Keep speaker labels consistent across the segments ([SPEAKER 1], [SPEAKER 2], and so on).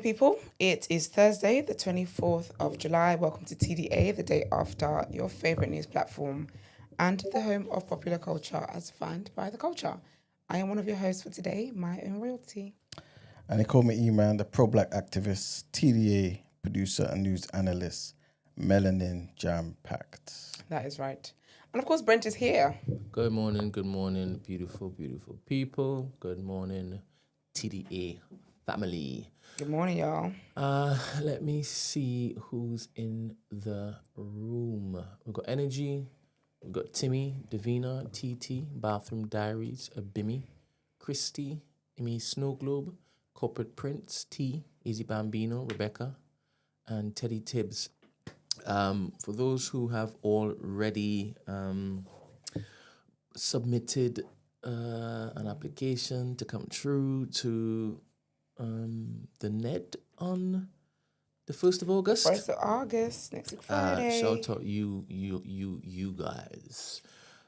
[SPEAKER 1] people. It is Thursday, the 24th of July. Welcome to TDA, the day after your favourite news platform and the home of popular culture as defined by the culture. I am one of your hosts for today, my own royalty.
[SPEAKER 2] And they call me E-Man, the pro-black activist, TDA producer and news analyst, melanin jam-packed.
[SPEAKER 1] That is right. And of course, Brent is here.
[SPEAKER 3] Good morning, beautiful, beautiful people. Good morning, TDA family.
[SPEAKER 1] Good morning, y'all.
[SPEAKER 3] Let me see who's in the room. We've got Energy, we've got Timmy, Davina, TT, Bathroom Diaries, Abimi, Christy, Amy Snow Globe, Corporate Prince, T, Easy Bambino, Rebecca, and Teddy Tibbs. For those who have already submitted an application to come through to the NED on the 1st of August.
[SPEAKER 1] 1st of August, next week Friday.
[SPEAKER 3] Shout out you guys.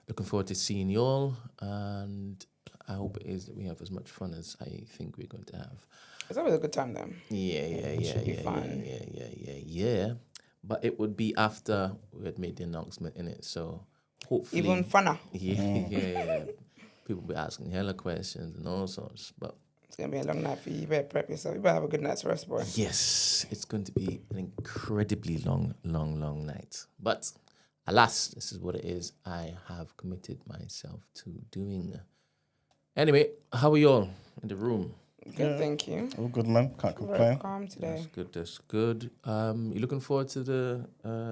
[SPEAKER 3] Looking forward to seeing you all, and I hope it is that we have as much fun as I think we're going to have.
[SPEAKER 1] It's always a good time, though.
[SPEAKER 3] Yeah. But it would be after we had made the announcement in it, so hopefully
[SPEAKER 1] Even funner.
[SPEAKER 3] Yeah. People be asking hella questions and all sorts, but
[SPEAKER 1] it's gonna be a long night for you. You better prep yourself. You better have a good night's rest, boy.
[SPEAKER 3] yes, it's going to be an incredibly long night. But alas, this is what it is. I have committed myself to doing. Anyway, how are you all in the room?
[SPEAKER 1] Good, thank you.
[SPEAKER 2] All good, man. Can't
[SPEAKER 1] Very
[SPEAKER 2] complain.
[SPEAKER 1] calm today.
[SPEAKER 3] That's good. You looking forward to the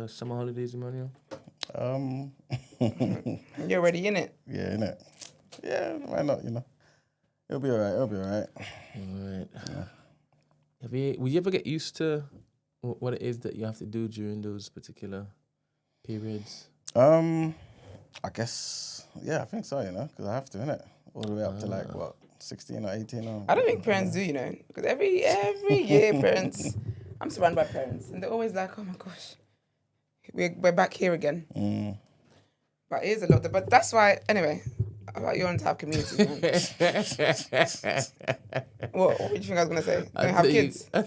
[SPEAKER 3] summer holidays, Emmanuel?
[SPEAKER 1] You're already in it.
[SPEAKER 2] Yeah, innit? Yeah, why not, It'll be all right.
[SPEAKER 3] All right.
[SPEAKER 2] Yeah.
[SPEAKER 3] Will you ever get used to what it is that you have to do during those particular periods?
[SPEAKER 2] I guess, yeah, I think so, because I have to, innit? All the way up to 16 or 18 or...
[SPEAKER 1] I don't think parents do, because every year parents, I'm surrounded by parents, and they're always like, oh my gosh, we're back here again. But it is a lot, but that's why, anyway, about your own type of community, man. What did you think I was going to say? Don't have kids? No,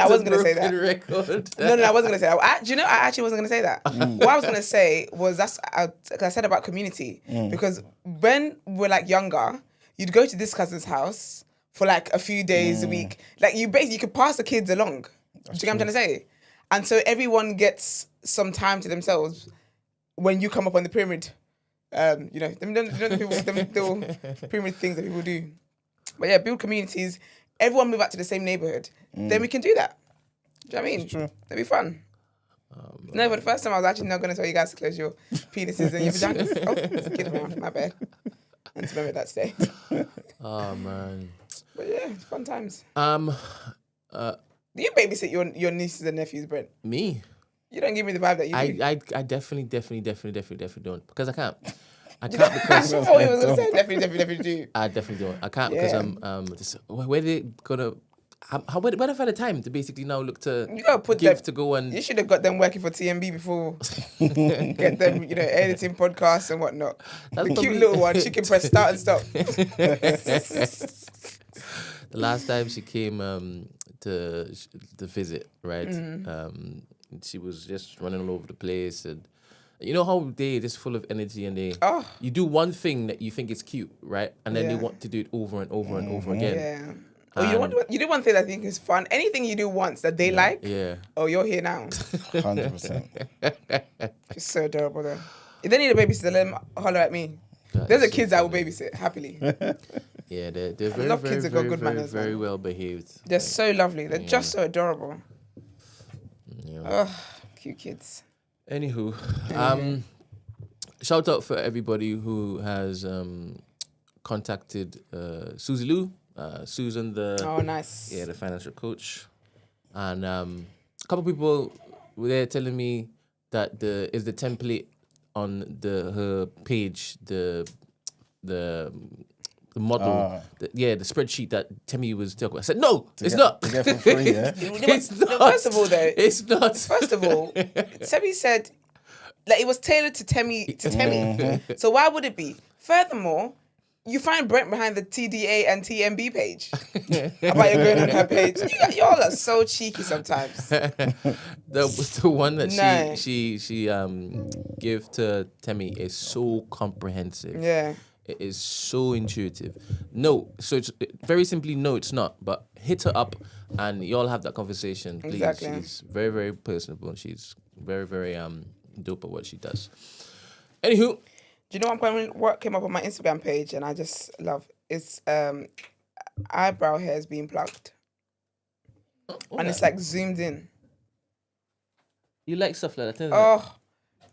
[SPEAKER 1] I wasn't going to say that. No, I wasn't going to say that. I actually wasn't going to say that. What I was going to say was, I said about community, because when we're younger, you'd go to this cousin's house for a few days a week. You could pass the kids along. Do you get what I'm trying to say? And so everyone gets some time to themselves when you come up on the pyramid. The pyramid things that people do. But yeah, build communities. Everyone move out to the same neighborhood. Then we can do that. Do you know what I mean?
[SPEAKER 2] True.
[SPEAKER 1] It'd be fun. No, for the first time, I was actually not going to tell you guys to close your penises and your vaginas. Oh, there's a kid around. My bad. And to remember that today.
[SPEAKER 3] Oh, man.
[SPEAKER 1] But yeah, it's fun times.
[SPEAKER 3] Do
[SPEAKER 1] Do you babysit your nieces and nephews, Brent?
[SPEAKER 3] Me?
[SPEAKER 1] You don't give me the vibe that you do.
[SPEAKER 3] I definitely don't, because I can't. I can't because
[SPEAKER 1] I thought he was going to say definitely do.
[SPEAKER 3] I definitely don't. I can't because where they gonna? Where do I find the time to basically now look to
[SPEAKER 1] You gotta put
[SPEAKER 3] give
[SPEAKER 1] them,
[SPEAKER 3] to go and
[SPEAKER 1] you should have got them working for TMB before get them, editing podcasts and whatnot.
[SPEAKER 3] That's
[SPEAKER 1] the cute
[SPEAKER 3] probably-
[SPEAKER 1] little one, she can press start and stop.
[SPEAKER 3] The last time she came to visit, right? She was just running all over the place, and you know how they just full of energy, and you do one thing that you think is cute, right? And then they want to do it over and over and over again.
[SPEAKER 1] Yeah. You do one thing that I think is fun. Anything you do once that they like, oh, you're here now.
[SPEAKER 2] 100%.
[SPEAKER 1] It's so adorable though. If they need a babysitter, let them holler at me. There's a kids I will babysit happily.
[SPEAKER 3] Yeah, they're very,
[SPEAKER 1] love
[SPEAKER 3] very,
[SPEAKER 1] kids that
[SPEAKER 3] very,
[SPEAKER 1] got good
[SPEAKER 3] very,
[SPEAKER 1] manners,
[SPEAKER 3] very
[SPEAKER 1] man.
[SPEAKER 3] well behaved.
[SPEAKER 1] They're so lovely. They're just so adorable.
[SPEAKER 3] Yeah.
[SPEAKER 1] Oh, cute kids.
[SPEAKER 3] Anywho, shout out for everybody who has contacted Susie Lou, Susan,
[SPEAKER 1] Oh, nice.
[SPEAKER 3] the financial coach, and a couple people were there telling me that the template on her page, the model, the spreadsheet that Timmy was talking about. I said, no, it's not.
[SPEAKER 2] To get for free, yeah?
[SPEAKER 3] It's not.
[SPEAKER 1] First of all, though,
[SPEAKER 3] It's not.
[SPEAKER 1] First of all, Temi said, it was tailored to Temi. So why would it be? Furthermore, you find Brent behind the TDA and TMB page. About you going on her page. Y'all are so cheeky sometimes.
[SPEAKER 3] The one that she gave to Temi is so comprehensive.
[SPEAKER 1] Yeah.
[SPEAKER 3] It is so intuitive. No, so it's very simply no, it's not. But hit her up and y'all have that conversation, please.
[SPEAKER 1] Exactly.
[SPEAKER 3] She's very, very personable and she's very, very dope at what she does. Anywho.
[SPEAKER 1] Do you know what came up on my Instagram page and I just love? It's eyebrow hairs being plucked. And it's like zoomed in.
[SPEAKER 3] You like stuff like that, don't you?
[SPEAKER 1] Oh,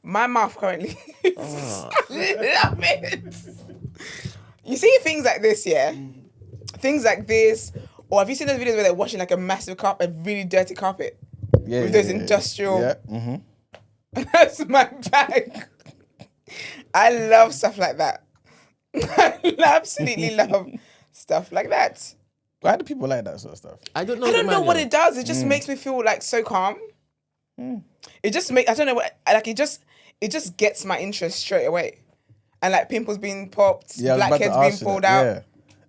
[SPEAKER 1] my mouth currently. Love it. You see things like this, yeah? Things like this. Or have you seen those videos where they're washing like a massive carpet, a really dirty carpet?
[SPEAKER 2] Yeah.
[SPEAKER 1] With those industrial.
[SPEAKER 2] Yeah. Mm-hmm.
[SPEAKER 1] That's my bag. I love stuff like that. I absolutely love stuff like that.
[SPEAKER 2] Why do people like that sort of stuff?
[SPEAKER 3] I don't know.
[SPEAKER 1] I don't know what it does. It just makes me feel like so calm. It just makes, I don't know what, like it just gets my interest straight away. And like pimples being popped, blackheads being pulled out.
[SPEAKER 2] Yeah.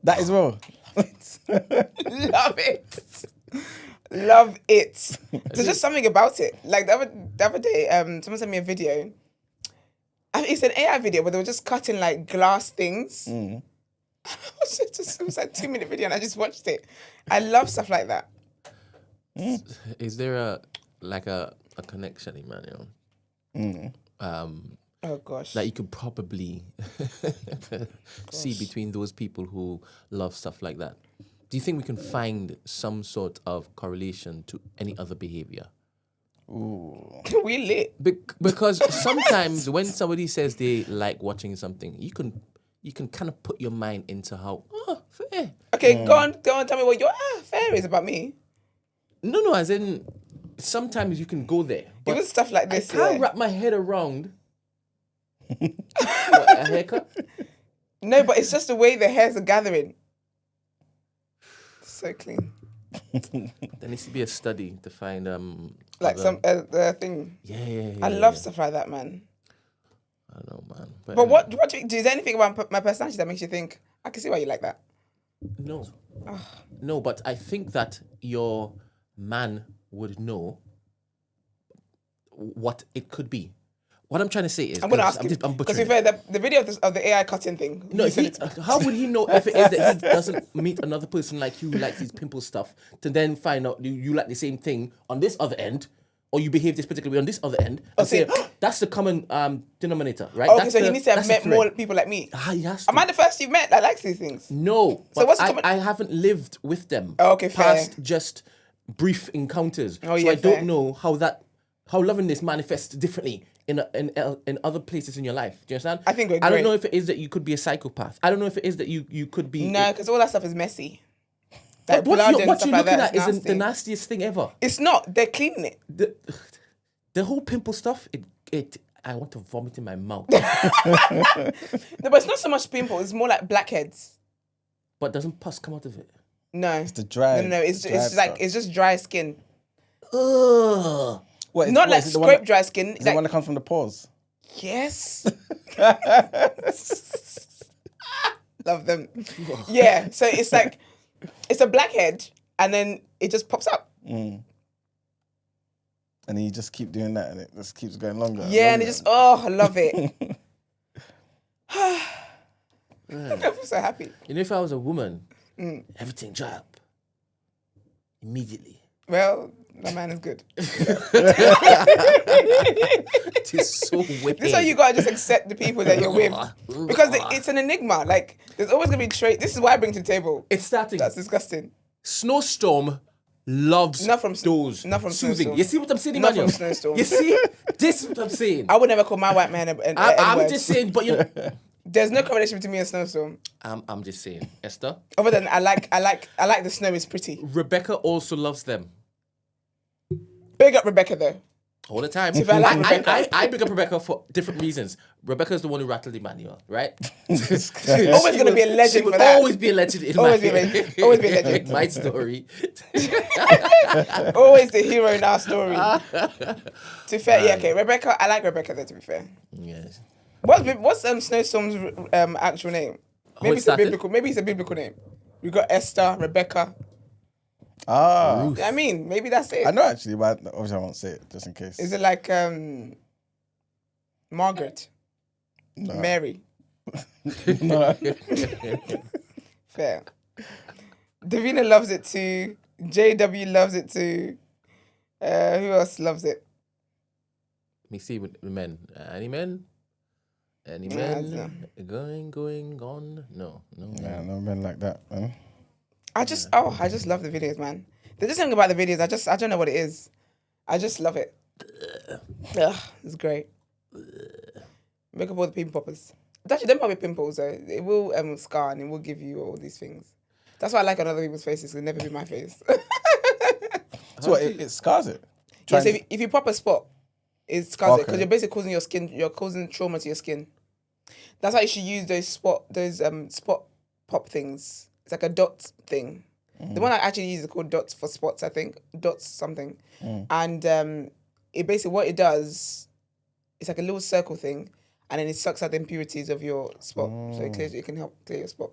[SPEAKER 2] That as well.
[SPEAKER 1] Love it. Love it. There's just something about it. Like the other day, someone sent me a video. It's an AI video where they were just cutting like glass things. It was like a 2-minute video and I just watched it. I love stuff like that.
[SPEAKER 3] Is there a connection, Emmanuel?
[SPEAKER 1] Oh gosh.
[SPEAKER 3] That you could probably see between those people who love stuff like that. Do you think we can find some sort of correlation to any other behavior?
[SPEAKER 2] Ooh.
[SPEAKER 1] We lit.
[SPEAKER 3] Because sometimes when somebody says they like watching something, you can kind of put your mind into how, fair.
[SPEAKER 1] Okay, go on, tell me what your fair is about me.
[SPEAKER 3] No, as in, sometimes you can go there. But
[SPEAKER 1] even stuff like this,
[SPEAKER 3] I can't wrap my head around what, a haircut?
[SPEAKER 1] No, but it's just the way the hairs are gathering. So clean.
[SPEAKER 3] There needs to be a study to find
[SPEAKER 1] like
[SPEAKER 3] other...
[SPEAKER 1] some thing.
[SPEAKER 3] Yeah.
[SPEAKER 1] I love stuff like that, man.
[SPEAKER 3] I don't know, man.
[SPEAKER 1] But what do you, is there anything about my personality that makes you think I can see why you like that?
[SPEAKER 3] No. No, but I think that your man would know what it could be. What I'm trying to say is...
[SPEAKER 1] I'm going to ask him. Because to be fair, the video of the AI cutting thing...
[SPEAKER 3] No, how would he know if it is that he doesn't meet another person like you who likes these pimple stuff to then find out you like the same thing on this other end, or you behave this particular way on this other end, and say, that's the common denominator, right?
[SPEAKER 1] Okay, so he needs to have met more people like me.
[SPEAKER 3] He has to.
[SPEAKER 1] Am I the first you've met that likes these things?
[SPEAKER 3] No,
[SPEAKER 1] so
[SPEAKER 3] but I haven't lived with them.
[SPEAKER 1] Oh, okay, fair.
[SPEAKER 3] Past just brief encounters.
[SPEAKER 1] Oh,
[SPEAKER 3] so
[SPEAKER 1] yeah,
[SPEAKER 3] I don't know how lovingness manifests differently in other places in your life. Do you understand?
[SPEAKER 1] I think we're
[SPEAKER 3] I don't
[SPEAKER 1] great.
[SPEAKER 3] know if it is that you could be a psychopath. I don't know if it is that you could be...
[SPEAKER 1] No, because all that stuff is messy.
[SPEAKER 3] Like what you're looking at is
[SPEAKER 1] nasty.
[SPEAKER 3] the nastiest thing ever.
[SPEAKER 1] It's not. They're cleaning it.
[SPEAKER 3] The whole pimple stuff, I want to vomit in my mouth.
[SPEAKER 1] No, but it's not so much pimple. It's more like blackheads.
[SPEAKER 3] But doesn't pus come out of it?
[SPEAKER 1] No.
[SPEAKER 2] It's the dry.
[SPEAKER 1] No. It's just dry skin.
[SPEAKER 3] Ugh.
[SPEAKER 2] What,
[SPEAKER 1] not like scrape dry skin.
[SPEAKER 2] Is the one that comes from the pores?
[SPEAKER 1] Yes. Love them. Yeah. So it's like, it's a blackhead and then it just pops up.
[SPEAKER 2] And then you just keep doing that and it just keeps going longer.
[SPEAKER 1] Yeah, and it just, I love it. I'm so happy.
[SPEAKER 3] You know, if I was a woman, everything dry up. Immediately.
[SPEAKER 1] Well, my man is good.
[SPEAKER 3] It is so wicked.
[SPEAKER 1] This is why you gotta just accept the people that you're with. Because it's an enigma. Like, there's always gonna be traits. This is why I bring to the table.
[SPEAKER 3] It's starting.
[SPEAKER 1] That's disgusting.
[SPEAKER 3] Snowstorm loves
[SPEAKER 1] Not from
[SPEAKER 3] those.
[SPEAKER 1] Not from
[SPEAKER 3] soothing.
[SPEAKER 1] Snowstorm.
[SPEAKER 3] You see what I'm saying,
[SPEAKER 1] Not
[SPEAKER 3] Emmanuel?
[SPEAKER 1] from Snowstorm.
[SPEAKER 3] You see? This is what I'm saying.
[SPEAKER 1] I would never call my white man an
[SPEAKER 3] I'm
[SPEAKER 1] N-word.
[SPEAKER 3] just saying, but you know,
[SPEAKER 1] There's no correlation between me and Snowstorm.
[SPEAKER 3] I'm just saying, Esther.
[SPEAKER 1] Other than I like the snow is pretty.
[SPEAKER 3] Rebecca also loves them.
[SPEAKER 1] Big up Rebecca though.
[SPEAKER 3] All the time.
[SPEAKER 1] If I like Rebecca.
[SPEAKER 3] I big up Rebecca for different reasons. Rebecca's the one who rattled Emmanuel, right?
[SPEAKER 1] Always gonna be a legend
[SPEAKER 3] She
[SPEAKER 1] for
[SPEAKER 3] will
[SPEAKER 1] that.
[SPEAKER 3] always be a legend in
[SPEAKER 1] Always
[SPEAKER 3] my
[SPEAKER 1] be a legend. Always be a legend.
[SPEAKER 3] my story.
[SPEAKER 1] Always the hero in our story. To be fair, yeah, okay. Rebecca, I like Rebecca though, to be fair.
[SPEAKER 3] Yes.
[SPEAKER 1] What's Snowstorm's actual name? Maybe it's a biblical name. We got Esther, Rebecca.
[SPEAKER 2] Ah.
[SPEAKER 1] I mean, maybe that's it.
[SPEAKER 2] I know actually, but obviously I won't say it just in case.
[SPEAKER 1] Is it like Margaret?
[SPEAKER 2] No.
[SPEAKER 1] Mary?
[SPEAKER 2] No.
[SPEAKER 1] Fair. Davina loves it too. JW loves it too. Who else loves it?
[SPEAKER 3] Let me see with the men. Any men? Any
[SPEAKER 1] No,
[SPEAKER 3] men? Going, gone? No.
[SPEAKER 2] Yeah, no men like that, man.
[SPEAKER 1] I just love the videos, man. There's just something about the videos. I don't know what it is. I just love it. Ugh, it's great. Make up all the pimple poppers. Actually, don't pop your pimples though. It will scar and it will give you all these things. That's why I like on other people's faces. It'll never be my face.
[SPEAKER 2] So what, it scars it?
[SPEAKER 1] Yeah, so if you pop a spot, it scars it because
[SPEAKER 2] Okay.
[SPEAKER 1] you're basically causing your skin. You're causing trauma to your skin. That's why you should use those spot pop things. It's like a dot thing. The one I actually use is called dots for spots. I think dots something, and it basically what it does. It's like a little circle thing, and then it sucks out the impurities of your spot, so it can help clear your spot.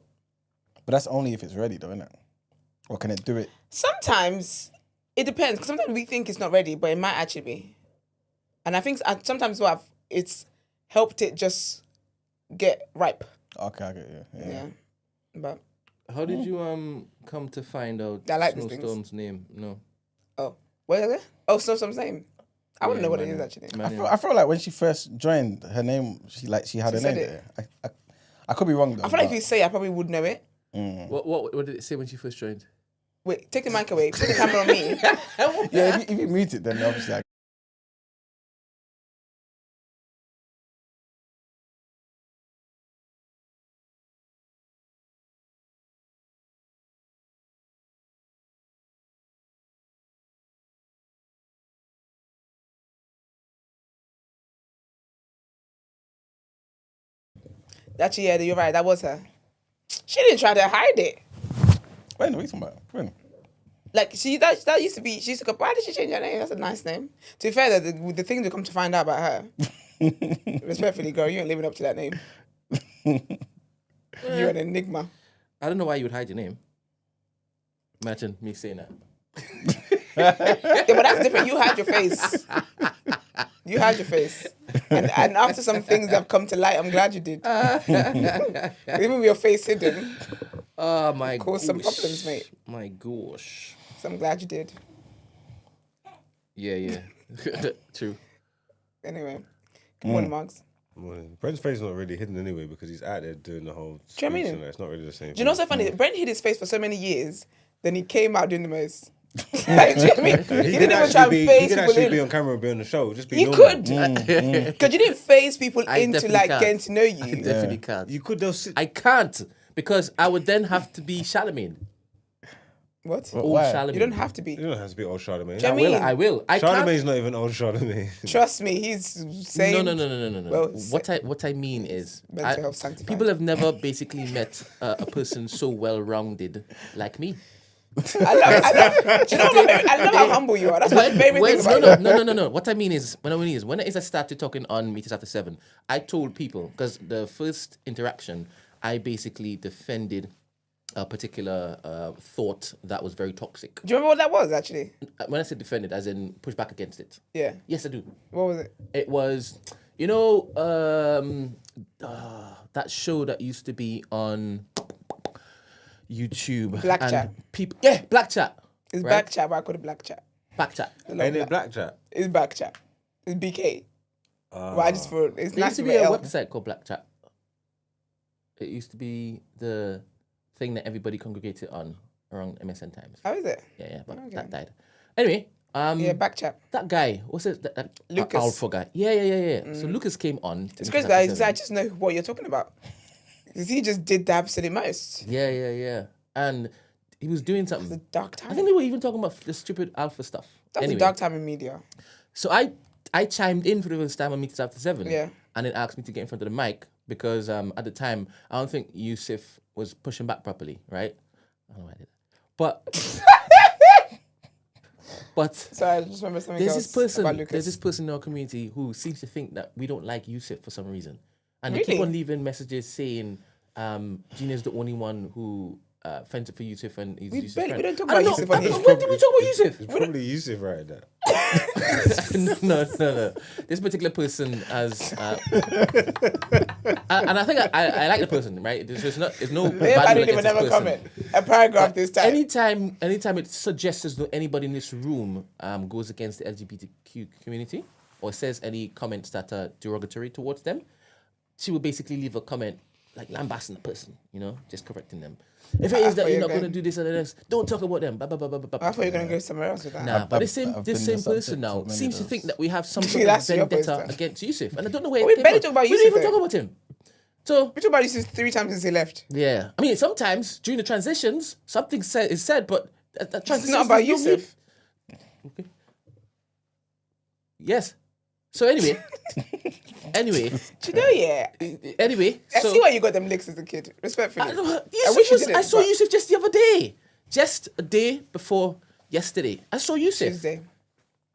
[SPEAKER 2] But that's only if it's ready, though, isn't it? Or can it do it?
[SPEAKER 1] Sometimes it depends. Because sometimes we think it's not ready, but it might actually be. And I think sometimes it's helped it just get ripe.
[SPEAKER 2] Okay, I get you.
[SPEAKER 1] Yeah. But
[SPEAKER 3] How did you come to find out
[SPEAKER 1] I like these things.
[SPEAKER 3] Snowstorm's name? No.
[SPEAKER 1] oh, what is it? Oh, Snowstorm's name. I wouldn't know what it is actually.
[SPEAKER 2] I feel like when she first joined, her name, she had a
[SPEAKER 1] said
[SPEAKER 2] name
[SPEAKER 1] it.
[SPEAKER 2] there. I could be wrong though.
[SPEAKER 1] I feel like if you say it, I probably would know it.
[SPEAKER 3] What did it say when she first joined?
[SPEAKER 1] Wait, take the mic away. Put the camera on me.
[SPEAKER 2] yeah, if you mute it, then obviously I
[SPEAKER 1] Actually, yeah, you're right. That was her. She didn't try to hide it.
[SPEAKER 2] When? What are you talking about? When?
[SPEAKER 1] Like that used to be. She used to go. Why did she change her name? That's a nice name. To be fair, the things we come to find out about her. Respectfully, girl, you ain't living up to that name. You're an enigma.
[SPEAKER 3] I don't know why you would hide your name. Imagine me saying that.
[SPEAKER 1] Yeah, but that's different. You hide your face. You hide your face. And after some things have come to light, I'm glad you did. Even with your face hidden.
[SPEAKER 3] Oh my gosh.
[SPEAKER 1] Caused some problems, mate.
[SPEAKER 3] My gosh.
[SPEAKER 1] So I'm glad you did.
[SPEAKER 3] Yeah. True.
[SPEAKER 1] Anyway. Good morning, Marks.
[SPEAKER 4] Morning. Brent's face is not really hidden anyway because he's out there doing the whole
[SPEAKER 1] Do you know what I
[SPEAKER 4] speech
[SPEAKER 1] mean?
[SPEAKER 4] and it's not really the same.
[SPEAKER 1] Do you know what's so funny? Brent hid his face for so many years, then he came out doing the most. Like, do you know what I mean? He didn't even try and
[SPEAKER 4] He
[SPEAKER 1] phase
[SPEAKER 4] could
[SPEAKER 1] people
[SPEAKER 4] actually be
[SPEAKER 1] in.
[SPEAKER 4] on camera and be on the show. Just be
[SPEAKER 1] You
[SPEAKER 4] normal.
[SPEAKER 1] could. Because you didn't phase people
[SPEAKER 3] I
[SPEAKER 1] into
[SPEAKER 3] definitely
[SPEAKER 1] like
[SPEAKER 3] can't.
[SPEAKER 1] getting to know
[SPEAKER 3] I
[SPEAKER 1] you.
[SPEAKER 3] definitely can't.
[SPEAKER 4] You could. They'll sit.
[SPEAKER 3] I can't because I would then have to be Charlemagne.
[SPEAKER 1] What?
[SPEAKER 3] Old
[SPEAKER 2] Why?
[SPEAKER 3] Charlemagne.
[SPEAKER 1] You don't have to be.
[SPEAKER 4] You don't have to be old Charlemagne.
[SPEAKER 1] Do you know what I mean?
[SPEAKER 3] I will. I
[SPEAKER 4] Charlemagne's not even old Charlemagne.
[SPEAKER 1] Trust me, he's saying.
[SPEAKER 3] No.
[SPEAKER 1] Well,
[SPEAKER 3] What I mean is,
[SPEAKER 1] mental health sanctified.
[SPEAKER 3] people have never basically met a person so well-rounded like me.
[SPEAKER 1] I love. Do you know what I love how humble you are. That's my favorite thing about you.
[SPEAKER 3] No. What I mean is, when I started talking on Meters After 7, I told people, because the first interaction, I basically defended a particular thought that was very toxic.
[SPEAKER 1] Do you remember what that was actually?
[SPEAKER 3] When I said defended, as in push back against it.
[SPEAKER 1] Yeah.
[SPEAKER 3] Yes, I do.
[SPEAKER 1] What was it?
[SPEAKER 3] It was, that show that used to be on YouTube.
[SPEAKER 1] Black
[SPEAKER 3] and
[SPEAKER 1] Chat.
[SPEAKER 3] People, yeah, Black Chat.
[SPEAKER 1] It's
[SPEAKER 3] right?
[SPEAKER 1] back chat, but I call it black chat.
[SPEAKER 3] Back Chat.
[SPEAKER 4] Ain't it Blackjack?
[SPEAKER 1] It's back chat. It's BK. Well, I just thought it's
[SPEAKER 3] There
[SPEAKER 1] nice
[SPEAKER 3] used to
[SPEAKER 1] to
[SPEAKER 3] be a
[SPEAKER 1] L.
[SPEAKER 3] website called Black Chat. It used to be the thing that everybody congregated on around MSN times.
[SPEAKER 1] How is it?
[SPEAKER 3] Yeah, but
[SPEAKER 1] Okay.
[SPEAKER 3] that died. Anyway,
[SPEAKER 1] Yeah, back chat.
[SPEAKER 3] that guy, what's it? That
[SPEAKER 1] Lucas.
[SPEAKER 3] Alpha guy. Yeah. So Lucas came on.
[SPEAKER 1] It's crazy, guys. I just know what you're talking about. Because he just did the absolute most.
[SPEAKER 3] Yeah. And he was doing
[SPEAKER 1] It's a
[SPEAKER 3] something.
[SPEAKER 1] dark
[SPEAKER 3] I
[SPEAKER 1] time.
[SPEAKER 3] think they were even talking about the stupid Alpha stuff.
[SPEAKER 1] That was
[SPEAKER 3] Anyway,
[SPEAKER 1] a dark time in media.
[SPEAKER 3] so I chimed in for the first time on Meters After 7.
[SPEAKER 1] Yeah.
[SPEAKER 3] And then asked me to get in front of the mic because at the time, I don't think Yusuf was pushing back properly, right? I don't know why I did that. But
[SPEAKER 1] So I just remember something
[SPEAKER 3] there's
[SPEAKER 1] else
[SPEAKER 3] this person,
[SPEAKER 1] about Lucas.
[SPEAKER 3] there's this person in our community who seems to think that we don't like Yusuf for some reason. And they keep
[SPEAKER 1] Really?
[SPEAKER 3] on leaving messages saying, Gina's the only one who fends it for Yusuf and he's
[SPEAKER 1] We
[SPEAKER 3] Yusuf's
[SPEAKER 1] barely-
[SPEAKER 3] friend.
[SPEAKER 1] we don't talk
[SPEAKER 3] I don't
[SPEAKER 1] about
[SPEAKER 3] know.
[SPEAKER 1] Yusuf on here.
[SPEAKER 3] When did we talk about Yusuf?
[SPEAKER 4] It's probably Yusuf right now.
[SPEAKER 3] No. This particular person has, and I think I like the person, right? There's no
[SPEAKER 1] I
[SPEAKER 3] bad
[SPEAKER 1] didn't
[SPEAKER 3] will
[SPEAKER 1] even
[SPEAKER 3] against this
[SPEAKER 1] ever
[SPEAKER 3] person.
[SPEAKER 1] comment. A paragraph this time.
[SPEAKER 3] Anytime it suggests as though anybody in this room goes against the LGBTQ community or says any comments that are derogatory towards them, she will basically leave a comment like lambasting the person, just correcting them. If it is that you're not going to do this or this, don't talk about them. Blah, blah, blah, blah, blah.
[SPEAKER 1] I thought you were going to go somewhere else with that.
[SPEAKER 3] Nah, but this
[SPEAKER 2] I've
[SPEAKER 3] same
[SPEAKER 2] been the
[SPEAKER 3] person
[SPEAKER 2] subject
[SPEAKER 3] now
[SPEAKER 2] of many
[SPEAKER 3] seems
[SPEAKER 2] of
[SPEAKER 3] to
[SPEAKER 2] those.
[SPEAKER 3] think that we have some sort of
[SPEAKER 1] That's your
[SPEAKER 3] vendetta
[SPEAKER 1] poster.
[SPEAKER 3] against Yusuf, and I don't know where.
[SPEAKER 1] We
[SPEAKER 3] it came
[SPEAKER 1] barely
[SPEAKER 3] from.
[SPEAKER 1] talk about
[SPEAKER 3] We
[SPEAKER 1] Yusuf,
[SPEAKER 3] didn't even
[SPEAKER 1] though.
[SPEAKER 3] talk about him. So
[SPEAKER 1] We talked about this 3 times since he left.
[SPEAKER 3] yeah, I mean sometimes during the transitions something is said, but that transition
[SPEAKER 1] not about
[SPEAKER 3] is no
[SPEAKER 1] Yusuf.
[SPEAKER 3] need- Okay. Yes. So anyway,
[SPEAKER 1] Do you know, yeah?
[SPEAKER 3] anyway.
[SPEAKER 1] I
[SPEAKER 3] So
[SPEAKER 1] see why you got them licks as a kid. Respectfully.
[SPEAKER 3] Yusuf
[SPEAKER 1] wish you
[SPEAKER 3] was,
[SPEAKER 1] didn't,
[SPEAKER 3] I saw
[SPEAKER 1] but-
[SPEAKER 3] Yusuf just the other day, just a day before yesterday. I saw Yusuf.
[SPEAKER 1] Tuesday.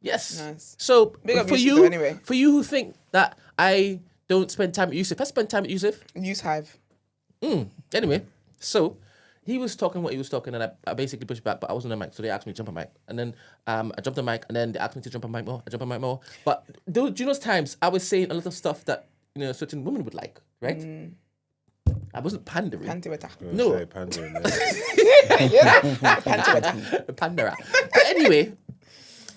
[SPEAKER 3] Yes.
[SPEAKER 1] Nice.
[SPEAKER 3] So
[SPEAKER 1] Big up
[SPEAKER 3] for
[SPEAKER 1] Yusuf
[SPEAKER 3] you,
[SPEAKER 1] though, anyway.
[SPEAKER 3] for you who think that I don't spend time with Yusuf, I spend time with Yusuf.
[SPEAKER 1] Use Hive.
[SPEAKER 3] Anyway, so he was talking what he was talking, and I basically pushed back, but I wasn't on mic, so they asked me to jump on mic, and then I jumped on mic, and then they asked me to jump on mic more. I jumped on mic more, but do you know those times I was saying a lot of stuff that certain women would like, right? I wasn't pandering.
[SPEAKER 1] Pantiweta.
[SPEAKER 3] No.
[SPEAKER 4] Say pandering, man.
[SPEAKER 3] Pandora. But anyway,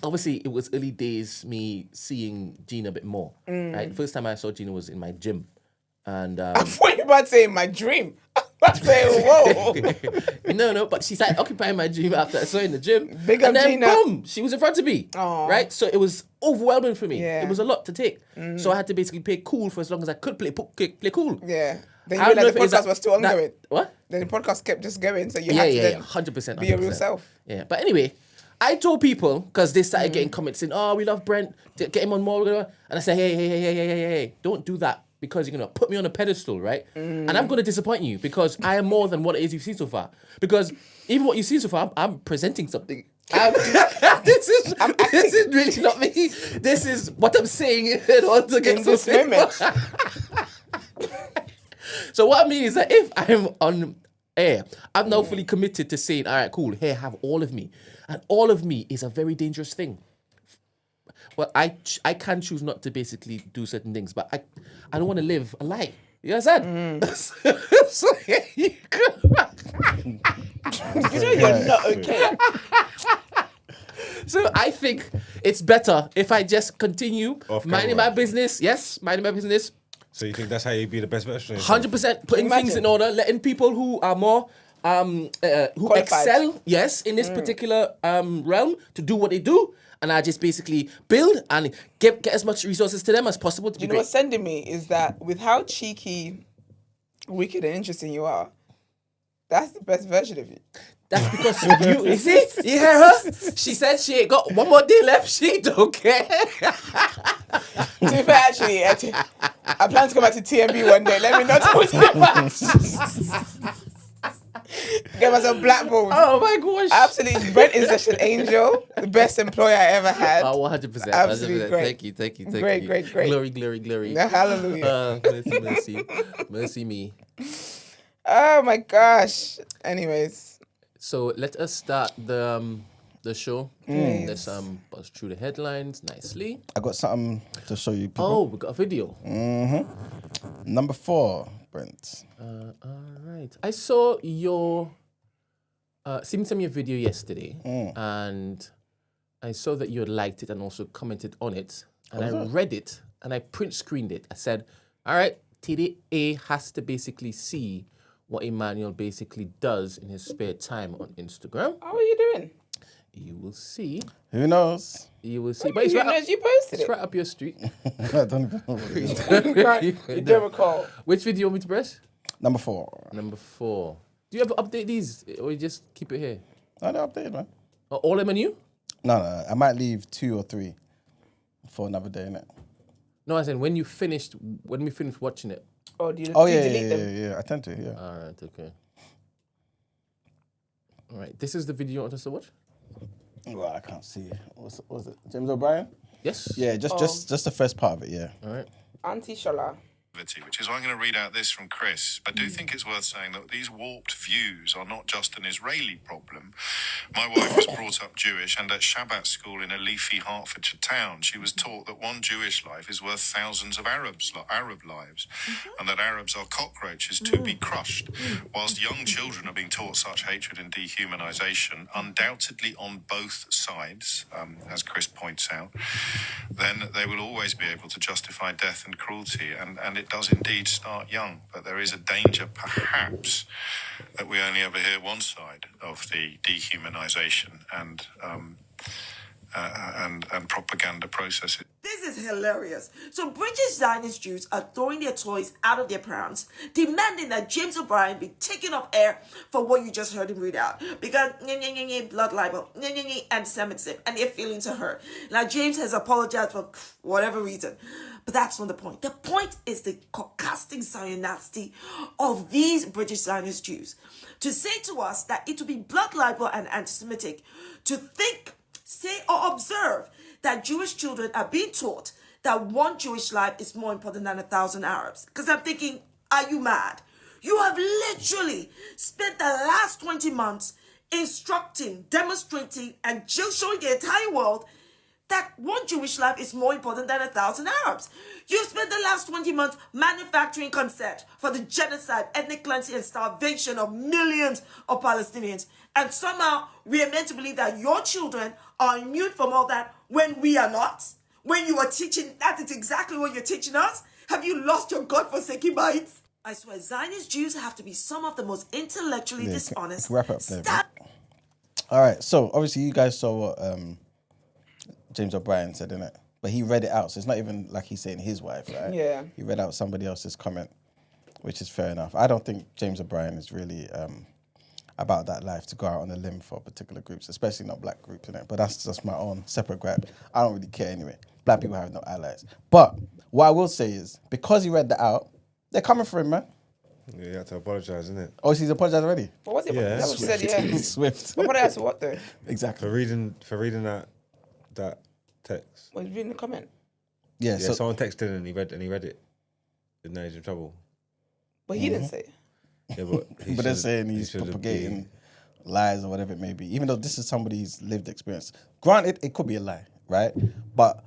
[SPEAKER 3] obviously it was early days me seeing Gina a bit more. Right, first time I saw Gina was in my gym, and
[SPEAKER 1] I thought you were about to say my dream. I was saying, whoa.
[SPEAKER 3] no, but she started occupying my gym after I saw her in the gym.
[SPEAKER 1] Big up
[SPEAKER 3] and then
[SPEAKER 1] Gina.
[SPEAKER 3] boom, she was in front of me.
[SPEAKER 1] Aw.
[SPEAKER 3] Right, so it was overwhelming for me.
[SPEAKER 1] Yeah.
[SPEAKER 3] It was a lot to take. So I had to basically play cool for as long as I could play cool.
[SPEAKER 1] Yeah. Then
[SPEAKER 3] I
[SPEAKER 1] you
[SPEAKER 3] don't know
[SPEAKER 1] realized
[SPEAKER 3] if
[SPEAKER 1] the
[SPEAKER 3] it's
[SPEAKER 1] podcast
[SPEAKER 3] that-
[SPEAKER 1] was still
[SPEAKER 3] that-
[SPEAKER 1] ongoing.
[SPEAKER 3] What?
[SPEAKER 1] Then the podcast kept just going, so you had to then
[SPEAKER 3] 100%.
[SPEAKER 1] be your real self.
[SPEAKER 3] Yeah, but anyway, I told people because they started getting comments saying, "Oh, we love Brent, get him on more," and I said, "Hey, don't do that because you're gonna put me on a pedestal, right? And I'm gonna disappoint you because I am more than what it is you've seen so far. Because even what you've seen so far, I'm presenting something." This is really not me. This is what I'm saying in order to get
[SPEAKER 1] In this
[SPEAKER 3] something.
[SPEAKER 1] moment.
[SPEAKER 3] So what I mean is that if I'm on air, I'm now fully committed to saying, all right, cool, here, have all of me. And all of me is a very dangerous thing. Well, I can choose not to basically do certain things, but I don't want to live a lie. You understand? So here you go.
[SPEAKER 1] You know you're not okay.
[SPEAKER 3] So I think it's better if I just continue
[SPEAKER 4] Off
[SPEAKER 3] minding
[SPEAKER 4] camera.
[SPEAKER 3] my business. Yes, minding my business.
[SPEAKER 4] So you think that's how you be the best version of yourself?
[SPEAKER 3] 100% putting
[SPEAKER 1] Imagine.
[SPEAKER 3] things in order, letting people who are more who
[SPEAKER 1] Qualified.
[SPEAKER 3] excel, yes, in this particular realm to do what they do, and I just basically build and get as much resources to them as possible to be
[SPEAKER 1] You know
[SPEAKER 3] great.
[SPEAKER 1] what's sending me is that with how cheeky, wicked, and interesting you are, that's the best version of you.
[SPEAKER 3] That's because you see, you hear her? She said she ain't got one more day left. She don't care.
[SPEAKER 1] To be fair, actually, I plan to come back to TMB one day. Let me not talk about Get myself blackballed.
[SPEAKER 3] Oh my gosh.
[SPEAKER 1] Absolutely. Brent is such an angel. The best employer I ever had.
[SPEAKER 3] Oh, 100%.
[SPEAKER 1] Absolutely
[SPEAKER 3] 100%.
[SPEAKER 1] great.
[SPEAKER 3] Thank you.
[SPEAKER 1] Great.
[SPEAKER 3] Glory.
[SPEAKER 1] Hallelujah.
[SPEAKER 3] Mercy me.
[SPEAKER 1] Oh my gosh. Anyways.
[SPEAKER 3] So let us start the show.
[SPEAKER 1] Please.
[SPEAKER 3] Let's buzz through the headlines nicely.
[SPEAKER 2] I got something to show you people.
[SPEAKER 3] Oh, we got a video.
[SPEAKER 2] Number 4, Brent.
[SPEAKER 3] All right. I saw your seen some of your video yesterday, and I saw that you had liked it and also commented on it. And I read it and I print screened it. I said, all right, TDA has to basically see what Emmanuel basically does in his spare time on Instagram.
[SPEAKER 1] How are you doing?
[SPEAKER 3] You will see.
[SPEAKER 2] Who knows?
[SPEAKER 3] You will see. But it's right, up,
[SPEAKER 1] You posted
[SPEAKER 3] it's
[SPEAKER 1] it.
[SPEAKER 3] right up your street.
[SPEAKER 2] I don't even know what it is.
[SPEAKER 1] You don't recall.
[SPEAKER 3] Which video you want me to press?
[SPEAKER 2] Number 4.
[SPEAKER 3] Number 4. Do you ever update these or you just keep it here?
[SPEAKER 2] No, they're updated, man.
[SPEAKER 3] Are all of them are new?
[SPEAKER 2] No, I might leave 2 or 3 for another day, innit?
[SPEAKER 3] No, I said when we finished watching it.
[SPEAKER 1] Oh, do you,
[SPEAKER 2] Oh,
[SPEAKER 1] do you
[SPEAKER 2] yeah,
[SPEAKER 1] delete them?
[SPEAKER 2] yeah. I tend to, yeah.
[SPEAKER 3] All right, okay. All right, this is the video you want us to watch?
[SPEAKER 2] Well, I can't see. What was it? James O'Brien?
[SPEAKER 3] Yes?
[SPEAKER 2] Yeah, just the first part of it, yeah.
[SPEAKER 3] All right.
[SPEAKER 1] Auntie Shola.
[SPEAKER 5] which is why I'm going to read out this from Chris. I do think it's worth saying that these warped views are not just an Israeli problem. My wife was brought up Jewish, and at Shabbat school in a leafy Hertfordshire town, she was taught that one Jewish life is worth thousands of Arab lives, and that Arabs are cockroaches to be crushed. Whilst young children are being taught such hatred and dehumanization, undoubtedly on both sides, as Chris points out, then they will always be able to justify death and cruelty, and it does indeed start young. But there is a danger, perhaps, that we only ever hear one side of the dehumanization and propaganda processes.
[SPEAKER 6] This is hilarious. So British Zionist Jews are throwing their toys out of their prams, demanding that James O'Brien be taken off air for what you just heard him read out. Because blood libel, anti-Semitism, and their feelings are hurt. Now James has apologized for whatever reason. But that's not the point. The point is the caucastic Zionisty of these British Zionist Jews. To say to us that it would be blood libel and anti-Semitic to think, say, or observe that Jewish children are being taught that one Jewish life is more important than 1,000 Arabs. Because I'm thinking, are you mad? You have literally spent the last 20 months instructing, demonstrating, and just showing the entire world that one Jewish life is more important than 1,000 Arabs. You've spent the last 20 months manufacturing consent for the genocide, ethnic cleansing, and starvation of millions of Palestinians. And somehow we are meant to believe that your children are immune from all that when we are not. When you are teaching, that is exactly what you're teaching us. Have you lost your godforsaken minds? I swear, Zionist Jews have to be some of the most intellectually dishonest.
[SPEAKER 2] Wrap up there. All right, so obviously you guys saw what James O'Brien said, innit? But he read it out, so it's not even like he's saying his wife, right?
[SPEAKER 1] Yeah.
[SPEAKER 2] He read out somebody else's comment, which is fair enough. I don't think James O'Brien is really about that life to go out on a limb for particular groups, especially not black groups, innit? But that's just my own separate gripe. I don't really care anyway. Black people have no allies. But what I will say is, because he read that out, they're coming for him, man.
[SPEAKER 4] Yeah, you have to apologise, isn't it?
[SPEAKER 2] Oh, he's apologised already?
[SPEAKER 1] What was it?
[SPEAKER 4] Yeah.
[SPEAKER 1] That's what she said, yeah.
[SPEAKER 2] Swift.
[SPEAKER 1] But apologize for what, though?
[SPEAKER 2] Exactly.
[SPEAKER 4] For reading that text.
[SPEAKER 1] Was reading the comment?
[SPEAKER 2] Yeah,
[SPEAKER 4] Yeah,
[SPEAKER 2] so
[SPEAKER 4] someone texted and he read it. And now he's in trouble.
[SPEAKER 1] But he didn't say it.
[SPEAKER 4] Yeah, but
[SPEAKER 2] but they're saying he's
[SPEAKER 4] should've
[SPEAKER 2] propagating lies or whatever it may be, even though this is somebody's lived experience. Granted, it could be a lie, right? But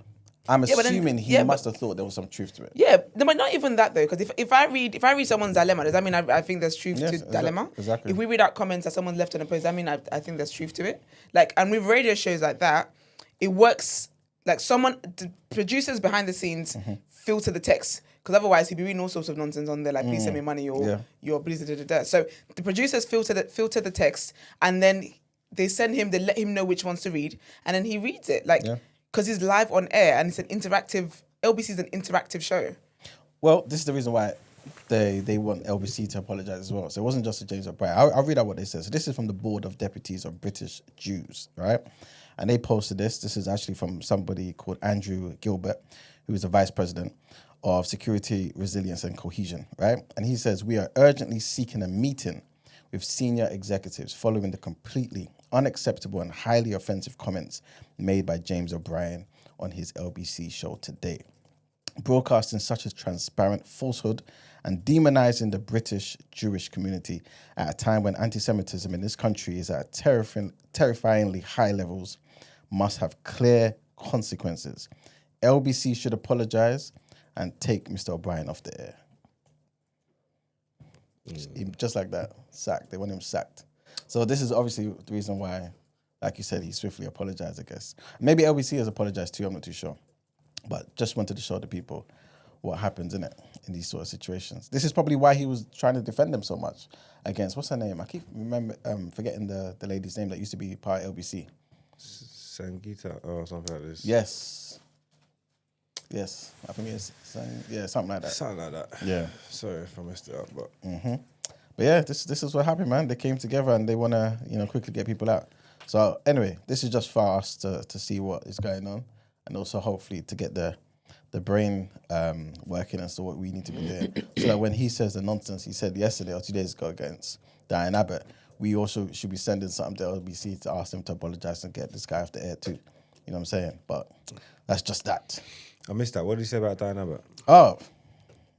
[SPEAKER 2] I'm assuming he must have thought there was some truth to it.
[SPEAKER 1] Yeah, but not even that though, because if I read someone's dilemma, does that mean I think there's truth to dilemma?
[SPEAKER 2] Exactly.
[SPEAKER 1] If we read out comments that someone's left unopposed, I mean I think there's truth to it. Like, and with radio shows like that, it works like the producers behind the scenes filter the text. Because otherwise he'd be reading all sorts of nonsense on there, like please send me money or your blah, blah, blah, blah. So the producers filter the text, and then they let him know which ones to read, and then he reads it. Like, because he's live on air and it's an interactive, LBC is an interactive show.
[SPEAKER 2] Well, this is the reason why they want LBC to apologise as well. So it wasn't just to James O'Brien. I'll read out what they said. So this is from the Board of Deputies of British Jews, right? And they posted this. This is actually from somebody called Andrew Gilbert, who is the Vice President of Security, Resilience and Cohesion, right? And he says, we are urgently seeking a meeting with senior executives following the completely unacceptable and highly offensive comments made by James O'Brien on his LBC show today. Broadcasting such a transparent falsehood and demonizing the British Jewish community at a time when anti-Semitism in this country is at terrifyingly high levels must have clear consequences. LBC should apologize and take Mr. O'Brien off the air. Just like that, sacked. They want him sacked. So this is obviously the reason why, like you said, he swiftly apologized, I guess. Maybe LBC has apologized too, I'm not too sure. But just wanted to show the people what happens, innit, in these sort of situations. This is probably why he was trying to defend them so much against, what's her name? I keep forgetting the lady's name that used to be part of LBC.
[SPEAKER 4] Sangeeta or something like this.
[SPEAKER 2] Yes, I think it's something like that.
[SPEAKER 4] Something like that.
[SPEAKER 2] Yeah.
[SPEAKER 4] Sorry if I messed it up, but
[SPEAKER 2] But yeah, this is what happened, man. They came together and they want to, quickly get people out. So anyway, this is just for us to see what is going on, and also hopefully to get the brain working and so what we need to be doing. So that when he says the nonsense he said yesterday or 2 days ago against Diane Abbott, we also should be sending something to LBC to ask them to apologise and get this guy off the air too. You know what I'm saying? But that's just that.
[SPEAKER 4] I missed that. What did he say about Diane Abbott?
[SPEAKER 2] Oh,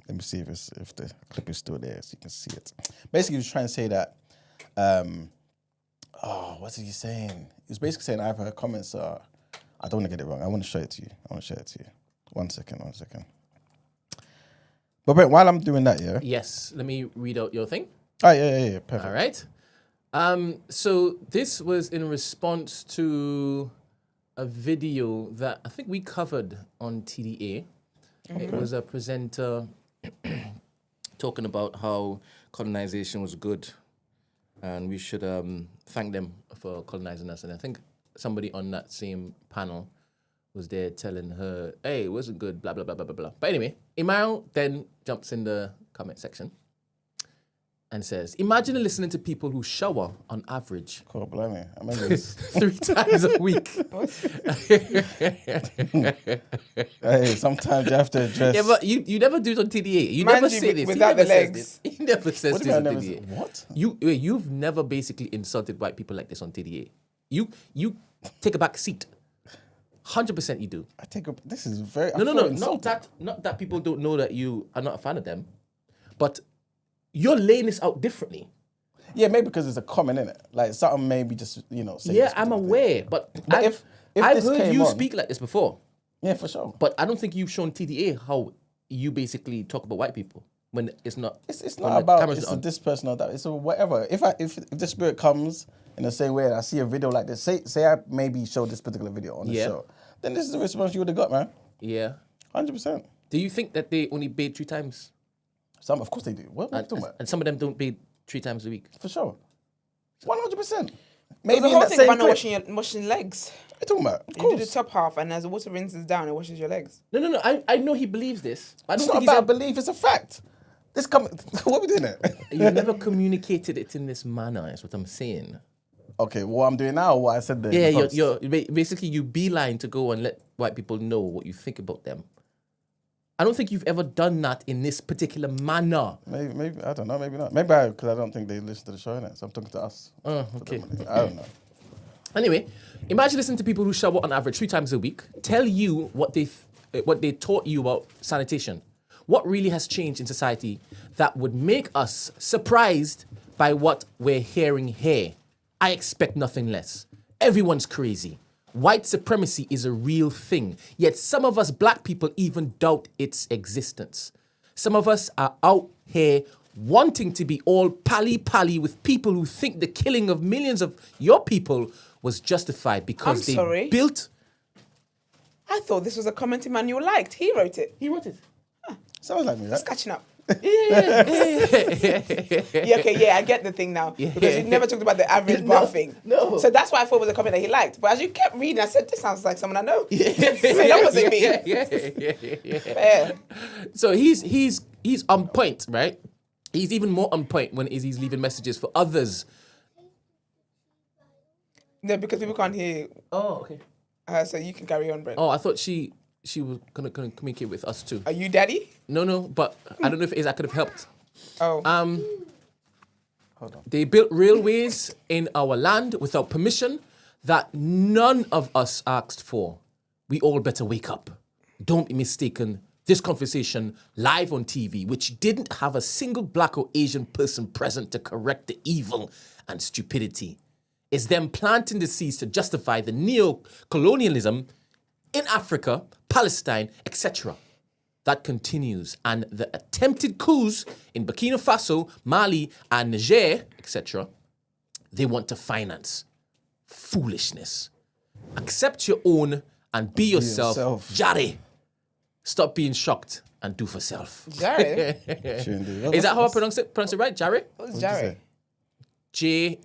[SPEAKER 2] Let me see if the clip is still there, so you can see it. Basically, he was trying to say that. What is he saying? He was basically saying either her comments are. I don't want to get it wrong. I want to show it to you. One second. But Brent, while I'm doing that, yeah.
[SPEAKER 3] Yes. Let me read out your thing.
[SPEAKER 2] Oh yeah. Perfect.
[SPEAKER 3] All right. So this was in response to a video that I think we covered on TDA. It was a presenter talking about how colonization was good and we should thank them for colonizing us. And I think somebody on that same panel was there telling her, hey, it wasn't good, blah, blah, blah, blah, blah, blah. But anyway, Imael then jumps in the comment section and says, imagine listening to people who shower on average
[SPEAKER 2] Cool, blimey. I remember this.
[SPEAKER 3] 3 times a week.
[SPEAKER 2] Hey, sometimes you have to address.
[SPEAKER 3] Yeah, but you never do it on TDA. You
[SPEAKER 1] Mind
[SPEAKER 3] never
[SPEAKER 1] you,
[SPEAKER 3] say this.
[SPEAKER 1] without
[SPEAKER 3] He
[SPEAKER 1] the
[SPEAKER 3] never says
[SPEAKER 1] legs.
[SPEAKER 3] this. He never says
[SPEAKER 2] What do
[SPEAKER 3] this
[SPEAKER 2] you mean I
[SPEAKER 3] on
[SPEAKER 2] never
[SPEAKER 3] TDA.
[SPEAKER 2] said- what?
[SPEAKER 3] You've never basically insulted white people like this on TDA. You take a back seat. 100% you do.
[SPEAKER 2] I take a. This is very.
[SPEAKER 3] No. Not that people don't know that you are not a fan of them, but you're laying this out differently.
[SPEAKER 2] Yeah, maybe because it's a comment, innit? Like something maybe just say
[SPEAKER 3] Yeah,
[SPEAKER 2] this
[SPEAKER 3] I'm
[SPEAKER 2] particular
[SPEAKER 3] aware,
[SPEAKER 2] thing.
[SPEAKER 3] but
[SPEAKER 2] if
[SPEAKER 3] I've
[SPEAKER 2] this
[SPEAKER 3] heard
[SPEAKER 2] came
[SPEAKER 3] you
[SPEAKER 2] on-
[SPEAKER 3] speak like this before,
[SPEAKER 2] Yeah, for sure.
[SPEAKER 3] but I don't think you've shown TDA how you basically talk about white people when it's not.
[SPEAKER 2] It's
[SPEAKER 3] when
[SPEAKER 2] not
[SPEAKER 3] the
[SPEAKER 2] about
[SPEAKER 3] camera's
[SPEAKER 2] it's
[SPEAKER 3] on.
[SPEAKER 2] this person or that. It's a whatever. If the spirit comes in the same way, and I see a video like this. Say I maybe showed this particular video on the
[SPEAKER 3] Yeah.
[SPEAKER 2] show. Then this is the response you would have got, man.
[SPEAKER 3] Yeah.
[SPEAKER 2] 100%.
[SPEAKER 3] Do you think that they only bathe 3 times?
[SPEAKER 2] Some, of course they do. What are you
[SPEAKER 3] And,
[SPEAKER 2] talking about?
[SPEAKER 3] and some of them don't bathe 3 times a week.
[SPEAKER 2] For sure. 100%.
[SPEAKER 1] Maybe
[SPEAKER 2] Maybe
[SPEAKER 1] the
[SPEAKER 2] in
[SPEAKER 1] whole
[SPEAKER 2] that
[SPEAKER 1] thing
[SPEAKER 2] same
[SPEAKER 1] about not
[SPEAKER 2] clip.
[SPEAKER 1] washing legs.
[SPEAKER 2] What are you talking about? Of
[SPEAKER 1] You do the
[SPEAKER 2] course.
[SPEAKER 1] top half, and as the water rinses down, it washes your legs.
[SPEAKER 3] No. I know he believes this. I
[SPEAKER 2] It's
[SPEAKER 3] don't
[SPEAKER 2] not
[SPEAKER 3] think he's
[SPEAKER 2] about belief. It's a fact. This what are we doing there?
[SPEAKER 3] You never communicated it in this manner. Is what I'm saying.
[SPEAKER 2] Okay, what I'm doing now, what I said there.
[SPEAKER 3] Yeah,
[SPEAKER 2] in the post.
[SPEAKER 3] you're basically you beeline to go and let white people know what you think about them. I don't think you've ever done that in this particular manner.
[SPEAKER 2] Maybe I don't know. Maybe not. Maybe because I don't think they listen to the show, innit? So I'm talking to us.
[SPEAKER 3] Okay.
[SPEAKER 2] I don't know.
[SPEAKER 3] Anyway, imagine listening to people who shower on average 3 times a week tell you what they taught you about sanitation. What really has changed in society that would make us surprised by what we're hearing here? I expect nothing less. Everyone's crazy. White supremacy is a real thing, yet some of us black people even doubt its existence. Some of us are out here wanting to be all pally-pally with people who think the killing of millions of your people was justified because
[SPEAKER 1] I'm
[SPEAKER 3] they
[SPEAKER 1] sorry.
[SPEAKER 3] built...
[SPEAKER 1] I thought this was a comment Emmanuel liked. He wrote it.
[SPEAKER 3] He wrote it.
[SPEAKER 2] Sounds like me, right?
[SPEAKER 1] Just catching up.
[SPEAKER 3] Yeah.
[SPEAKER 1] Yeah, okay, yeah, I get the thing now. Because you never talked about the average bar thing.
[SPEAKER 3] no.
[SPEAKER 1] So that's why I thought it was a comment that he liked. But as you kept reading, I said, this sounds like someone I know. So that wasn't me. Fair.
[SPEAKER 3] So he's on point, right? He's even more on point when he's leaving messages for others.
[SPEAKER 1] No, because people can't hear
[SPEAKER 3] Oh, okay.
[SPEAKER 1] so you can carry on, Brent.
[SPEAKER 3] Oh, I thought she was gonna communicate with us too.
[SPEAKER 1] Are you daddy?
[SPEAKER 3] No, but I don't know if it is. I could have helped.
[SPEAKER 1] Oh.
[SPEAKER 2] Hold on.
[SPEAKER 3] They built railways in our land without permission that none of us asked for. We all better wake up. Don't be mistaken. This conversation live on TV, which didn't have a single black or Asian person present to correct the evil and stupidity, is them planting the seeds to justify the neo-colonialism in Africa, Palestine, etc. That continues, and the attempted coups in Burkina Faso, Mali, and Niger, etc., they want to finance. Foolishness. Accept your own and be yourself. Jare. Stop being shocked and do for self.
[SPEAKER 1] Jarry?
[SPEAKER 3] Is that how I pronounce it right? Jare?
[SPEAKER 1] What's Jarry?
[SPEAKER 3] Jarre?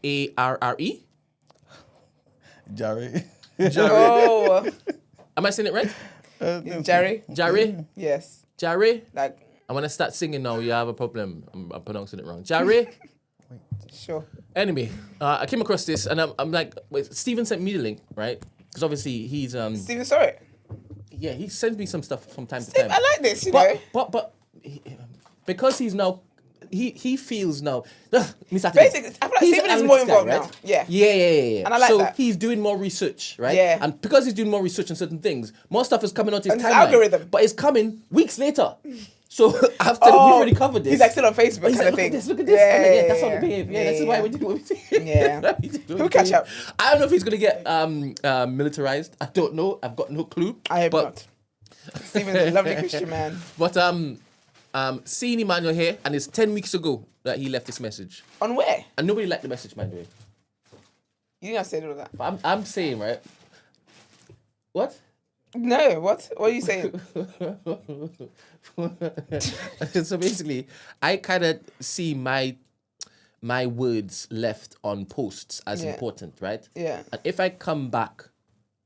[SPEAKER 2] Jerry.
[SPEAKER 1] Oh,
[SPEAKER 3] Am I saying it right?
[SPEAKER 1] Jarry?
[SPEAKER 3] Jare?
[SPEAKER 1] Yes.
[SPEAKER 3] Jare?
[SPEAKER 1] Like,
[SPEAKER 3] I'm gonna start singing now. You have a problem. I'm pronouncing it wrong. Jare?
[SPEAKER 1] sure.
[SPEAKER 3] Anyway, I came across this and I'm like, wait, Steven sent me the link, right? Because obviously he's
[SPEAKER 1] Steven saw it.
[SPEAKER 3] yeah, he sends me some stuff from time to
[SPEAKER 1] Steve,
[SPEAKER 3] time.
[SPEAKER 1] I like this, you know.
[SPEAKER 3] But because he's now he feels now. Basically,
[SPEAKER 1] I feel like Steven is more involved now. Yeah.
[SPEAKER 3] Yeah.
[SPEAKER 1] And I like
[SPEAKER 3] so
[SPEAKER 1] that.
[SPEAKER 3] he's doing more research, right?
[SPEAKER 1] Yeah.
[SPEAKER 3] And because he's doing more research on certain things, more stuff is coming onto his
[SPEAKER 1] And his
[SPEAKER 3] timeline.
[SPEAKER 1] algorithm.
[SPEAKER 3] But it's coming weeks later. So after we've already covered this,
[SPEAKER 1] He's like still on Facebook
[SPEAKER 3] he's
[SPEAKER 1] kind
[SPEAKER 3] like,
[SPEAKER 1] of thing.
[SPEAKER 3] look at this. Yeah, that's how they behave. Yeah, this is why we do what we do.
[SPEAKER 1] Yeah. Who'll catch up?
[SPEAKER 3] I don't know if he's gonna get militarized. I don't know. I've got no clue.
[SPEAKER 1] I hope
[SPEAKER 3] but,
[SPEAKER 1] not. Stephen's a lovely Christian man.
[SPEAKER 3] But seeing Emmanuel here, and it's 10 weeks ago that he left this message.
[SPEAKER 1] On where?
[SPEAKER 3] And nobody liked the message, by the way.
[SPEAKER 1] You didn't have to say all that.
[SPEAKER 3] But I'm saying, right? What?
[SPEAKER 1] No, what? What are you saying?
[SPEAKER 3] So basically, I kind of see my words left on posts as important, right?
[SPEAKER 1] Yeah.
[SPEAKER 3] And if I come back,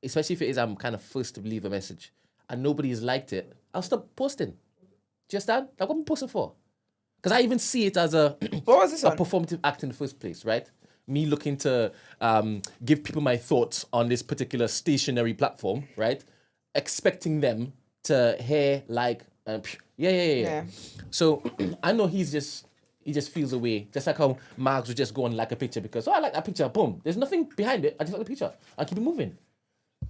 [SPEAKER 3] especially if it is I'm kind of first to leave a message and nobody has liked it, I'll stop posting. Do you understand? Like, what am I posting for? Because I even see it as a
[SPEAKER 1] What was this
[SPEAKER 3] a
[SPEAKER 1] one?
[SPEAKER 3] performative act in the first place, right? Me looking to give people my thoughts on this particular stationary platform, right? Expecting them to hear like, yeah. So I know he just feels away, just like how Marks would just go and like a picture because I like that picture. Boom, there's nothing behind it. I just like the picture. I keep it moving.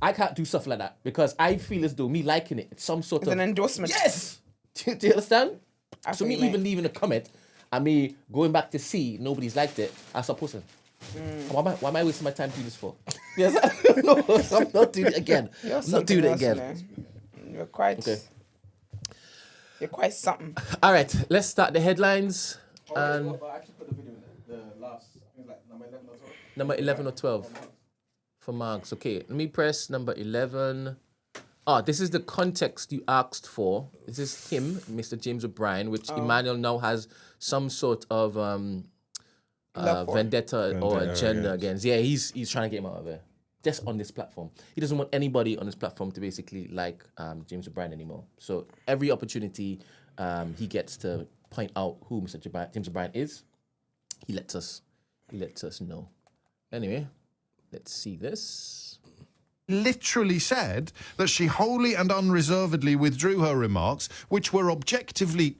[SPEAKER 3] I can't do stuff like that because I feel as though me liking it, it's some sort
[SPEAKER 1] It's
[SPEAKER 3] of
[SPEAKER 1] an endorsement.
[SPEAKER 3] Yes. Do you understand?
[SPEAKER 1] I
[SPEAKER 3] So
[SPEAKER 1] feel
[SPEAKER 3] me
[SPEAKER 1] you,
[SPEAKER 3] even
[SPEAKER 1] mate.
[SPEAKER 3] leaving a comment and me going back to see nobody's liked it, I stop posting. Why am I wasting my time doing this for? Yes, no, I'm not doing it again. I'm not doing it again.
[SPEAKER 1] You're quite.
[SPEAKER 3] Okay.
[SPEAKER 1] You're quite something.
[SPEAKER 3] All right, let's start the headlines. And
[SPEAKER 2] I actually put the video in the last, I think like number 11 or 12.
[SPEAKER 3] number 11 or 12 for Marks. Okay, let me press number 11. This is the context you asked for. This is him, Mr. James O'Brien, which Emmanuel now has some sort of vendetta or agenda against. Yeah, he's trying to get him out of there. Just on this platform. He doesn't want anybody on this platform to basically like James O'Brien anymore. So every opportunity he gets to point out who Mr. James O'Brien is, he lets us know. Anyway, let's see this.
[SPEAKER 7] Literally said that she wholly and unreservedly withdrew her remarks, which were objectively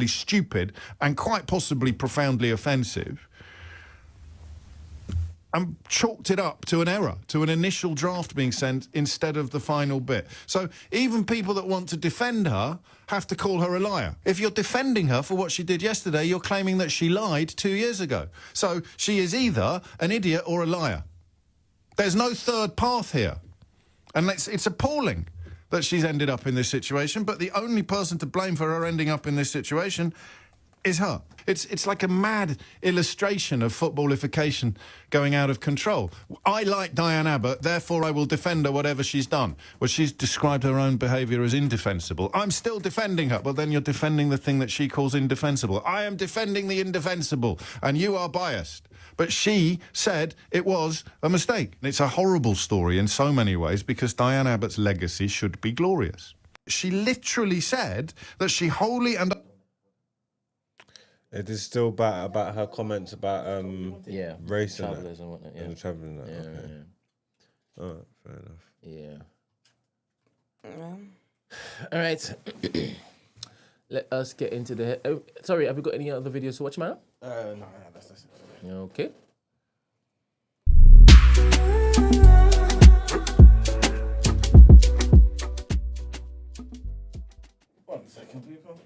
[SPEAKER 7] stupid and quite possibly profoundly offensive, and chalked it up to an error, to an initial draft being sent instead of the final bit. So even people that want to defend her have to call her a liar. If you're defending her for what she did yesterday, you're claiming that she lied 2 years ago. So she is either an idiot or a liar. There's no third path here. And it's appalling that she's ended up in this situation, but the only person to blame for her ending up in this situation is her. It's like a mad illustration of footballification going out of control. I like Diane Abbott, therefore I will defend her whatever she's done. Well, she's described her own behaviour as indefensible. I'm still defending her. Well, then you're defending the thing that she calls indefensible. I am defending the indefensible, and you are biased. But she said it was a mistake. It's a horrible story in so many ways because Diane Abbott's legacy should be glorious. She literally said that she wholly and...
[SPEAKER 4] It is still about her comments about race and
[SPEAKER 3] Travellers and whatnot. Yeah.
[SPEAKER 4] and travelling.
[SPEAKER 3] Yeah,
[SPEAKER 4] Okay.
[SPEAKER 3] yeah.
[SPEAKER 4] All right, fair enough.
[SPEAKER 3] Yeah. All right. Let us get into the... sorry, have we got any other videos to watch, man?
[SPEAKER 2] No, that's it.
[SPEAKER 3] Okay.
[SPEAKER 2] One second, people.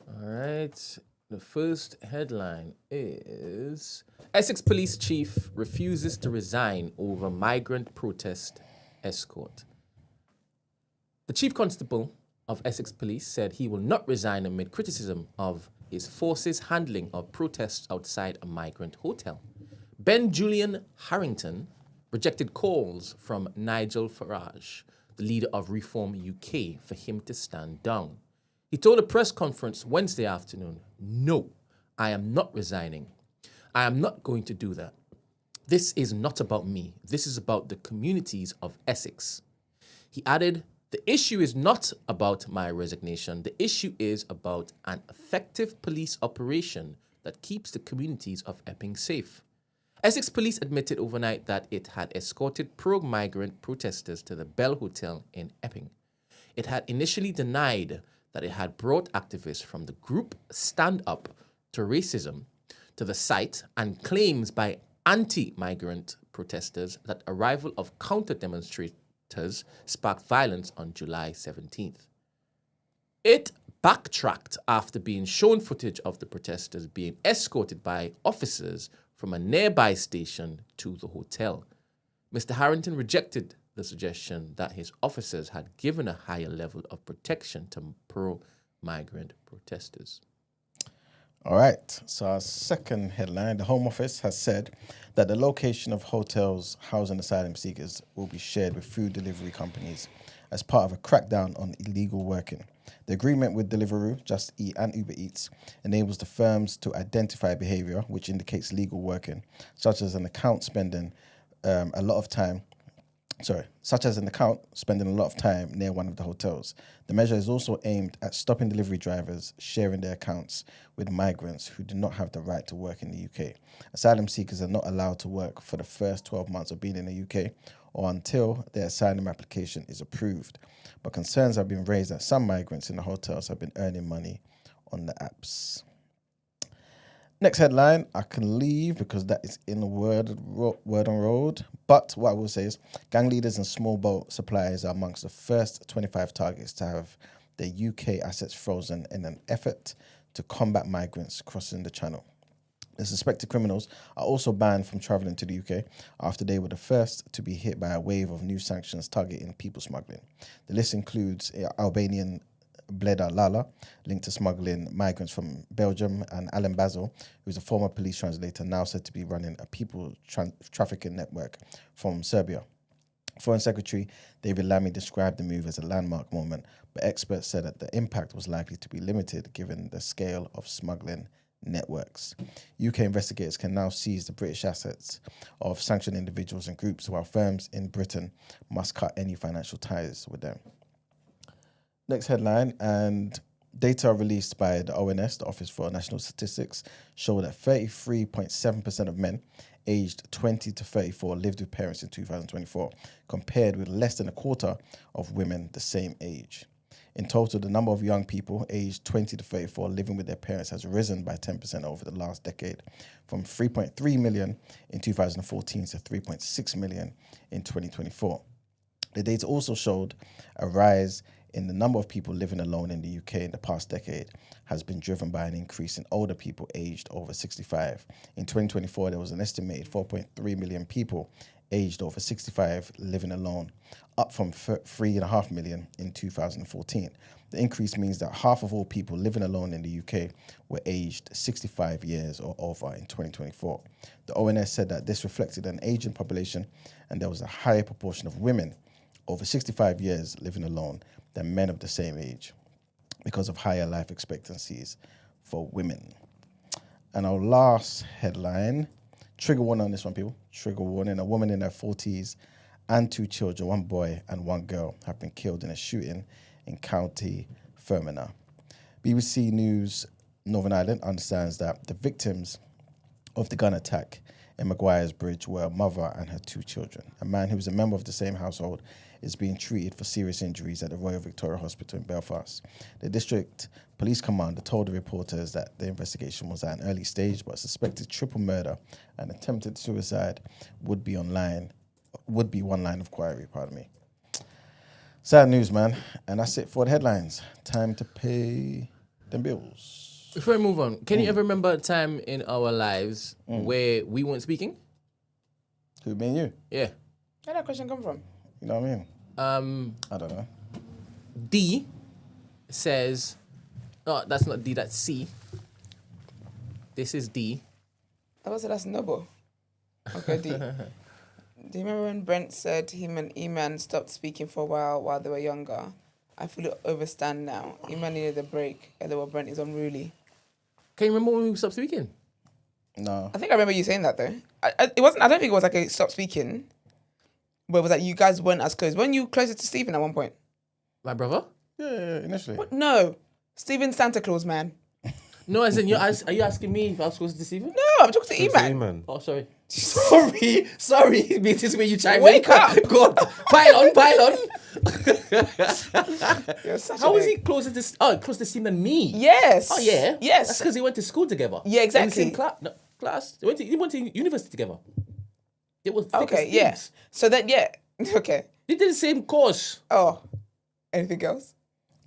[SPEAKER 3] All right. The first headline is Essex Police Chief refuses to resign over migrant protest escort. The Chief Constable of Essex Police said he will not resign amid criticism of his force's handling of protests outside a migrant hotel. Ben Julian Harrington rejected calls from Nigel Farage, the leader of Reform UK, for him to stand down. He told a press conference Wednesday afternoon, "No, I am not resigning. I am not going to do that. This is not about me. This is about the communities of Essex." He added, "The issue is not about my resignation. The issue is about an effective police operation that keeps the communities of Epping safe." Essex Police admitted overnight that it had escorted pro-migrant protesters to the Bell Hotel in Epping. It had initially denied that it had brought activists from the group Stand Up to Racism to the site and claims by anti-migrant protesters that arrival of counter-demonstrators sparked violence on July 17th. It backtracked after being shown footage of the protesters being escorted by officers from a nearby station to the hotel. Mr. Harrington rejected the suggestion that his officers had given a higher level of protection to pro-migrant protesters.
[SPEAKER 2] All right, so our second headline, the Home Office has said that the location of hotels housing asylum seekers will be shared with food delivery companies as part of a crackdown on illegal working. The agreement with Deliveroo, Just Eat and Uber Eats enables the firms to identify behaviour which indicates legal working, such as an account spending a lot of time near one of the hotels. The measure is also aimed at stopping delivery drivers sharing their accounts with migrants who do not have the right to work in the UK. Asylum seekers are not allowed to work for the first 12 months of being in the UK or until their asylum application is approved. But concerns have been raised that some migrants in the hotels have been earning money on the apps. Next headline, I can leave because that is in the word on road. But what I will say is gang leaders and small boat suppliers are amongst the first 25 targets to have their UK assets frozen in an effort to combat migrants crossing the channel. The suspected criminals are also banned from travelling to the UK after they were the first to be hit by a wave of new sanctions targeting people smuggling. The list includes Albanian Bleda Lala, linked to smuggling migrants from Belgium, and Alan Basil, who's a former police translator now said to be running a people trafficking network from Serbia. Foreign Secretary David Lammy described the move as a landmark moment, but experts said that the impact was likely to be limited given the scale of smuggling networks. UK investigators can now seize the British assets of sanctioned individuals and groups, while firms in Britain must cut any financial ties with them. Next headline, and data released by the ONS, the Office for National Statistics, show that 33.7% of men aged 20 to 34 lived with parents in 2024, compared with less than a quarter of women the same age. In total, the number of young people aged 20 to 34 living with their parents has risen by 10% over the last decade, from 3.3 million in 2014 to 3.6 million in 2024. The data also showed a rise in the number of people living alone in the UK in the past decade has been driven by an increase in older people aged over 65. In 2024, there was an estimated 4.3 million people aged over 65 living alone, up from 3.5 million in 2014. The increase means that half of all people living alone in the UK were aged 65 years or over in 2024. The ONS said that this reflected an aging population and there was a higher proportion of women over 65 years living alone than men of the same age because of higher life expectancies for women. And our last headline, trigger warning on this one, people. Trigger warning, a woman in her 40s and 2 children, 1 boy and 1 girl, have been killed in a shooting in County Fermanagh. BBC News Northern Ireland understands that the victims of the gun attack in Maguire's Bridge were a mother and her 2 children. A man who was a member of the same household is being treated for serious injuries at the Royal Victoria Hospital in Belfast. The district police commander told the reporters that the investigation was at an early stage, but suspected triple murder and attempted suicide would be one line of inquiry, Sad news, man. And that's it for the headlines. Time to pay them bills.
[SPEAKER 3] Before we move on, can you ever remember a time in our lives where we weren't speaking?
[SPEAKER 2] Who, me and you?
[SPEAKER 3] Yeah.
[SPEAKER 1] Where did that question come from?
[SPEAKER 2] You know what I mean? I don't know.
[SPEAKER 3] D says, oh, that's not D, that's C. This is D.
[SPEAKER 1] I was that's Noble. Okay, D. Do you remember when Brent said him and Eman stopped speaking for a while they were younger? I feel it overstand now. Eman needed a break. Otherwise, Brent is unruly.
[SPEAKER 3] Can you remember when we stopped speaking?
[SPEAKER 2] No.
[SPEAKER 1] I think I remember you saying that though. It wasn't. I don't think it was like a stop speaking. But it was like you guys weren't as close. Weren't you closer to Stephen at one point?
[SPEAKER 3] My brother?
[SPEAKER 2] Yeah, initially.
[SPEAKER 1] What? No. Stephen Santa Claus, man.
[SPEAKER 3] No, as in, are you asking me if I was close to Stephen?
[SPEAKER 1] No, I'm talking to Eman.
[SPEAKER 3] Oh, sorry. Sorry. This is where you chime in.
[SPEAKER 1] Wake up.
[SPEAKER 3] God. Pile on. How
[SPEAKER 1] a
[SPEAKER 3] is he closer to Stephen than me?
[SPEAKER 1] Yes.
[SPEAKER 3] Oh, yeah?
[SPEAKER 1] Yes.
[SPEAKER 3] That's because they went to school together.
[SPEAKER 1] Yeah, exactly.
[SPEAKER 3] In the same class. They went to university together. It was
[SPEAKER 1] okay, yeah. So then, yeah. Okay.
[SPEAKER 3] They did the same course.
[SPEAKER 1] Oh. Anything else?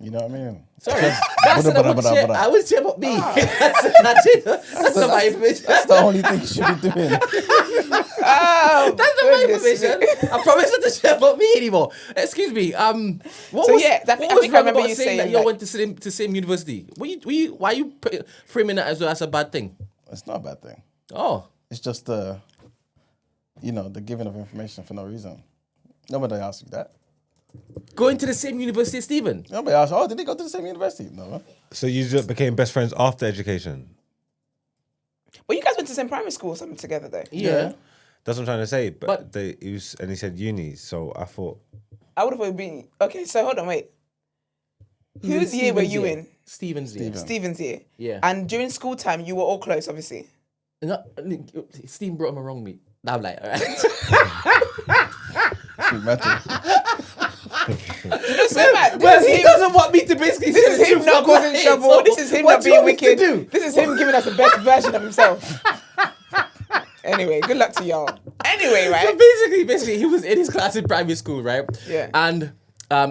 [SPEAKER 2] You know what I mean?
[SPEAKER 3] Sorry, that's what I would share about me. That's not my information.
[SPEAKER 2] That's the only thing you should be doing.
[SPEAKER 1] Oh,
[SPEAKER 3] That's not my information. I promise not to share about me anymore. Excuse me. What
[SPEAKER 1] So
[SPEAKER 3] was,
[SPEAKER 1] yeah, I
[SPEAKER 3] what
[SPEAKER 1] think
[SPEAKER 3] was
[SPEAKER 1] I
[SPEAKER 3] wrong
[SPEAKER 1] remember
[SPEAKER 3] about
[SPEAKER 1] you
[SPEAKER 3] saying
[SPEAKER 1] saying
[SPEAKER 3] that you
[SPEAKER 1] that-
[SPEAKER 3] went to same university? Why are you framing that as a bad thing?
[SPEAKER 2] It's not a bad thing.
[SPEAKER 3] Oh,
[SPEAKER 2] It's just the giving of information for no reason. Nobody asked you that.
[SPEAKER 3] going to the same university as Stephen.
[SPEAKER 2] Nobody asked, did they go to the same university? No.
[SPEAKER 4] So you just became best friends after education?
[SPEAKER 1] Well, you guys went to the same primary school or something together, though.
[SPEAKER 3] Yeah.
[SPEAKER 4] That's what I'm trying to say. But,
[SPEAKER 3] But-
[SPEAKER 4] he said uni, so I thought...
[SPEAKER 1] I would have been okay. So hold on, wait. Whose year were you in?
[SPEAKER 3] Stephen's year.
[SPEAKER 1] Stephen's year.
[SPEAKER 3] Yeah.
[SPEAKER 1] And during school time, you were all close, obviously.
[SPEAKER 3] No, Stephen brought him a wrong meat. I'm like, all right.
[SPEAKER 2] Sweet matter.
[SPEAKER 1] So bad.
[SPEAKER 3] Well, he doesn't want me to basically.
[SPEAKER 1] This is him not causing trouble. This is him not being wicked.
[SPEAKER 3] Do?
[SPEAKER 1] This is him giving us the best version of himself. Anyway, good luck to y'all. Anyway,
[SPEAKER 3] So
[SPEAKER 1] right?
[SPEAKER 3] basically, he was in his class in primary school, right?
[SPEAKER 1] Yeah.
[SPEAKER 3] And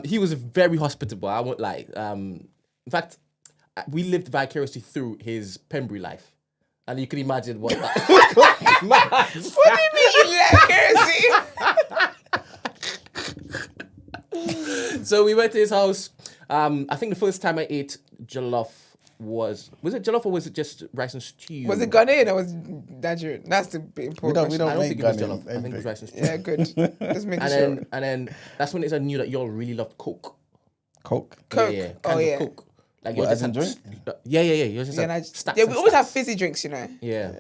[SPEAKER 3] he was very hospitable. I won't lie. In fact, we lived vicariously through his Pembury life. And you can imagine what that
[SPEAKER 1] What do you mean, accuracy?
[SPEAKER 3] So we went to his house. I think the first time I ate jollof was it jollof or was it just rice and stew?
[SPEAKER 1] Was it Ghanaian or was it Nigerian? That's the big important
[SPEAKER 2] We
[SPEAKER 1] question.
[SPEAKER 3] I don't
[SPEAKER 2] make
[SPEAKER 3] think it was
[SPEAKER 2] Ghanaian
[SPEAKER 3] jollof. I think it was
[SPEAKER 2] anything.
[SPEAKER 3] rice and stew.
[SPEAKER 1] Yeah, good. Just making
[SPEAKER 3] And
[SPEAKER 1] sure.
[SPEAKER 3] then that's when I knew that y'all really loved Coke.
[SPEAKER 2] Coke.
[SPEAKER 1] Coke.
[SPEAKER 3] Yeah,
[SPEAKER 1] Oh,
[SPEAKER 3] cans of
[SPEAKER 1] yeah.
[SPEAKER 3] Coke. Like
[SPEAKER 2] What,
[SPEAKER 3] you
[SPEAKER 2] as
[SPEAKER 3] just
[SPEAKER 2] in
[SPEAKER 3] had
[SPEAKER 2] drink?
[SPEAKER 3] Yeah. You're just
[SPEAKER 1] Yeah,
[SPEAKER 3] like
[SPEAKER 1] and
[SPEAKER 3] stacks
[SPEAKER 1] we
[SPEAKER 3] and
[SPEAKER 1] always have
[SPEAKER 3] stacks.
[SPEAKER 1] fizzy drinks, you know.
[SPEAKER 3] Yeah.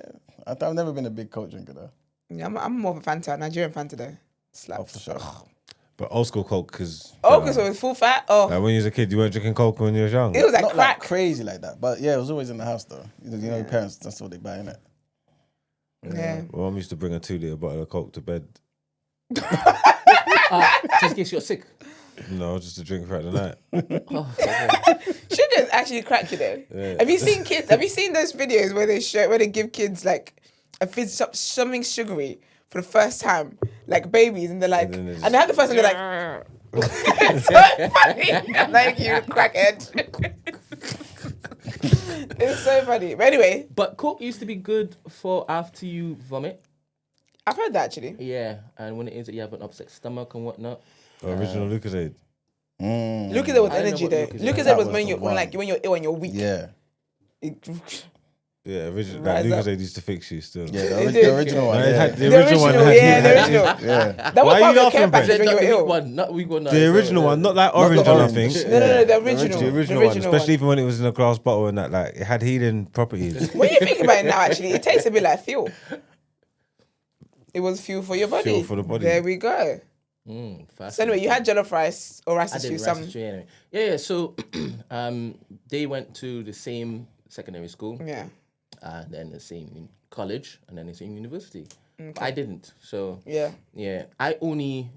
[SPEAKER 2] I've never been a big Coke drinker though.
[SPEAKER 1] Yeah, I'm more of a Fanta, Nigerian Fanta though. Slap.
[SPEAKER 2] Oh, for sure.
[SPEAKER 4] But old school Coke, because...
[SPEAKER 1] Oh, because it was full fat. Oh,
[SPEAKER 4] Like when you was a kid, you weren't drinking Coke when you was young?
[SPEAKER 1] it was like
[SPEAKER 2] Not
[SPEAKER 1] crack.
[SPEAKER 2] like crazy like that, but yeah, it was always in the house though. You know, your parents, that's what they buy, innit?
[SPEAKER 1] Yeah.
[SPEAKER 4] My mum used to bring a 2-litre bottle of Coke to bed.
[SPEAKER 3] Just in case you're sick.
[SPEAKER 4] No, just to drink throughout the night.
[SPEAKER 1] Sugar is actually crack, you know.
[SPEAKER 4] Yeah.
[SPEAKER 1] Have you seen kids? Have you seen those videos where they give kids like something sugary for the first time, like babies, and they're like,
[SPEAKER 4] And then they
[SPEAKER 1] and they have the first time they're like, it's so funny. I'm like, you crackhead. It's so funny. But anyway,
[SPEAKER 3] But Coke used to be good for after you vomit.
[SPEAKER 1] I've heard that actually.
[SPEAKER 3] Yeah, and when it is that you have an upset stomach and whatnot.
[SPEAKER 4] Original Lucozade.
[SPEAKER 1] Lucozade was
[SPEAKER 3] I don't know
[SPEAKER 1] energy
[SPEAKER 3] what
[SPEAKER 1] though.
[SPEAKER 3] Lucozade is.
[SPEAKER 1] Lucozade
[SPEAKER 2] That
[SPEAKER 1] was
[SPEAKER 2] was
[SPEAKER 1] when
[SPEAKER 2] the
[SPEAKER 1] you're
[SPEAKER 2] one.
[SPEAKER 1] when you're ill and you're weak.
[SPEAKER 2] Yeah.
[SPEAKER 4] Yeah, original.
[SPEAKER 1] Rise
[SPEAKER 4] Like,
[SPEAKER 1] up.
[SPEAKER 4] Lucozade used to fix you still.
[SPEAKER 2] Yeah,
[SPEAKER 1] It
[SPEAKER 2] the
[SPEAKER 1] did.
[SPEAKER 2] original one.
[SPEAKER 4] No, it
[SPEAKER 2] Yeah.
[SPEAKER 4] had-
[SPEAKER 1] The
[SPEAKER 4] original one
[SPEAKER 1] original,
[SPEAKER 4] had-
[SPEAKER 1] yeah, the
[SPEAKER 4] had-
[SPEAKER 1] original.
[SPEAKER 2] Yeah.
[SPEAKER 1] That was
[SPEAKER 4] Why
[SPEAKER 1] part
[SPEAKER 4] are
[SPEAKER 1] of
[SPEAKER 4] you
[SPEAKER 1] your care
[SPEAKER 4] laughing,
[SPEAKER 1] package
[SPEAKER 4] Brent?
[SPEAKER 1] when you were
[SPEAKER 3] Not
[SPEAKER 1] ill.
[SPEAKER 3] week one, not week one.
[SPEAKER 4] The original one, not like orange
[SPEAKER 2] the
[SPEAKER 4] or
[SPEAKER 2] orange.
[SPEAKER 4] nothing.
[SPEAKER 1] No, the original.
[SPEAKER 4] The original one, especially even when it was in a glass bottle and that, like, it had healing properties.
[SPEAKER 1] When you think about it now, actually, it tastes a bit like fuel. It was fuel for your body.
[SPEAKER 4] Fuel for the body.
[SPEAKER 1] There we go. So anyway, you had jollof rice or rice
[SPEAKER 3] I
[SPEAKER 1] and
[SPEAKER 3] did
[SPEAKER 1] stew.
[SPEAKER 3] rice and stew anyway. Yeah. So they went to the same secondary school,
[SPEAKER 1] Yeah.
[SPEAKER 3] and then the same college, and then the same university. I didn't. So
[SPEAKER 1] Yeah.
[SPEAKER 3] I only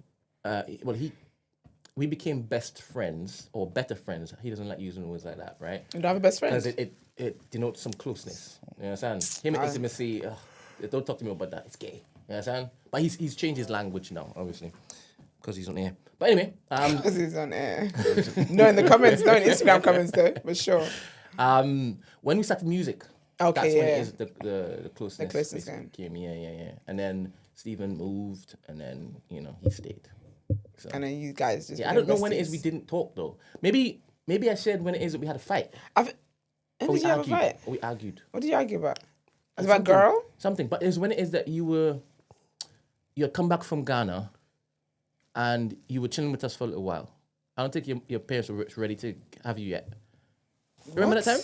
[SPEAKER 3] we became best friends or better friends. He doesn't like using words like that, right?
[SPEAKER 1] You don't have a best friend.
[SPEAKER 3] Because it denotes some closeness. You understand? Him and intimacy. Don't talk to me about that. It's gay. You understand? But he's changed his language now, obviously, because he's on air. But anyway,
[SPEAKER 1] Because he's on air. No, in the comments, no, in Instagram comments though, for sure.
[SPEAKER 3] when we started music,
[SPEAKER 1] Okay,
[SPEAKER 3] that's when
[SPEAKER 1] yeah.
[SPEAKER 3] it is the closeness.
[SPEAKER 1] The closeness
[SPEAKER 3] basically came. Yeah. And then Stephen moved, and then he stayed. So
[SPEAKER 1] And then you guys just.
[SPEAKER 3] yeah, I don't know when it is we didn't talk though. Maybe I shared when it is that we had a fight.
[SPEAKER 1] When
[SPEAKER 3] Or
[SPEAKER 1] did
[SPEAKER 3] we
[SPEAKER 1] you have a
[SPEAKER 3] argued.
[SPEAKER 1] fight?
[SPEAKER 3] Or we argued.
[SPEAKER 1] What did you argue about? Was it about girl?
[SPEAKER 3] Something. But it's when it is that you had come back from Ghana and you were chilling with us for a little while. I don't think your parents were ready to have you yet. Remember that time?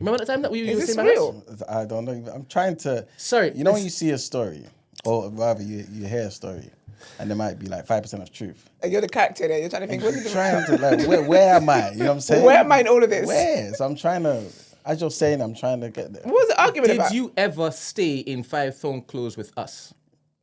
[SPEAKER 3] Remember that time that we
[SPEAKER 1] Is
[SPEAKER 3] were
[SPEAKER 1] this
[SPEAKER 3] saying about
[SPEAKER 1] real?
[SPEAKER 2] I don't know. I'm trying to.
[SPEAKER 3] Sorry,
[SPEAKER 2] You know when you see a story, or rather you hear a story, and there might be like 5% of truth.
[SPEAKER 1] Like, you're the character there. You're trying to think. What
[SPEAKER 2] I'm
[SPEAKER 1] did
[SPEAKER 2] trying to like, where am I? You know what I'm saying?
[SPEAKER 1] Where am I in all of this?
[SPEAKER 2] Where? So I'm trying to. As you're saying, I'm trying to get there.
[SPEAKER 1] What was the argument
[SPEAKER 3] Did
[SPEAKER 1] about?
[SPEAKER 3] you ever stay in 5 Thorn clothes with us?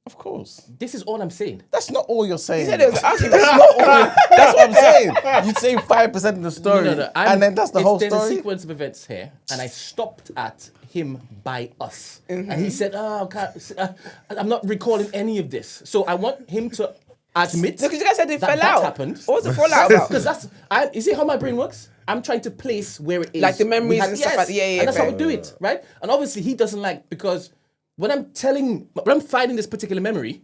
[SPEAKER 2] Of course.
[SPEAKER 3] This is all I'm saying.
[SPEAKER 2] That's not all you're saying.
[SPEAKER 1] You said it was an argument.
[SPEAKER 2] That's what I'm saying. You say 5% of the story,
[SPEAKER 3] No.
[SPEAKER 2] and then that's the whole
[SPEAKER 3] There's a
[SPEAKER 2] story.
[SPEAKER 3] sequence of events here, and I stopped at him by us.
[SPEAKER 1] Mm-hmm.
[SPEAKER 3] And he said, I'm not recalling any of this. So I want him to admit
[SPEAKER 1] Because you guys said they
[SPEAKER 3] that
[SPEAKER 1] fell
[SPEAKER 3] that
[SPEAKER 1] out.
[SPEAKER 3] happened.
[SPEAKER 1] What was the fallout about?
[SPEAKER 3] Because you see how my brain works? I'm trying to place where it is.
[SPEAKER 1] Like the memories and stuff like that. Yeah,
[SPEAKER 3] and that's how
[SPEAKER 1] fair.
[SPEAKER 3] we do it, right? And obviously he doesn't like, because when I'm finding this particular memory,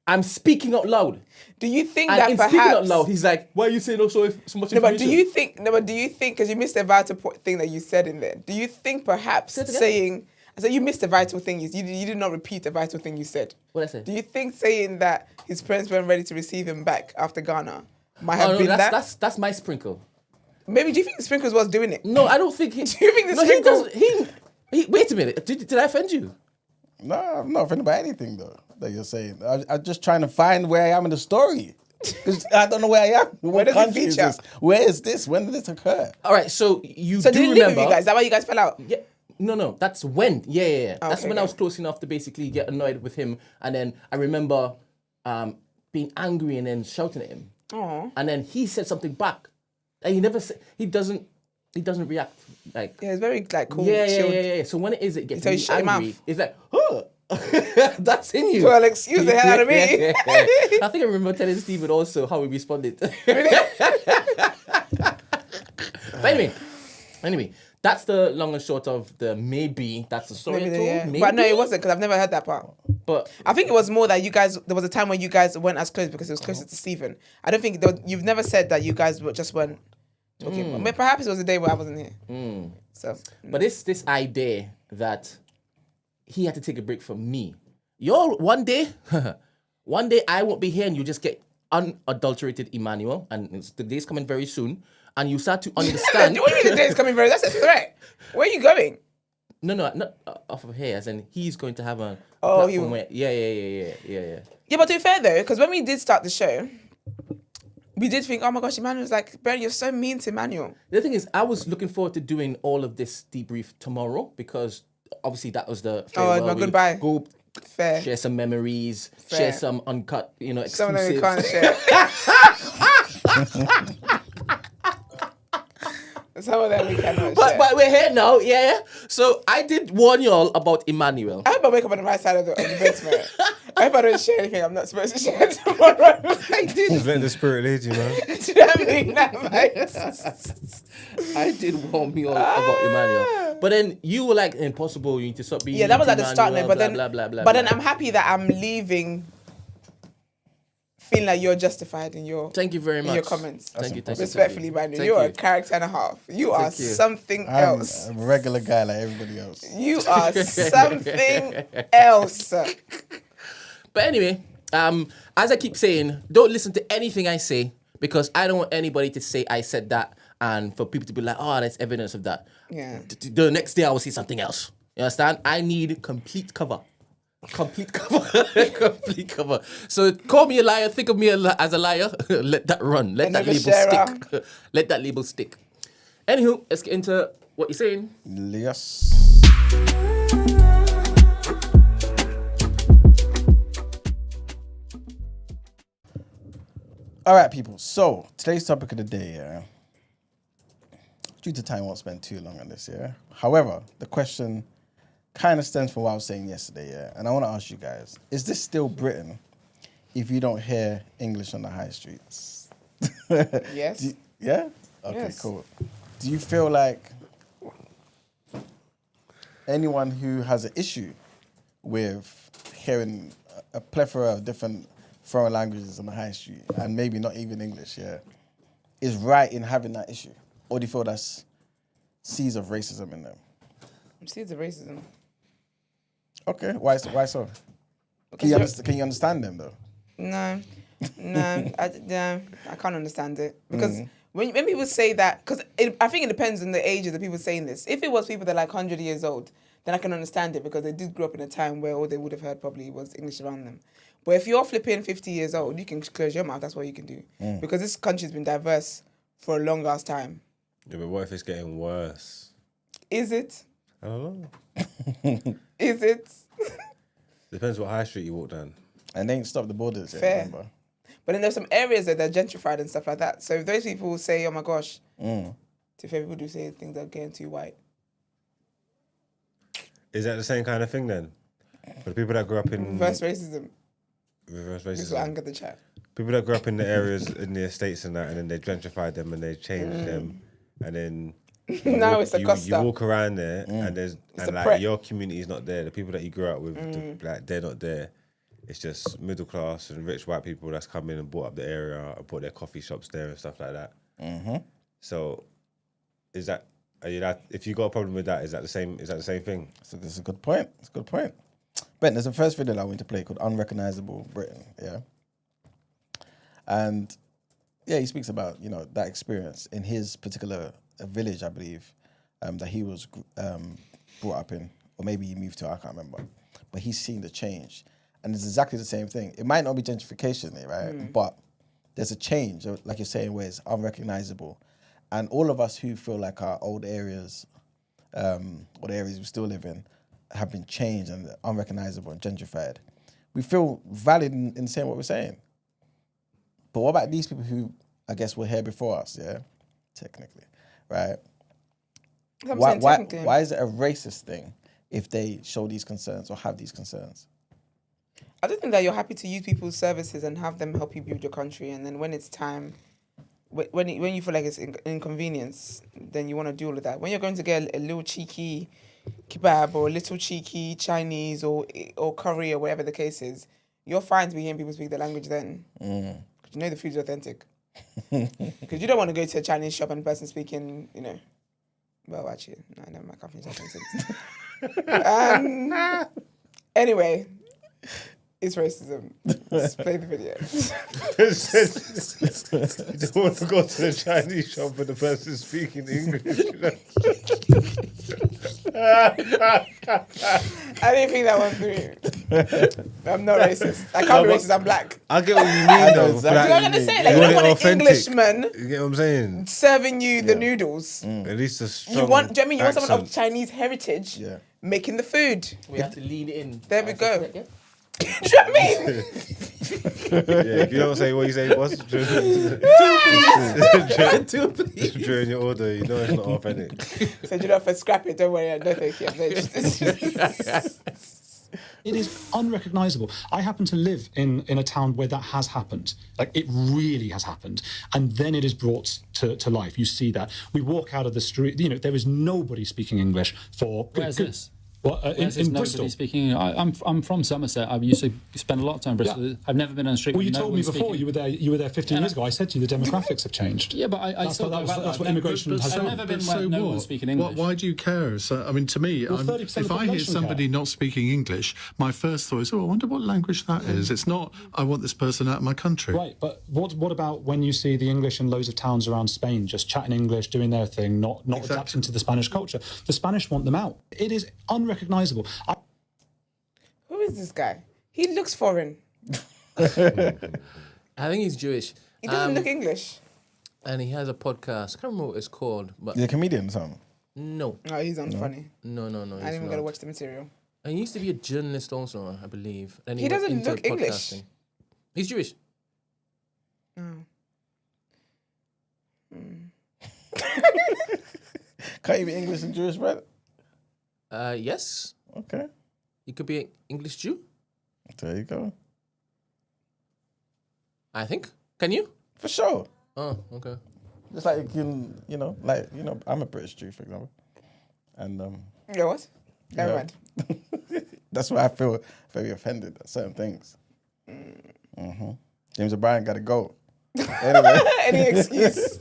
[SPEAKER 3] I'm speaking out loud.
[SPEAKER 1] Do you think
[SPEAKER 3] And
[SPEAKER 1] that
[SPEAKER 3] in
[SPEAKER 1] perhaps...
[SPEAKER 3] speaking out loud, he's like, why are you saying so much
[SPEAKER 1] No, but
[SPEAKER 3] information?
[SPEAKER 1] do you think, because you missed the vital thing that you said in there. Do you think perhaps
[SPEAKER 3] Say it again.
[SPEAKER 1] saying, so you missed the vital thing, you did not repeat the vital thing you said.
[SPEAKER 3] What I said?
[SPEAKER 1] Do you think saying that his parents weren't ready to receive him back after Ghana might have been
[SPEAKER 3] that's my sprinkle.
[SPEAKER 1] Maybe, do you think Sprinkles was doing it?
[SPEAKER 3] No, I don't think he...
[SPEAKER 1] Do you think the
[SPEAKER 3] no, he
[SPEAKER 1] Sprinkles...
[SPEAKER 3] doesn't... He, wait a minute. Did I offend you?
[SPEAKER 2] No, I'm not offended by anything though that you're saying. I'm just trying to find where I am in the story. 'Cause I don't know where I am. What
[SPEAKER 1] does it
[SPEAKER 2] country is
[SPEAKER 1] feature?
[SPEAKER 2] this? Where is this? When did this occur?
[SPEAKER 3] All right, so you
[SPEAKER 1] So
[SPEAKER 3] do
[SPEAKER 1] did he live
[SPEAKER 3] remember...
[SPEAKER 1] with you guys? Is that why you guys fell out?
[SPEAKER 3] Yeah. No, that's when. Yeah. That's
[SPEAKER 1] Okay,
[SPEAKER 3] when I
[SPEAKER 1] okay.
[SPEAKER 3] was close enough to basically get annoyed with him. And then I remember being angry and then shouting at him.
[SPEAKER 1] Aww.
[SPEAKER 3] And then he said something back. And he never said... He doesn't react like...
[SPEAKER 1] Yeah, it's very like cool,
[SPEAKER 3] Yeah.
[SPEAKER 1] chilled.
[SPEAKER 3] So when it is, it gets
[SPEAKER 1] So you
[SPEAKER 3] really
[SPEAKER 1] shut your
[SPEAKER 3] angry.
[SPEAKER 1] mouth.
[SPEAKER 3] It's like, huh. That's in you.
[SPEAKER 1] Well, excuse the hell out of me.
[SPEAKER 3] Yeah. I think I remember telling Stephen also how we responded. But anyway, that's the long and short of the maybe. That's the story.
[SPEAKER 1] Maybe,
[SPEAKER 3] I told.
[SPEAKER 1] yeah.
[SPEAKER 3] Maybe.
[SPEAKER 1] But no, it wasn't, because I've never heard that part.
[SPEAKER 3] But
[SPEAKER 1] I think it was more that you guys, there was a time when you guys weren't as close because it was closer to Stephen. I don't think, you've never said that you guys just weren't talking. I mean, perhaps it was a day where I wasn't here. So,
[SPEAKER 3] But this idea that he had to take a break from me. One day I won't be here and you just get unadulterated Emmanuel, and the day's coming very soon, and you start to understand.
[SPEAKER 1] what do you mean the day's coming very? That's a threat. Where are you going?
[SPEAKER 3] No, not off of here, as in he's going to have a
[SPEAKER 1] Oh,
[SPEAKER 3] platform where, yeah.
[SPEAKER 1] Yeah, but to be fair though, because when we did start the show, we did think, oh my gosh, Emmanuel's like, Brent, you're so mean to Emmanuel.
[SPEAKER 3] The thing is, I was looking forward to doing all of this debrief tomorrow, because obviously that was the farewell.
[SPEAKER 1] no, goodbye.
[SPEAKER 3] Go
[SPEAKER 1] Fair.
[SPEAKER 3] share some memories,
[SPEAKER 1] Fair.
[SPEAKER 3] share some uncut, exclusives.
[SPEAKER 1] Some of them we can't share. Some of them we cannot share.
[SPEAKER 3] But we're here now, yeah. So I did warn y'all about Emmanual.
[SPEAKER 1] I hope I wake up on the right side of the bed tomorrow. I hope I don't share anything I'm not supposed to share tomorrow. I did.
[SPEAKER 4] Just let the spirit lead you, man.
[SPEAKER 1] Do you know what I mean? That, mate?
[SPEAKER 3] I did warn me all about Emmanuel. But then you were like, impossible, you need to stop being
[SPEAKER 1] Yeah, that was at the
[SPEAKER 3] Emmanuel,
[SPEAKER 1] start, no, but
[SPEAKER 3] blah,
[SPEAKER 1] then,
[SPEAKER 3] blah, blah, blah,
[SPEAKER 1] but then
[SPEAKER 3] blah.
[SPEAKER 1] I'm happy that I'm leaving feeling like you're justified in your
[SPEAKER 3] Thank you very much.
[SPEAKER 1] your comments.
[SPEAKER 3] Thank you.
[SPEAKER 1] Respectfully, man,
[SPEAKER 3] Thank
[SPEAKER 1] you're
[SPEAKER 3] you.
[SPEAKER 1] a character and a half. You are
[SPEAKER 3] Thank you.
[SPEAKER 1] something
[SPEAKER 2] I'm
[SPEAKER 1] else.
[SPEAKER 2] a regular guy like everybody else.
[SPEAKER 1] You are something else.
[SPEAKER 3] But anyway, as I keep saying, don't listen to anything I say, because I don't want anybody to say I said that and for people to be like, oh, that's evidence of that.
[SPEAKER 1] Yeah.
[SPEAKER 3] The next day I will see something else. You understand? I need complete cover. Complete cover. So call me a liar, think of me as a liar. Let that run. Let that
[SPEAKER 1] Another
[SPEAKER 3] label
[SPEAKER 1] sharer.
[SPEAKER 3] stick. Let that label stick. Anywho, let's get into what you're saying.
[SPEAKER 2] Yes. All right, people. So today's topic of the day, yeah. Due to time, I won't spend too long on this, yeah. However, the question kind of stems from what I was saying yesterday, yeah. And I want to ask you guys: is this still Britain if you don't hear English on the high streets?
[SPEAKER 1] Yes.
[SPEAKER 2] Yeah. Okay.
[SPEAKER 1] Yes.
[SPEAKER 2] Cool. Do you feel like anyone who has an issue with hearing a plethora of different foreign languages on the high street, and maybe not even English, yeah, is right in having that issue? Or do you feel that's seeds of racism in them?
[SPEAKER 1] Seeds of racism.
[SPEAKER 2] Okay, why so? Can you understand them though?
[SPEAKER 1] No, I can't understand it, because when people say that, because I think it depends on the age of the people saying this. If it was people that are like 100 years old, then I can understand it, because they did grow up in a time where all they would have heard probably was English around them. But if you're flipping 50 years old, you can close your mouth. That's what you can do, because this country's been diverse for a long ass time.
[SPEAKER 4] Yeah, but what if it's getting worse?
[SPEAKER 1] Is it?
[SPEAKER 4] I don't know.
[SPEAKER 1] Is it?
[SPEAKER 4] Depends what high street you walk down.
[SPEAKER 2] And they ain't stopped the borders yet,
[SPEAKER 1] Fair.
[SPEAKER 2] remember?
[SPEAKER 1] But then there's some areas that are gentrified and stuff like that. So if those people say, oh my gosh, to fair, people do say things that are getting too white.
[SPEAKER 4] Is that the same kind of thing then? For the people that grew up in
[SPEAKER 1] Reverse racism.
[SPEAKER 4] reverse
[SPEAKER 1] This will
[SPEAKER 4] racism.
[SPEAKER 1] anger the chat.
[SPEAKER 4] People that grew up in the areas in the estates and that, and then they gentrified them and they changed them, and then
[SPEAKER 1] Now it's a
[SPEAKER 4] you
[SPEAKER 1] Costa.
[SPEAKER 4] walk around there and there's
[SPEAKER 1] a
[SPEAKER 4] like
[SPEAKER 1] prep.
[SPEAKER 4] your community is not there. The people that you grew up with, like they're not there. It's just middle class and rich white people that's come in and bought up the area and put their coffee shops there and stuff like that. So, is that if you got a problem with that? Is that the same? Is that the same thing?
[SPEAKER 2] So this is a good point. It's a good point. Ben, there's a first video that I want to play called "Unrecognizable Britain." Yeah, and yeah, he speaks about that experience in his particular village, I believe, that he was brought up in, or maybe he moved to. I can't remember, but he's seen the change, and it's exactly the same thing. It might not be gentrification, right? But there's a change, like you're saying, where it's unrecognizable. And all of us who feel like our old areas, or the areas we still live in, have been changed and unrecognizable and gentrified, we feel valid in saying what we're saying. But what about these people who, I guess, were here before us, yeah? Technically, right? Why is it a racist thing if they show these concerns or have these concerns?
[SPEAKER 1] I just think that you're happy to use people's services and have them help you build your country, and then when it's time, when you feel like it's inconvenience, then you want to do all of that. When you're going to get a little cheeky kebab or a little cheeky Chinese or curry or whatever the case is, you're fine to be hearing people speak the language then. Because you know the food's authentic. Because you don't want to go to a Chinese shop and the person speaking, well, actually, no, never mind, I can't finish that sentence. Anyway, it's racism. Let's play the video.
[SPEAKER 4] You don't want to go to the Chinese shop and the person speaking English.
[SPEAKER 1] I didn't think that one through. I'm not racist. I can't be racist, I'm black.
[SPEAKER 4] I get what you mean, though.
[SPEAKER 1] Do you know what I'm going to say? Like, you don't want an Englishman
[SPEAKER 4] You get what I'm saying?
[SPEAKER 1] serving you the noodles.
[SPEAKER 4] At least a strong
[SPEAKER 1] Do you want someone of
[SPEAKER 4] accent.
[SPEAKER 1] Chinese heritage making the food?
[SPEAKER 3] We have to lean in.
[SPEAKER 1] There we go.
[SPEAKER 3] Yeah?
[SPEAKER 1] Do you know what I mean?
[SPEAKER 4] If you don't say what you say, boss, during your order, you know it's not authentic.
[SPEAKER 1] So you know, if I scrap it, don't worry, I don't think
[SPEAKER 8] It is unrecognisable. I happen to live in a town where that has happened. Like, it really has happened. And then it is brought to life. You see that. We walk out of the street, there is nobody speaking English for...
[SPEAKER 9] Where's this?
[SPEAKER 8] Well, in Bristol.
[SPEAKER 9] Speaking, I'm from Somerset. I used to spend a lot of time in Bristol. Yeah. I've never been on the street.
[SPEAKER 8] Well, you told me before you were there 15 years ago. I said to you the demographics have changed.
[SPEAKER 9] Yeah, but that's
[SPEAKER 8] what immigration has done.
[SPEAKER 9] I've never been where no one's speaking English.
[SPEAKER 7] Why do you care? So, I mean, to me, if I hear somebody not speaking English, my first thought is, I wonder what language that is. It's not, I want this person out of my country.
[SPEAKER 8] Right, but what about when you see the English in loads of towns around Spain just chatting English, doing their thing, not adapting to the Spanish culture? The Spanish want them out. It is unrecognisable.
[SPEAKER 1] Who is this guy? He looks foreign.
[SPEAKER 3] I think he's Jewish.
[SPEAKER 1] He doesn't look English.
[SPEAKER 3] And he has a podcast. I can't remember what it's called. But
[SPEAKER 2] He's a comedian or something?
[SPEAKER 3] No.
[SPEAKER 1] No, he's unfunny.
[SPEAKER 3] No.
[SPEAKER 1] I didn't even got to watch the material.
[SPEAKER 3] And he used to be a journalist also, I believe. And
[SPEAKER 1] He
[SPEAKER 3] went
[SPEAKER 1] doesn't
[SPEAKER 3] into
[SPEAKER 1] look English.
[SPEAKER 3] podcasting. He's Jewish.
[SPEAKER 1] No.
[SPEAKER 2] Can't you be English and Jewish, Brent?
[SPEAKER 3] Yes.
[SPEAKER 2] Okay.
[SPEAKER 3] He could be an English Jew,
[SPEAKER 2] There you go.
[SPEAKER 3] I think. Can you?
[SPEAKER 2] For sure.
[SPEAKER 3] Oh, okay.
[SPEAKER 2] Just like you can, I'm a British Jew, for example. And
[SPEAKER 1] Yeah, what? Never mind.
[SPEAKER 2] that's why I feel very offended at certain things. James O'Brien got to go. Anyway.
[SPEAKER 1] Any excuse.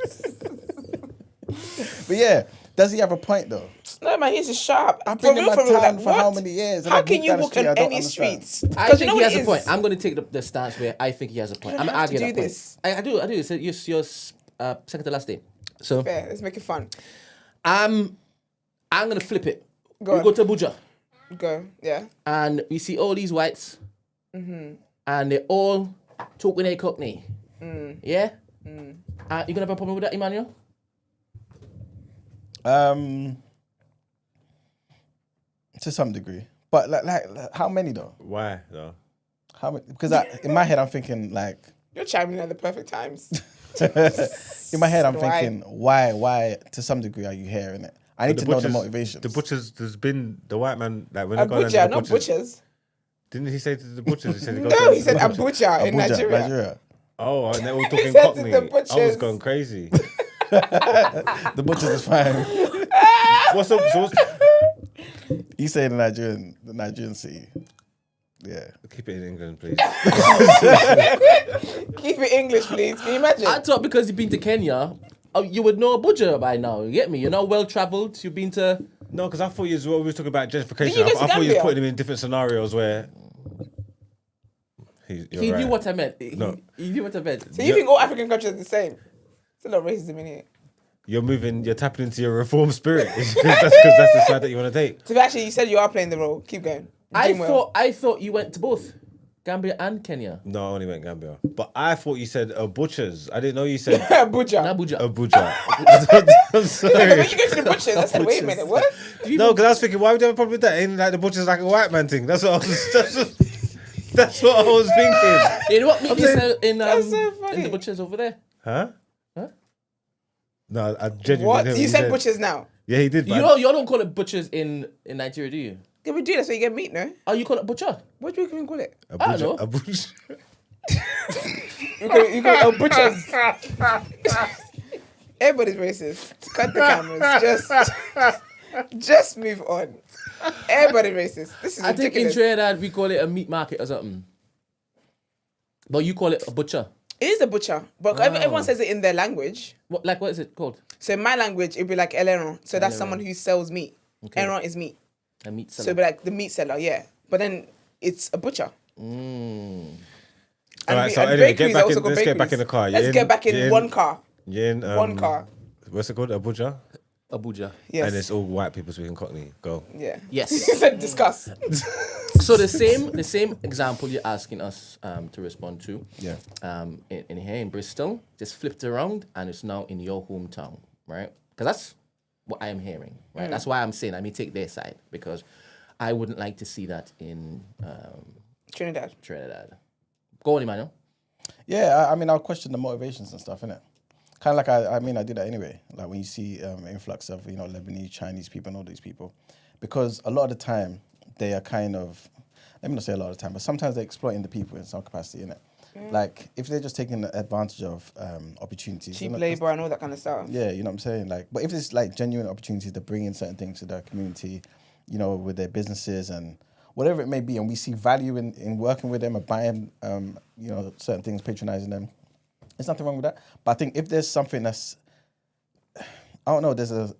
[SPEAKER 2] But yeah, does he have a point though?
[SPEAKER 1] No, man, he's just sharp.
[SPEAKER 2] I've been in my town for how many years? and
[SPEAKER 1] How
[SPEAKER 2] I've
[SPEAKER 1] can
[SPEAKER 2] walked
[SPEAKER 1] you
[SPEAKER 2] down the
[SPEAKER 1] walk
[SPEAKER 2] street,
[SPEAKER 1] on
[SPEAKER 2] I don't
[SPEAKER 1] any
[SPEAKER 2] understand.
[SPEAKER 1] streets?
[SPEAKER 3] I
[SPEAKER 1] Because
[SPEAKER 3] think he has a point. I'm going to take the stance where I think he has a point. I'm
[SPEAKER 1] don't have to
[SPEAKER 3] arguing
[SPEAKER 1] do
[SPEAKER 3] that
[SPEAKER 1] this.
[SPEAKER 3] point. I do. It's your second to last day. So
[SPEAKER 1] Fair, let's make it fun.
[SPEAKER 3] I'm going to flip it.
[SPEAKER 1] Go
[SPEAKER 3] We
[SPEAKER 1] on.
[SPEAKER 3] go to Abuja.
[SPEAKER 1] Go, yeah.
[SPEAKER 3] And we see all these whites. And they're all talking a Cockney. Yeah? You going to have a problem with that, Emmanuel?
[SPEAKER 2] To some degree, but like how many though?
[SPEAKER 4] Why though?
[SPEAKER 2] How many? Because in my head I'm thinking like,
[SPEAKER 1] You're chiming in at the perfect times.
[SPEAKER 2] in my head I'm
[SPEAKER 1] Why?
[SPEAKER 2] thinking why to some degree are you hearing it? I need to know the motivations.
[SPEAKER 4] The butchers, there's been the white man like when
[SPEAKER 1] A
[SPEAKER 4] they got
[SPEAKER 1] butcher,
[SPEAKER 4] into the
[SPEAKER 1] not butchers.
[SPEAKER 4] Didn't he say to the butchers? He said,
[SPEAKER 1] No, he said a butcher in
[SPEAKER 2] Abuja,
[SPEAKER 1] Nigeria.
[SPEAKER 4] Oh, and they're all talking
[SPEAKER 1] said
[SPEAKER 4] Cockney.
[SPEAKER 1] the
[SPEAKER 4] I was
[SPEAKER 1] butchers.
[SPEAKER 4] going crazy.
[SPEAKER 2] The butchers is fine.
[SPEAKER 4] What's up? So
[SPEAKER 2] You say the Nigerian city. Yeah.
[SPEAKER 4] keep it in England, please.
[SPEAKER 1] Keep it English, please. Can you imagine?
[SPEAKER 3] I thought because you've been to Kenya, you would know a butcher by now. You get me? You're not well travelled. You've been to.
[SPEAKER 4] No, because I thought we were talking about gentrification.
[SPEAKER 1] Did you go to
[SPEAKER 4] I thought you
[SPEAKER 1] Gambia?
[SPEAKER 4] was putting him in different scenarios where. You're
[SPEAKER 3] He
[SPEAKER 4] right.
[SPEAKER 3] knew what I meant.
[SPEAKER 4] No.
[SPEAKER 3] He knew what I meant.
[SPEAKER 1] So you think all African countries are the same? It's a lot of racism in here.
[SPEAKER 4] You're tapping into your reform spirit. That's because that's the side that you want to take.
[SPEAKER 1] So actually, you said you are playing the role. Keep going. You're doing well.
[SPEAKER 3] I thought you went to both Gambia and Kenya.
[SPEAKER 4] No, I only went Gambia. But I thought you said butchers. I didn't know you said
[SPEAKER 1] Abuja.
[SPEAKER 3] Abuja.
[SPEAKER 4] Abuja. I'm
[SPEAKER 1] When
[SPEAKER 4] sorry.
[SPEAKER 1] you go to the butchers, I said, wait a minute, what?
[SPEAKER 4] No, because I was thinking, why would you have a problem with that? Ain't like the butcher's like a white man thing. That's what I was. That's what I was thinking.
[SPEAKER 3] You know what meat you sell in
[SPEAKER 1] That's so
[SPEAKER 3] in
[SPEAKER 1] funny.
[SPEAKER 3] the butchers over there?
[SPEAKER 4] Huh?
[SPEAKER 3] Huh?
[SPEAKER 4] No, I genuinely
[SPEAKER 1] What?
[SPEAKER 4] didn't.
[SPEAKER 1] You
[SPEAKER 4] He
[SPEAKER 1] said butchers now.
[SPEAKER 4] Yeah, he did.
[SPEAKER 3] You
[SPEAKER 4] But
[SPEAKER 3] don't call it butchers in Nigeria, do you?
[SPEAKER 1] Yeah, we do. That's why you get meat, no?
[SPEAKER 3] Oh, you call it butcher?
[SPEAKER 1] What do we even call it?
[SPEAKER 3] I don't know.
[SPEAKER 4] Abuja.
[SPEAKER 1] You call it butchers. Everybody's racist. Cut the cameras. Just move on. Everybody's racist. This is
[SPEAKER 3] I think in
[SPEAKER 1] ridiculous.
[SPEAKER 3] Trinidad we call it a meat market or something. But you call it a butcher.
[SPEAKER 1] It is a butcher, but everyone says it in their language.
[SPEAKER 3] What is it called?
[SPEAKER 1] So in my language, it'd be like eleron. So that's someone who sells meat.
[SPEAKER 3] Okay.
[SPEAKER 1] Eleron is meat.
[SPEAKER 3] A meat
[SPEAKER 1] So
[SPEAKER 3] seller.
[SPEAKER 1] it'd be like the meat seller, yeah. But then it's a butcher.
[SPEAKER 4] All right, so
[SPEAKER 1] and
[SPEAKER 4] anyway,
[SPEAKER 1] bakeries are also called
[SPEAKER 4] let's get back
[SPEAKER 1] bakeries.
[SPEAKER 4] in the car.
[SPEAKER 1] Let's get back in one car.
[SPEAKER 4] You're in
[SPEAKER 1] One car.
[SPEAKER 4] What's it called? Abuja?
[SPEAKER 3] Abuja.
[SPEAKER 1] Yes.
[SPEAKER 4] And it's all white people speaking Cockney. Go.
[SPEAKER 1] Yeah.
[SPEAKER 3] Yes.
[SPEAKER 1] You said discuss.
[SPEAKER 3] So the same example you're asking us to respond to.
[SPEAKER 2] Yeah.
[SPEAKER 3] In here in Bristol, just flipped around and it's now in your hometown, right? Because that's what I'm hearing, right? That's why I'm saying I may take their side because I wouldn't like to see that in
[SPEAKER 1] Trinidad.
[SPEAKER 3] Trinidad. Go on, Emmanuel.
[SPEAKER 2] Yeah, I mean, I'll question the motivations and stuff, innit? Kind of like, I do that anyway. Like when you see influx of, Lebanese, Chinese people and all these people. Because a lot of the time, they are kind of, let me not say a lot of the time, but sometimes they're exploiting the people in some capacity, innit? Like, if they're just taking advantage of opportunities.
[SPEAKER 1] Cheap labour and all that kind of stuff.
[SPEAKER 2] Yeah, you know what I'm saying? Like, but if it's like genuine opportunities to bring in certain things to their community, with their businesses and whatever it may be, and we see value in working with them or buying, certain things, patronizing them, there's nothing wrong with that. But I think if there's something that's, I don't know, there's a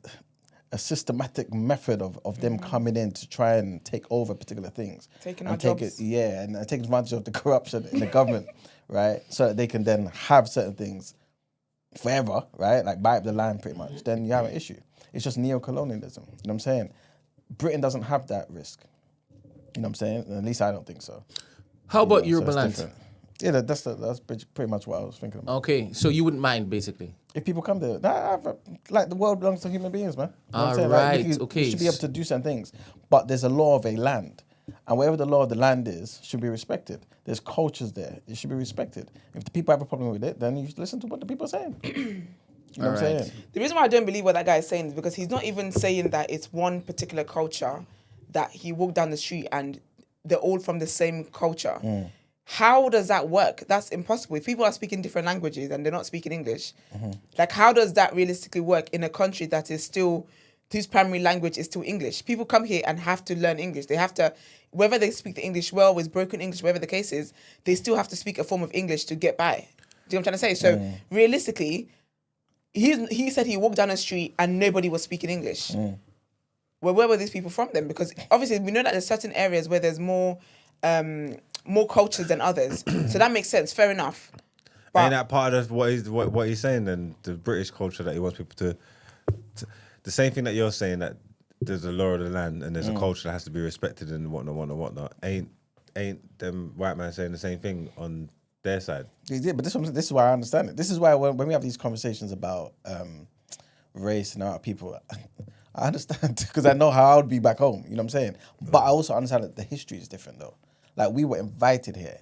[SPEAKER 2] systematic method of them coming in to try and take over particular things.
[SPEAKER 1] Taking
[SPEAKER 2] and
[SPEAKER 1] our
[SPEAKER 2] take
[SPEAKER 1] jobs.
[SPEAKER 2] and take advantage of the corruption in the government, right? So that they can then have certain things forever, right? Like buy up the land pretty much. Then you have an issue. It's just neo-colonialism. You know what I'm saying? Britain doesn't have that risk. You know what I'm saying? At least I don't think so.
[SPEAKER 3] How about
[SPEAKER 2] So
[SPEAKER 3] Yoruba
[SPEAKER 2] it's
[SPEAKER 3] land?
[SPEAKER 2] different. Yeah, that's pretty much what I was thinking about.
[SPEAKER 3] Okay, so you wouldn't mind basically.
[SPEAKER 2] If people come there, like the world belongs to human beings, man. You know what I'm saying?
[SPEAKER 3] Alright,
[SPEAKER 2] Like,
[SPEAKER 3] okay.
[SPEAKER 2] you should be able to do certain things, but there's a law of a land, and whatever the law of the land is, should be respected. There's cultures there; it should be respected. If the people have a problem with it, then you listen to what the people are saying. You know what I'm
[SPEAKER 3] Alright.
[SPEAKER 2] saying?
[SPEAKER 1] The reason why I don't believe what that guy is saying is because he's not even saying that it's one particular culture that he walked down the street and they're all from the same culture. How does that work? That's impossible. If people are speaking different languages and they're not speaking English, like how does that realistically work in a country that is still, whose primary language is still English? People come here and have to learn English. They have to, whether they speak the English well, with broken English, whatever the case is, they still have to speak a form of English to get by. Do you know what I'm trying to say? So realistically, he said he walked down the street and nobody was speaking English. Well, where were these people from then? Because obviously we know that there's certain areas where there's more cultures than others. So that makes sense. Fair enough.
[SPEAKER 4] Ain't that part of what he's saying then? The British culture that he wants people to the same thing that you're saying, that there's a law of the land and there's a culture that has to be respected and whatnot. Ain't them white man saying the same thing on their side?
[SPEAKER 2] Yeah, but this is why I understand it. This is why when we have these conversations about race and our people, I understand because I know how I would be back home. You know what I'm saying? But I also understand that the history is different though. Like we were invited here.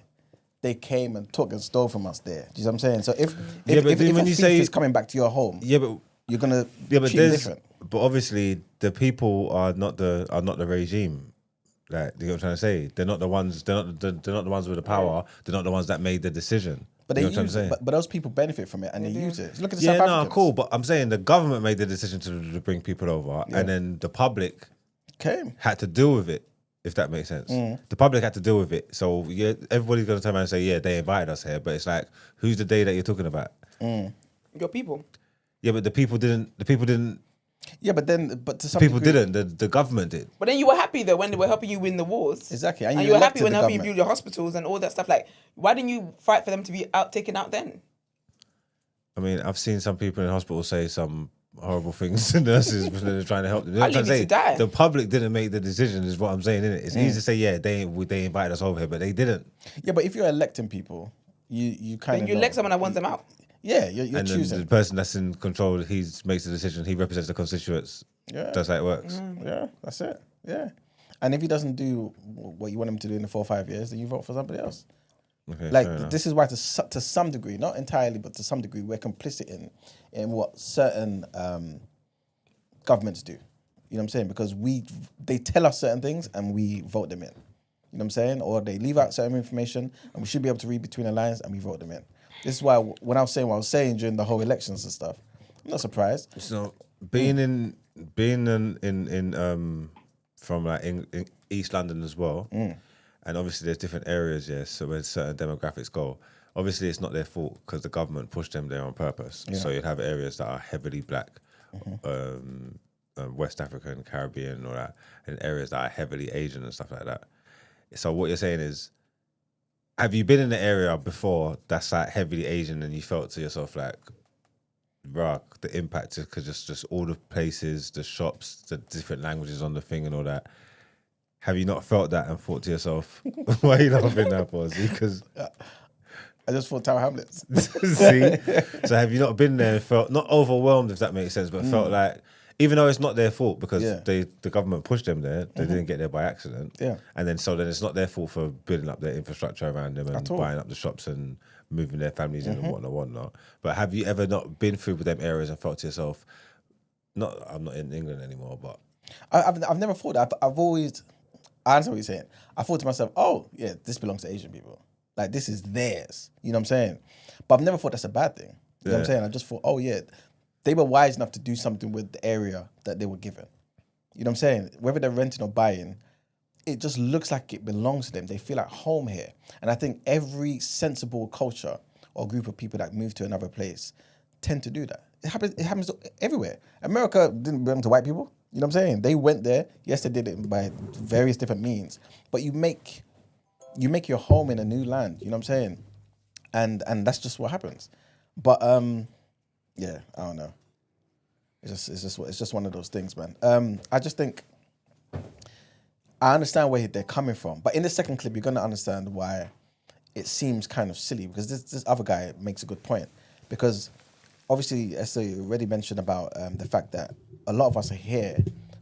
[SPEAKER 2] They came and took and stole from us there. Do you know what I'm saying? So if
[SPEAKER 4] when
[SPEAKER 2] a
[SPEAKER 4] you
[SPEAKER 2] thief
[SPEAKER 4] say
[SPEAKER 2] is coming back to your home,
[SPEAKER 4] but
[SPEAKER 2] you're gonna
[SPEAKER 4] but
[SPEAKER 2] treat them different.
[SPEAKER 4] But obviously the people are not the regime. Like, you know what I'm trying to say? They're not the ones. They're not the ones with the power. They're not the ones that made the decision.
[SPEAKER 2] But they
[SPEAKER 4] You know what I'm
[SPEAKER 2] use it.
[SPEAKER 4] saying?
[SPEAKER 2] But those people benefit from it and they use it. Look at the
[SPEAKER 4] Yeah,
[SPEAKER 2] South
[SPEAKER 4] no,
[SPEAKER 2] Africans.
[SPEAKER 4] cool. But I'm saying the government made the decision to bring people over, and then the public had to deal with it. If that makes sense, the public had to deal with it. So yeah, everybody's gonna turn around and say, yeah, they invited us here, but it's like, who's the they that you're talking about?
[SPEAKER 1] Your people.
[SPEAKER 4] Yeah, but the people didn't.
[SPEAKER 2] Yeah, but to some
[SPEAKER 4] People
[SPEAKER 2] degree,
[SPEAKER 4] didn't. The government did.
[SPEAKER 1] But then you were happy though when they were helping you win the wars.
[SPEAKER 2] Exactly.
[SPEAKER 1] And
[SPEAKER 2] And
[SPEAKER 1] you
[SPEAKER 2] you
[SPEAKER 1] were happy
[SPEAKER 2] elected
[SPEAKER 1] when
[SPEAKER 2] the
[SPEAKER 1] helping you
[SPEAKER 2] government.
[SPEAKER 1] build your hospitals and all that stuff. Like, why didn't you fight for them to be taken out then?
[SPEAKER 4] I mean, I've seen some people in hospital say some horrible things to nurses when they're trying to help them. You know what I'm
[SPEAKER 1] I'll leave you
[SPEAKER 4] saying?
[SPEAKER 1] to die.
[SPEAKER 4] The public didn't make the decision, is what I'm saying, innit? It's easy to say, yeah, they invited us over here, but they didn't.
[SPEAKER 2] Yeah, but if you're electing people, you kind
[SPEAKER 1] Then
[SPEAKER 2] of
[SPEAKER 1] you elect someone that wants them out.
[SPEAKER 2] Yeah, you're
[SPEAKER 4] And then
[SPEAKER 2] choosing.
[SPEAKER 4] the person that's in control, he makes the decision. He represents the constituents.
[SPEAKER 2] Yeah.
[SPEAKER 4] That's how it works.
[SPEAKER 2] Yeah, that's it. Yeah. And if he doesn't do what you want him to do in the 4 or 5 years, then you vote for somebody else.
[SPEAKER 4] Okay, fair
[SPEAKER 2] Like,
[SPEAKER 4] enough.
[SPEAKER 2] this is why to some degree, not entirely, but to some degree, we're complicit in what certain governments do. You know what I'm saying? Because they tell us certain things and we vote them in. You know what I'm saying? Or they leave out certain information and we should be able to read between the lines and we vote them in. This is why when I was saying what I was saying during the whole elections and stuff, I'm not surprised.
[SPEAKER 4] So being in from like in East London as well, and obviously there's different areas, yes. So where certain demographics go, obviously it's not their fault because the government pushed them there on purpose. So you'd have areas that are heavily black, West African, Caribbean, and all that, and areas that are heavily Asian and stuff like that. So what you're saying is, have you been in the area before that's like heavily Asian and you felt to yourself like, bruh, the impact is because just all the places, the shops, the different languages on the thing and all that. Have you not felt that and thought to yourself, why are you laughing now, Posey? Because
[SPEAKER 2] I just thought Tower Hamlets.
[SPEAKER 4] see, so have you not been there and felt not overwhelmed, if that makes sense, but felt like, even though it's not their fault because the government pushed them there, they didn't get there by accident.
[SPEAKER 2] Yeah.
[SPEAKER 4] And then it's not their fault for building up their infrastructure around them and buying up the shops and moving their families in and whatnot. But have you ever not been through with them areas and felt to yourself, I'm not in England anymore, but
[SPEAKER 2] I've never thought that. I've always, I understand what you're saying. I thought to myself, oh, yeah, this belongs to Asian people. Like, this is theirs. You know what I'm saying? But I've never thought that's a bad thing. You know what I'm saying? I just thought, oh, yeah, they were wise enough to do something with the area that they were given. You know what I'm saying? Whether they're renting or buying, it just looks like it belongs to them. They feel at home here. And I think every sensible culture or group of people that move to another place tend to do that. It happens everywhere. America didn't belong to white people. You know what I'm saying? They went there. Yes, they did it by various different means. But you make your home in a new land. You know what I'm saying? And that's just what happens. But yeah, I don't know. It's just one of those things, man. I just think I understand where they're coming from, but in the second clip, you're gonna understand why it seems kind of silly because this other guy makes a good point. Because obviously, as I already mentioned about the fact that a lot of us are here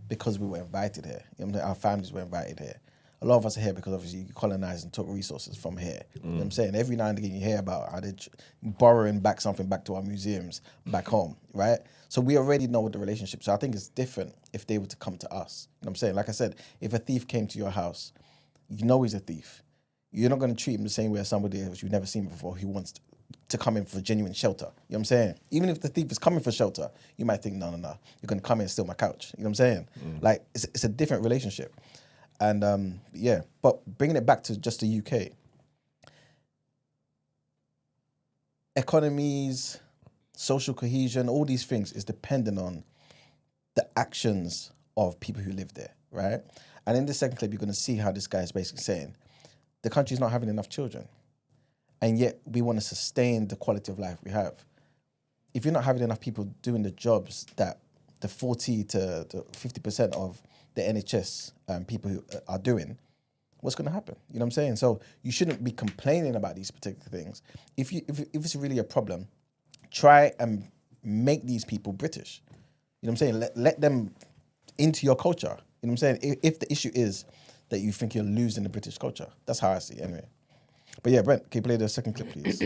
[SPEAKER 2] because we were invited here. You know what I'm saying? Our families were invited here. A lot of us are here because obviously you colonized and took resources from here. You know what I'm saying? Every now and again you hear about how they're borrowing back something back to our museums back home, right? So we already know what the relationship. So I think it's different if they were to come to us. You know what I'm saying? Like I said, if a thief came to your house, you know he's a thief. You're not going to treat him the same way as somebody else you've never seen before who wants to come in for genuine shelter. You know what I'm saying? Even if the thief is coming for shelter, you might think, no, you're going to come in and steal my couch. You know what I'm saying? Like, it's a different relationship. And yeah, but bringing it back to just the UK, economies, social cohesion, all these things is dependent on the actions of people who live there, right? And in the second clip, you're going to see how this guy is basically saying, the country's not having enough children. And yet we want to sustain the quality of life we have. If you're not having enough people doing the jobs that the 40 to 50% of the NHS people who are doing, what's going to happen? You know what I'm saying? So you shouldn't be complaining about these particular things. If it's really a problem, try and make these people British. You know what I'm saying? Let them into your culture. You know what I'm saying? If the issue is that you think you're losing the British culture, that's how I see it anyway. But yeah, Brent, can you play the second clip, please?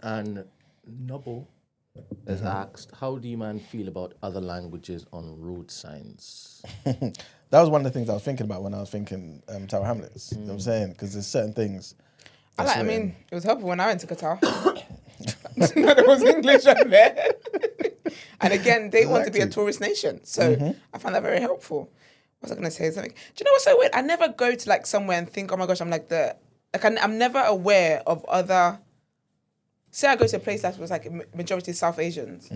[SPEAKER 3] And Noble has asked, how do you man feel about other languages on road signs?
[SPEAKER 2] That was one of the things I was thinking about when I was thinking Tower Hamlets. You know what I'm saying? Because there's certain things.
[SPEAKER 1] I mean, it was helpful when I went to Qatar. There was English on there. And again, they want to be a tourist nation. So I found that very helpful. What was I going to say? Something. Do you know what's so weird? I never go to like somewhere and think, oh my gosh, I'm like I'm never aware of other. Say I go to a place that was like majority South Asians.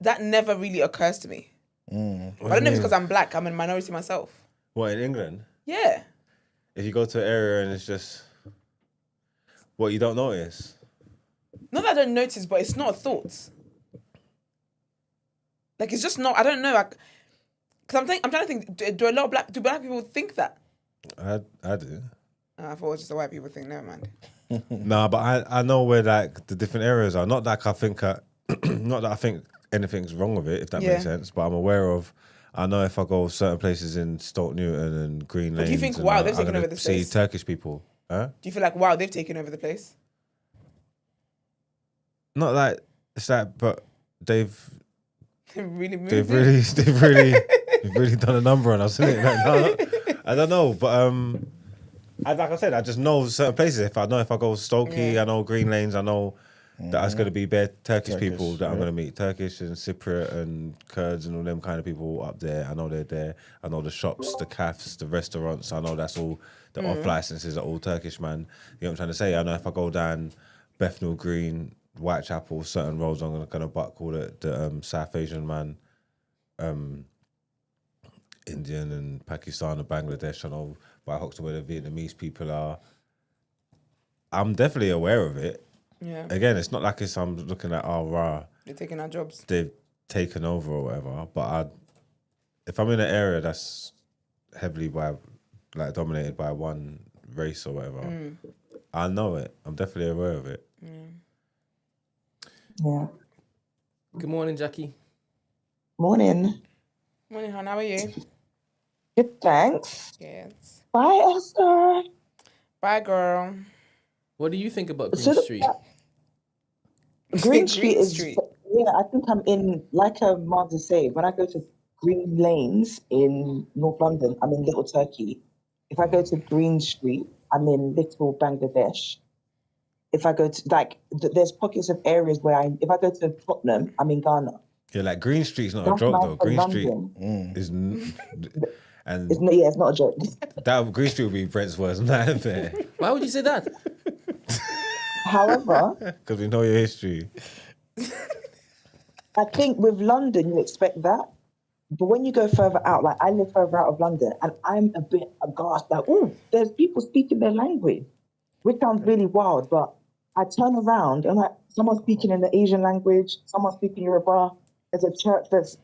[SPEAKER 1] That never really occurs to me. I don't know if it's because I'm black. I'm a minority myself.
[SPEAKER 4] What, in England?
[SPEAKER 1] Yeah.
[SPEAKER 4] If you go to an area and it's just what you don't notice.
[SPEAKER 1] Not that I don't notice, but it's not a thought. Like it's just not. I don't know. Because I'm trying to think. Do black people think that?
[SPEAKER 4] I do.
[SPEAKER 1] I thought it was just the white people think. Never mind.
[SPEAKER 4] Nah, but I know where like the different areas are. Not that I think not that I think anything's wrong with it, if that makes sense. But I'm aware of. I know if I go certain places in Stoke Newton and Green Lanes,
[SPEAKER 1] do you think, wow, they've taken over this place?
[SPEAKER 4] See Turkish people. Huh?
[SPEAKER 1] Do you feel like, wow, they've taken over the place?
[SPEAKER 4] Not like it's like, but they've
[SPEAKER 1] really moved
[SPEAKER 4] they've really done a number on us, isn't it? Like, no, I don't know, but like I said, I just know certain places. If I go Stokey, I know Green Lanes, I know that it's going to be bare Turkish people that I'm going to meet. Turkish and Cypriot and Kurds and all them kind of people up there. I know they're there. I know the shops, the cafes, the restaurants. I know that's all, the off licenses are all Turkish, man. You know what I'm trying to say? I know if I go down Bethnal Green, Whitechapel, certain roads, I'm going to buck all the South Asian man, Indian and Pakistan and Bangladesh. I know by Hoxton where the Vietnamese people are. I'm definitely aware of it.
[SPEAKER 1] Yeah.
[SPEAKER 4] Again, it's not like I'm looking at,
[SPEAKER 1] they're taking our jobs.
[SPEAKER 4] They've taken over or whatever. But if I'm in an area that's heavily dominated by one race or whatever, I know it. I'm definitely aware of it.
[SPEAKER 6] Yeah.
[SPEAKER 3] Good morning, Jackie.
[SPEAKER 6] Morning.
[SPEAKER 1] Morning, hon. How are you?
[SPEAKER 6] Good, thanks.
[SPEAKER 1] Yes.
[SPEAKER 6] Bye, Esther.
[SPEAKER 1] Bye, girl.
[SPEAKER 3] What do you think about Green Street?
[SPEAKER 6] Green Street is, yeah, I think I'm in, like Mark is saying, when I go to Green Lanes in North London, I'm in Little Turkey. If I go to Green Street, I'm in Little Bangladesh. If I go to, there's pockets of areas where if I go to Tottenham, I'm in Ghana.
[SPEAKER 4] Yeah, like Green Street's not a joke though. Green Street is, and
[SPEAKER 6] it's not a joke.
[SPEAKER 4] That Green Street would be Brent's worst nightmare.
[SPEAKER 3] Why would you say that?
[SPEAKER 6] However,
[SPEAKER 4] because we know your history.
[SPEAKER 6] I think with London, you expect that. But when you go further out, like I live further out of London, and I'm a bit aghast, like, oh, there's people speaking their language, which sounds really wild. But I turn around and like someone's speaking in the Asian language, someone's speaking Yoruba. There's a church that's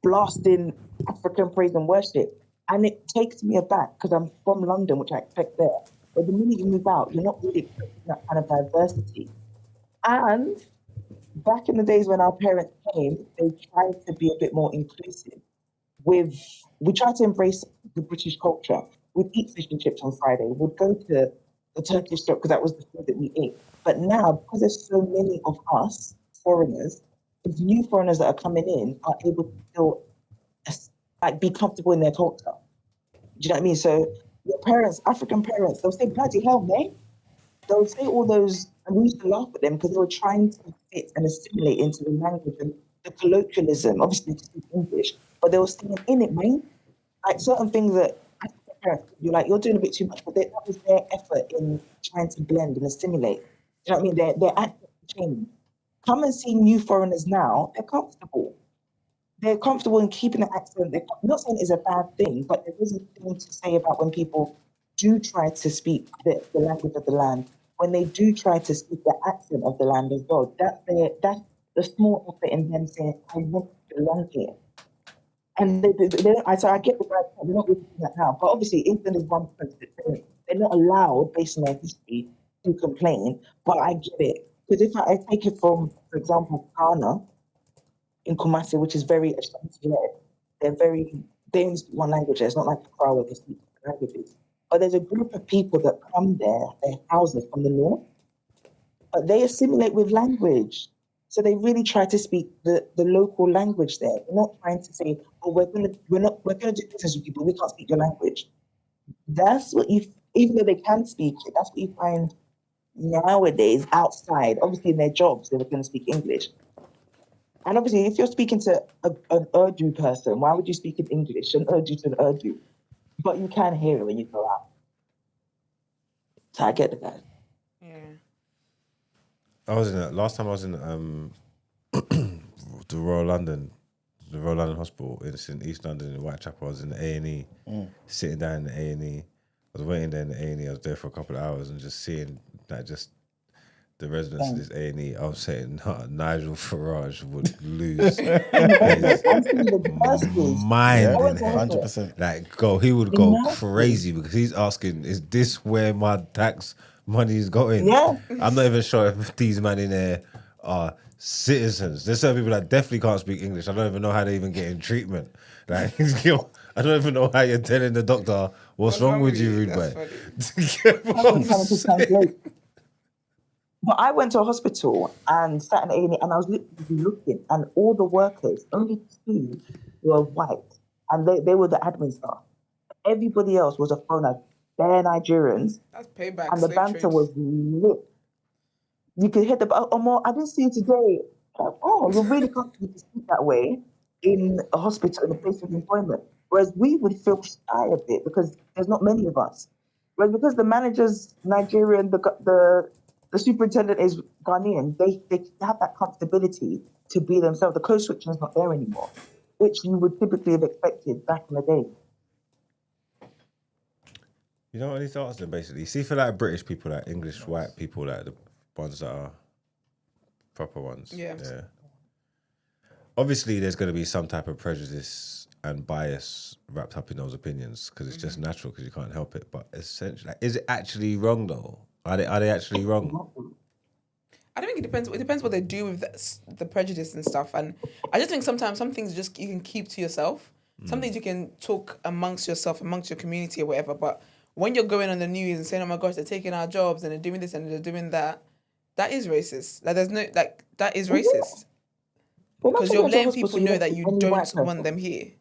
[SPEAKER 6] blasting African praise and worship. And it takes me aback because I'm from London, which I expect there. But the minute you move out, you're not really expecting that kind of diversity. And back in the days when our parents came, they tried to be a bit more inclusive. We tried to embrace the British culture. We'd eat fish and chips on Friday. We'd go to the Turkish shop because that was the food that we ate. But now, because there's so many of us, foreigners, the new foreigners that are coming in are able to still be comfortable in their culture. Do you know what I mean? So your parents, African parents, they'll say, bloody hell, mate. They'll say all those, and we used to laugh at them because they were trying to fit and assimilate into the language and the colloquialism, obviously to speak English, but they were staying in it, man. Like certain things that African parents, you're doing a bit too much, but that was their effort in trying to blend and assimilate. Do you know what I mean? Their accent changed. Come and see new foreigners now, they're comfortable. They're comfortable in keeping the accent. I'm not saying it's a bad thing, but there is a thing to say about when people do try to speak the language of the land, when they do try to speak the accent of the land as well. That's the small effort in them saying, I want to belong here. And so I get the right point. They're not really doing that now. But obviously, England is one country. They're not allowed, based on their history, to complain. But I get it. Because if I take it from, for example, Ghana, in Kumasi, which is very Ashanti-led, they only speak one language. It's not like Accra where they speak languages. But there's a group of people that come there, their houses from the north, but they assimilate with language. So they really try to speak the local language there. They're not trying to say, oh, we're gonna do business with you, but we can't speak your language. That's what even though they can speak it, that's what you find
[SPEAKER 10] nowadays outside, obviously in their jobs, they were going to speak English. And obviously, if you're speaking to an Urdu person, why would you speak in English, an Urdu to an Urdu? But you can hear it when you go out. So I get that.
[SPEAKER 1] Yeah.
[SPEAKER 4] Last time I was in the Royal London Hospital. It's in East London in Whitechapel. I was in the A&E, sitting down in the A&E. I was waiting there in the A&E. I was there for a couple of hours and just seeing that the residents of this A&E. I was saying Nigel Farage would lose his mind in here.
[SPEAKER 2] 100%.
[SPEAKER 4] Like he would go crazy because he's asking, is this where my tax money is going?
[SPEAKER 10] Yeah.
[SPEAKER 4] I'm not even sure if these men in there are citizens. There's some people that definitely can't speak English. I don't even know how they even getting treatment. Like, I don't even know how you're telling the doctor what's wrong with you, rude boy.
[SPEAKER 10] But I went to a hospital and sat in A&E and I was literally looking, and all the workers, only 2 were white, and they were the admin staff. Everybody else was a foreigner. They're Nigerians.
[SPEAKER 1] That's payback.
[SPEAKER 10] And the banter was lit. You could hear I didn't see you today. You're really comfortable to speak that way in a hospital, in a place of employment. Whereas we would feel shy a bit because there's not many of us. Whereas because the manager's Nigerian, the superintendent is Ghanaian, they have that comfortability to be themselves. The code switching is not there anymore, which you would typically have expected back in the day.
[SPEAKER 4] You know what I need to ask them, basically? See, for like British people, like English white people, like the ones that are proper ones.
[SPEAKER 1] Yeah.
[SPEAKER 4] Obviously, there's going to be some type of prejudice and bias wrapped up in those opinions because it's just natural because you can't help it. But essentially, like, is it actually wrong though? Are they actually wrong?
[SPEAKER 1] I don't think it depends. It depends what they do with the prejudice and stuff. And I just think sometimes some things you can keep to yourself. Some things you can talk amongst yourself, amongst your community or whatever. But when you're going on the news and saying, "Oh my gosh, they're taking our jobs and they're doing this and they're doing that," that is racist. Like that is racist. Because you're letting people know that you don't want them here.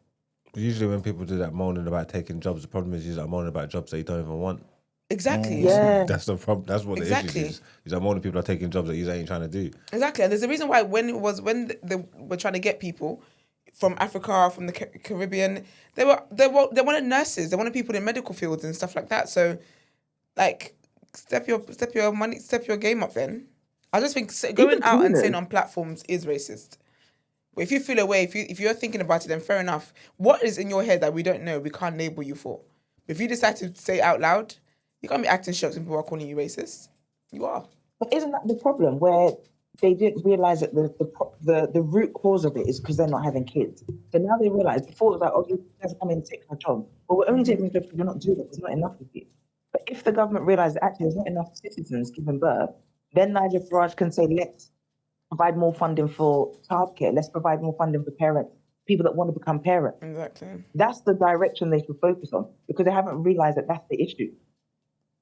[SPEAKER 4] Usually when people do that moaning about taking jobs, the problem is you're moaning about jobs that you don't even want.
[SPEAKER 1] Exactly.
[SPEAKER 10] Yeah.
[SPEAKER 4] That's the problem. That's what the issue is. You're moaning people are taking jobs that you ain't trying to do.
[SPEAKER 1] Exactly. And there's a reason why when they were trying to get people from Africa, from the Caribbean, they wanted nurses. They wanted people in medical fields and stuff like that. So, like, step your game up. Then I just think going out and saying on platforms is racist. But if you feel away, if you're thinking about it, then fair enough. What is in your head that we don't know, we can't label you for. If you decide to say it out loud, you can't be acting shocked when people are calling you racist. You are.
[SPEAKER 10] But isn't that the problem where they didn't realise that the root cause of it is because they're not having kids? So now they realise, before it was like, you guys come in and take our job. But we're only taking the job because you're not doing it. There's not enough of you. But if the government realised that actually there's not enough citizens giving birth, then Nigel Farage can say, let's provide more funding for childcare. Let's provide more funding for parents, people that want to become parents.
[SPEAKER 1] Exactly.
[SPEAKER 10] That's the direction they should focus on because they haven't realised that that's the issue.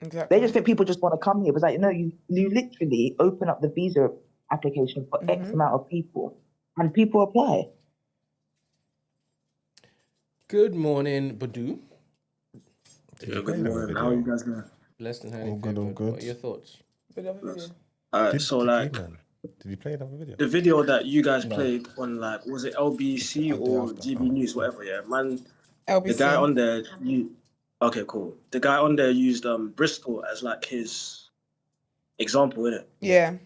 [SPEAKER 1] Exactly.
[SPEAKER 10] They just think people just want to come here. But like, you literally open up the visa application for X amount of people and people apply.
[SPEAKER 3] Good morning, Badu.
[SPEAKER 11] Yeah, good morning. How are you guys doing?
[SPEAKER 3] Blessed and highly
[SPEAKER 2] All good, all
[SPEAKER 3] favored.
[SPEAKER 2] good.
[SPEAKER 3] What are your thoughts?
[SPEAKER 11] So like,
[SPEAKER 4] Did you play another video?
[SPEAKER 11] the video that you guys played on, like, was it LBC or GB News, whatever? Yeah, man.
[SPEAKER 1] LBC.
[SPEAKER 11] The guy on there, okay, cool. The guy on there used Bristol as like his example, innit?
[SPEAKER 1] Yeah.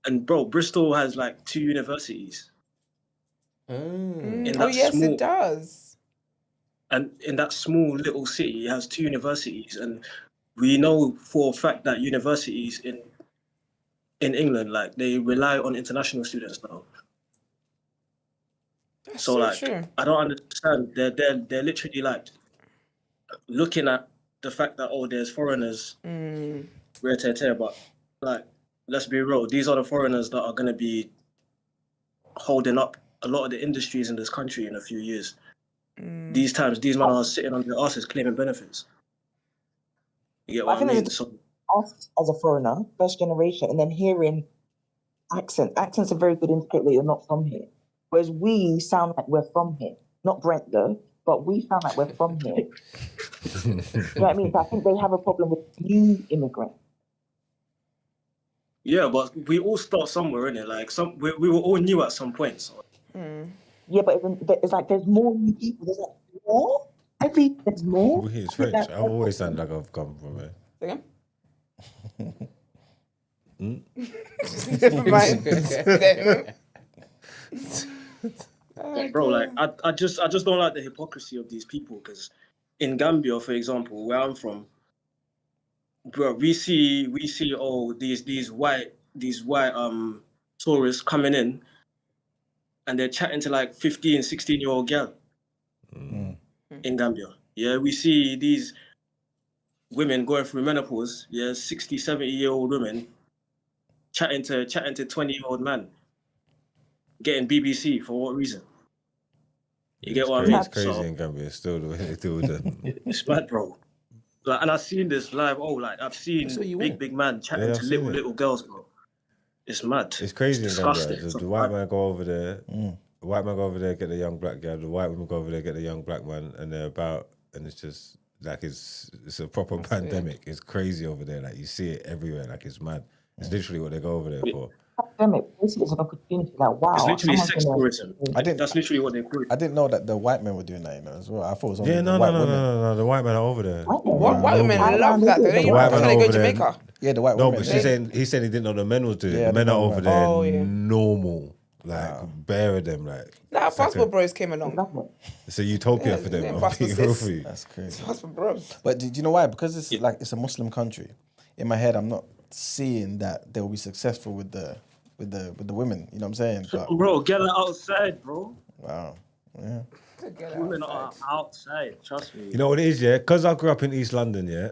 [SPEAKER 11] And bro, Bristol has like 2 universities.
[SPEAKER 1] Oh yes, it does.
[SPEAKER 11] And in that small little city, it has 2 universities, and we know for a fact that universities in England, like, they rely on international students now.
[SPEAKER 1] That's
[SPEAKER 11] so like,
[SPEAKER 1] true.
[SPEAKER 11] I don't understand. They're literally like looking at the fact that there's foreigners, rare tear, but like, let's be real. These are the foreigners that are going to be holding up a lot of the industries in this country in a few years. These men are sitting on their asses claiming benefits. You get what I mean? So,
[SPEAKER 10] us as a foreigner, first generation, and then hearing accents are very good indicator that you're not from here. Whereas we sound like we're from here. Not Brent though, but we sound like we're from here. You know what I mean? So I think they have a problem with new immigrants.
[SPEAKER 11] Yeah, but we all start somewhere, innit? Like we were all new at some point. So.
[SPEAKER 10] Yeah, but it's like there's more new people. There's like more. There's more.
[SPEAKER 4] We hear it's
[SPEAKER 10] I think
[SPEAKER 4] French.
[SPEAKER 10] that-
[SPEAKER 4] I've always sounded like I've come from it.
[SPEAKER 1] Never mind.
[SPEAKER 11] Bro, like I just don't like the hypocrisy of these people, because in Gambia, for example, where I'm from, bro, we see these white tourists coming in, and they're chatting to like 15, 16-year-old girl in Gambia. Yeah, we see these women going through menopause, 60, 70-year-old women chatting to 20-year-old man, getting BBC for what reason? You get what I mean?
[SPEAKER 4] It's crazy in Gambia. Still the way they do with them.
[SPEAKER 11] It's mad, bro. Like, and I've seen this live. Oh, like I've seen big man chatting to little girls, bro. It's mad.
[SPEAKER 4] It's crazy in Gambia.
[SPEAKER 11] Disgusting.
[SPEAKER 4] The white man go over there. The white man go over there, get the young black girl. The white woman go over there, get the young black man, and they're about. And it's just like it's a proper pandemic. It's crazy over there. Like you see it everywhere. Like it's mad. It's literally what they go over there for.
[SPEAKER 10] Pandemic. Basically, it's an opportunity. Like wow,
[SPEAKER 11] It's literally
[SPEAKER 10] someone's
[SPEAKER 11] sex
[SPEAKER 10] gonna-
[SPEAKER 11] tourism. That's literally what they call it.
[SPEAKER 2] I didn't know that the white men were doing that, as well. I thought it was only
[SPEAKER 4] Yeah,
[SPEAKER 2] the
[SPEAKER 4] no.
[SPEAKER 2] white women.
[SPEAKER 4] The white men are over there.
[SPEAKER 1] White women love that. They don't even
[SPEAKER 4] white
[SPEAKER 1] trying
[SPEAKER 4] man
[SPEAKER 1] to go
[SPEAKER 4] over
[SPEAKER 1] to
[SPEAKER 4] there.
[SPEAKER 1] Jamaica.
[SPEAKER 2] Yeah, the white
[SPEAKER 4] No,
[SPEAKER 2] women.
[SPEAKER 4] but he said he didn't know the men was doing it.
[SPEAKER 2] Yeah,
[SPEAKER 4] The men
[SPEAKER 2] the
[SPEAKER 4] are
[SPEAKER 2] men
[SPEAKER 4] over
[SPEAKER 2] were.
[SPEAKER 4] there
[SPEAKER 1] Oh, yeah.
[SPEAKER 4] normal. Like bare of them. Like
[SPEAKER 1] Nah, passport bros came along.
[SPEAKER 4] it's a utopia for them.
[SPEAKER 1] yeah,
[SPEAKER 4] I'm
[SPEAKER 1] passport
[SPEAKER 4] being real
[SPEAKER 1] sis.
[SPEAKER 4] for you.
[SPEAKER 2] That's crazy.
[SPEAKER 1] Passport bros.
[SPEAKER 2] But do you know why? Because it's like it's a Muslim country. In my head, I'm not seeing that they'll be successful with the women. You know what I'm saying? But,
[SPEAKER 11] Bro, get her outside, bro.
[SPEAKER 2] wow. Yeah.
[SPEAKER 11] Women are outside. Trust me.
[SPEAKER 4] You know what it is, yeah? Because I grew up in East London, yeah?